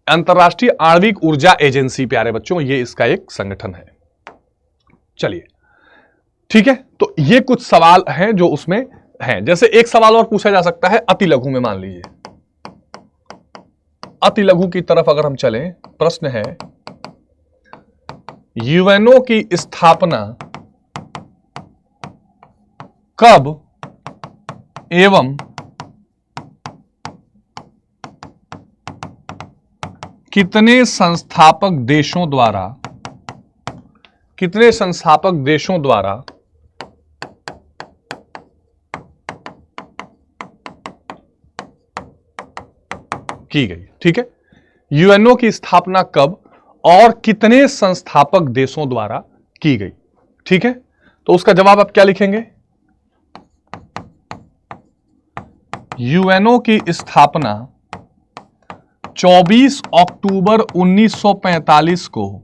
अंतरराष्ट्रीय आणविक ऊर्जा एजेंसी प्यारे बच्चों, ये इसका एक संगठन है। चलिए ठीक है, तो ये कुछ सवाल हैं जो उसमें हैं। जैसे एक सवाल और पूछा जा सकता है अति लघु में, मान लीजिए अति लघु की तरफ अगर हम चलें, प्रश्न है यूएनओ की स्थापना कब एवं कितने संस्थापक देशों द्वारा की गई। ठीक है, यूएनओ की स्थापना कब और कितने संस्थापक देशों द्वारा की गई। ठीक है, तो उसका जवाब आप क्या लिखेंगे? यूएनओ की स्थापना 24 अक्टूबर 1945 को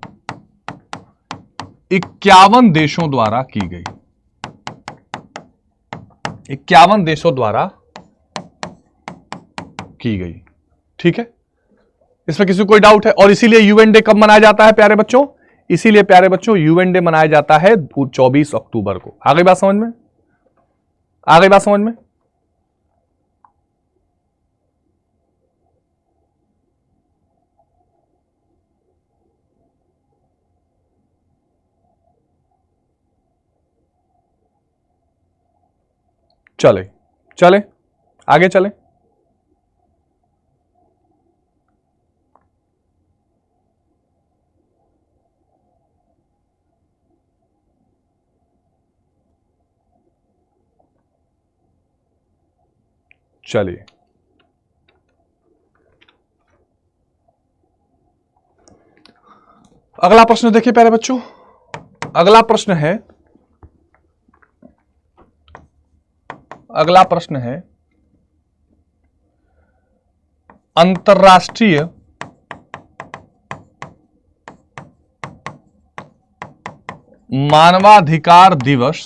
51 देशों द्वारा की गई। 51 देशों द्वारा की गई। ठीक है, इसमें किसी को कोई डाउट है? और इसीलिए यूएन डे कब मनाया जाता है प्यारे बच्चों? इसीलिए प्यारे बच्चों यूएन डे मनाया जाता है 24 अक्टूबर को। आ गई बात समझ में? आ गई बात समझ में? चले चले आगे चले। चलिए, अगला प्रश्न देखिए प्यारे बच्चों। अगला प्रश्न है अंतर्राष्ट्रीय मानवाधिकार दिवस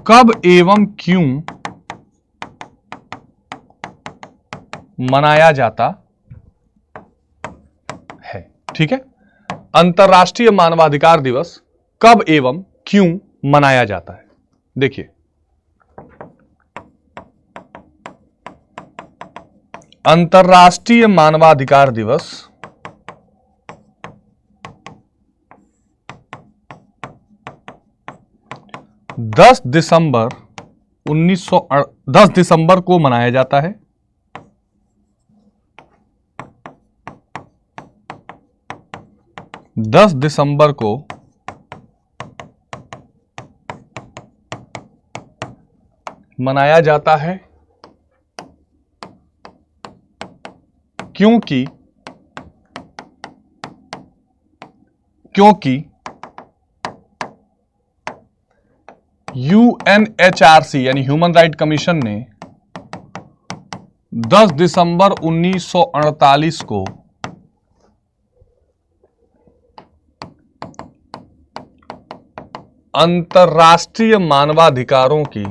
कब एवं क्यों मनाया जाता है। ठीक है, अंतर्राष्ट्रीय मानवाधिकार दिवस कब एवं क्यों मनाया जाता है। देखिए, अंतर्राष्ट्रीय मानवाधिकार दिवस 10 दिसंबर को मनाया जाता है। 10 दिसंबर को मनाया जाता है क्योंकि UNHRC यानी ह्यूमन राइट कमीशन ने 10 दिसंबर 1948 को अंतर्राष्ट्रीय मानवाधिकारों की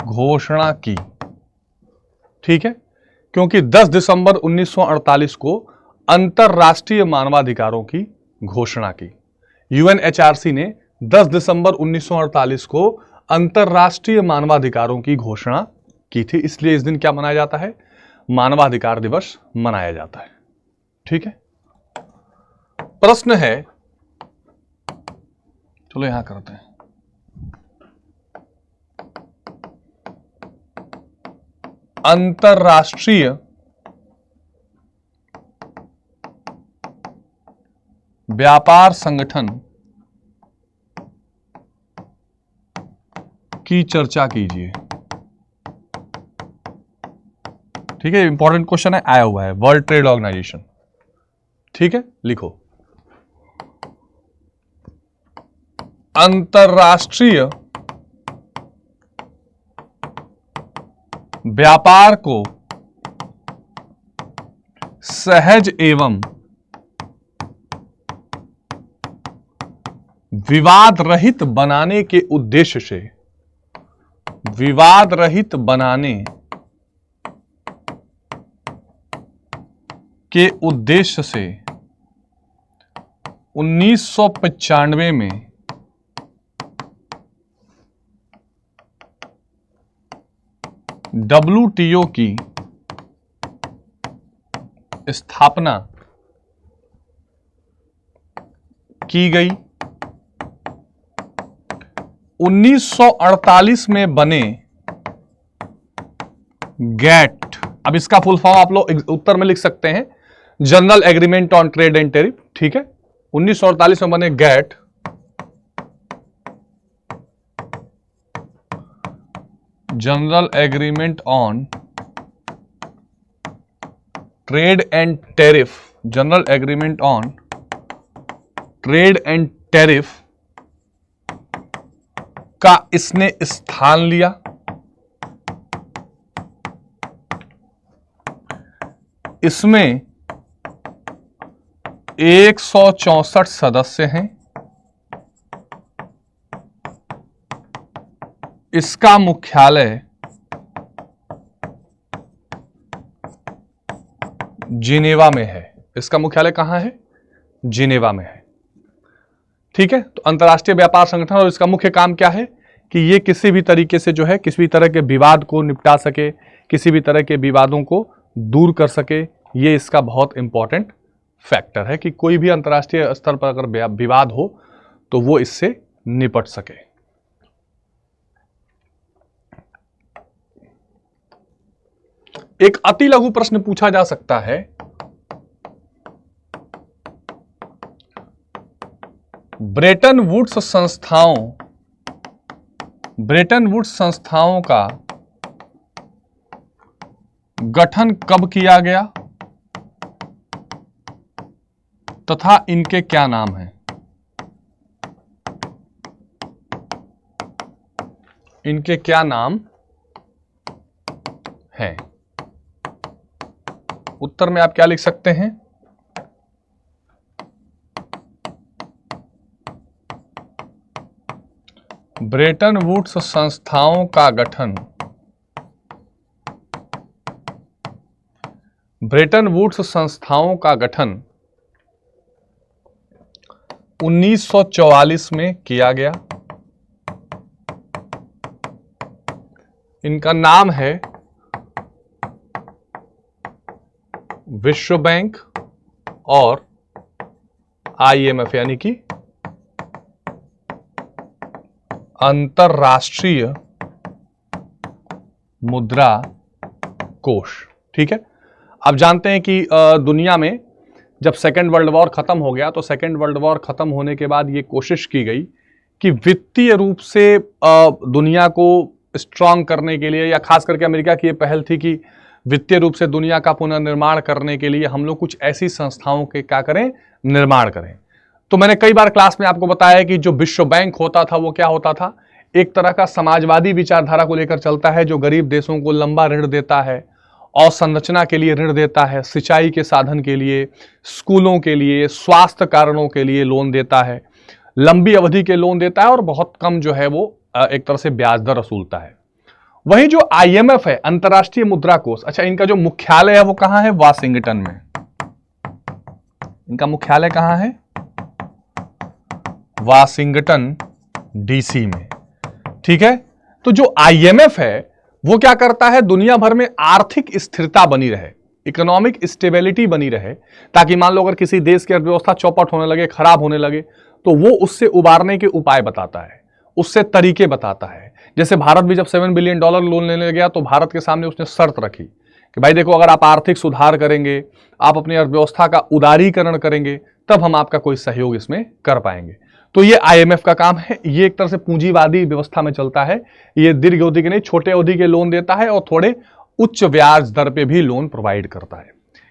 घोषणा की। ठीक है, क्योंकि 10 दिसंबर 1948 को अंतर्राष्ट्रीय मानवाधिकारों की घोषणा की। UNHRC ने 10 दिसंबर 1948 को अंतर्राष्ट्रीय मानवाधिकारों की घोषणा की थी, इसलिए इस दिन क्या मनाया जाता है? मानवाधिकार दिवस मनाया जाता है। ठीक है, प्रश्न है, चलो यहां करते हैं, अंतर्राष्ट्रीय व्यापार संगठन की चर्चा कीजिए। ठीक है, इंपॉर्टेंट क्वेश्चन है, आया हुआ है, वर्ल्ड ट्रेड ऑर्गेनाइजेशन। ठीक है, लिखो, अंतरराष्ट्रीय व्यापार को सहज एवं विवाद रहित बनाने के उद्देश्य से, विवाद रहित बनाने के उद्देश्य से 1995 में WTO की स्थापना की गई। 1948 में बने गैट, अब इसका फुल फॉर्म आप लोग उत्तर में लिख सकते हैं, General Agreement on Trade and Tariff. ठीक है, 1948 में बने GATT, General Agreement on Trade and Tariff, General Agreement on Trade and Tariff का इसने स्थान लिया। इसमें 164 सदस्य हैं। इसका मुख्यालय जिनेवा में है। इसका मुख्यालय कहां है? जिनेवा में है। ठीक है, तो अंतर्राष्ट्रीय व्यापार संगठन, और इसका मुख्य काम क्या है कि ये किसी भी तरीके से जो है, किसी भी तरह के विवाद को निपटा सके, किसी भी तरह के विवादों को दूर कर सके। ये इसका बहुत इंपॉर्टेंट फैक्टर है कि कोई भी अंतर्राष्ट्रीय स्तर पर अगर विवाद हो तो वो इससे निपट सके। एक अति लघु प्रश्न पूछा जा सकता है, ब्रेटन वुड्स संस्थाओं का गठन कब किया गया तथा इनके क्या नाम हैं? इनके क्या नाम हैं? उत्तर में आप क्या लिख सकते हैं? ब्रेटन वुड्स संस्थाओं का गठन, ब्रेटन वुड्स संस्थाओं का गठन 1944 में किया गया। इनका नाम है विश्व बैंक और IMF, यानी कि अंतरराष्ट्रीय मुद्रा कोष। ठीक है, आप जानते हैं कि दुनिया में जब सेकेंड वर्ल्ड वॉर खत्म हो गया, तो सेकेंड वर्ल्ड वॉर खत्म होने के बाद ये कोशिश की गई कि वित्तीय रूप से दुनिया को स्ट्रांग करने के लिए, या खास करके अमेरिका की ये पहल थी कि वित्तीय रूप से दुनिया का पुनर्निर्माण करने के लिए हम लोग कुछ ऐसी संस्थाओं के क्या करें, निर्माण करें। तो मैंने कई बार क्लास में आपको बताया कि जो विश्व बैंक होता था वो क्या होता था, एक तरह का समाजवादी विचारधारा को लेकर चलता है, जो गरीब देशों को लंबा ऋण देता है, और संरचना के लिए ऋण देता है, सिंचाई के साधन के लिए, स्कूलों के लिए, स्वास्थ्य कारणों के लिए लोन देता है, लंबी अवधि के लोन देता है, और बहुत कम जो है वो एक तरह से ब्याज दर वसूलता है। वहीं जो IMF है, अंतर्राष्ट्रीय मुद्रा कोष, अच्छा, इनका जो मुख्यालय है वो कहां है? वाशिंगटन में। इनका मुख्यालय कहां है? वाशिंगटन DC में। ठीक है, तो जो IMF है वो क्या करता है, दुनिया भर में आर्थिक स्थिरता बनी रहे, इकोनॉमिक स्टेबिलिटी बनी रहे, ताकि मान लो अगर किसी देश की अर्थव्यवस्था चौपट होने लगे, खराब होने लगे, तो वो उससे उबारने के उपाय बताता है, उससे तरीके बताता है। जैसे भारत भी जब $7 बिलियन लोन लेने गया, तो भारत के सामने उसने शर्त रखी कि भाई देखो, अगर आप आर्थिक सुधार करेंगे, आप अपनी अर्थव्यवस्था का उदारीकरण करेंगे, तब हम आपका कोई सहयोग इसमें कर पाएंगे। तो ये आईएमएफ का काम है। ये एक तरह से पूंजीवादी व्यवस्था में चलता है। ये दीर्घ अवधि के नहीं, छोटे अवधि के लोन देता है और थोड़े उच्च ब्याज दर पे भी लोन प्रोवाइड करता है।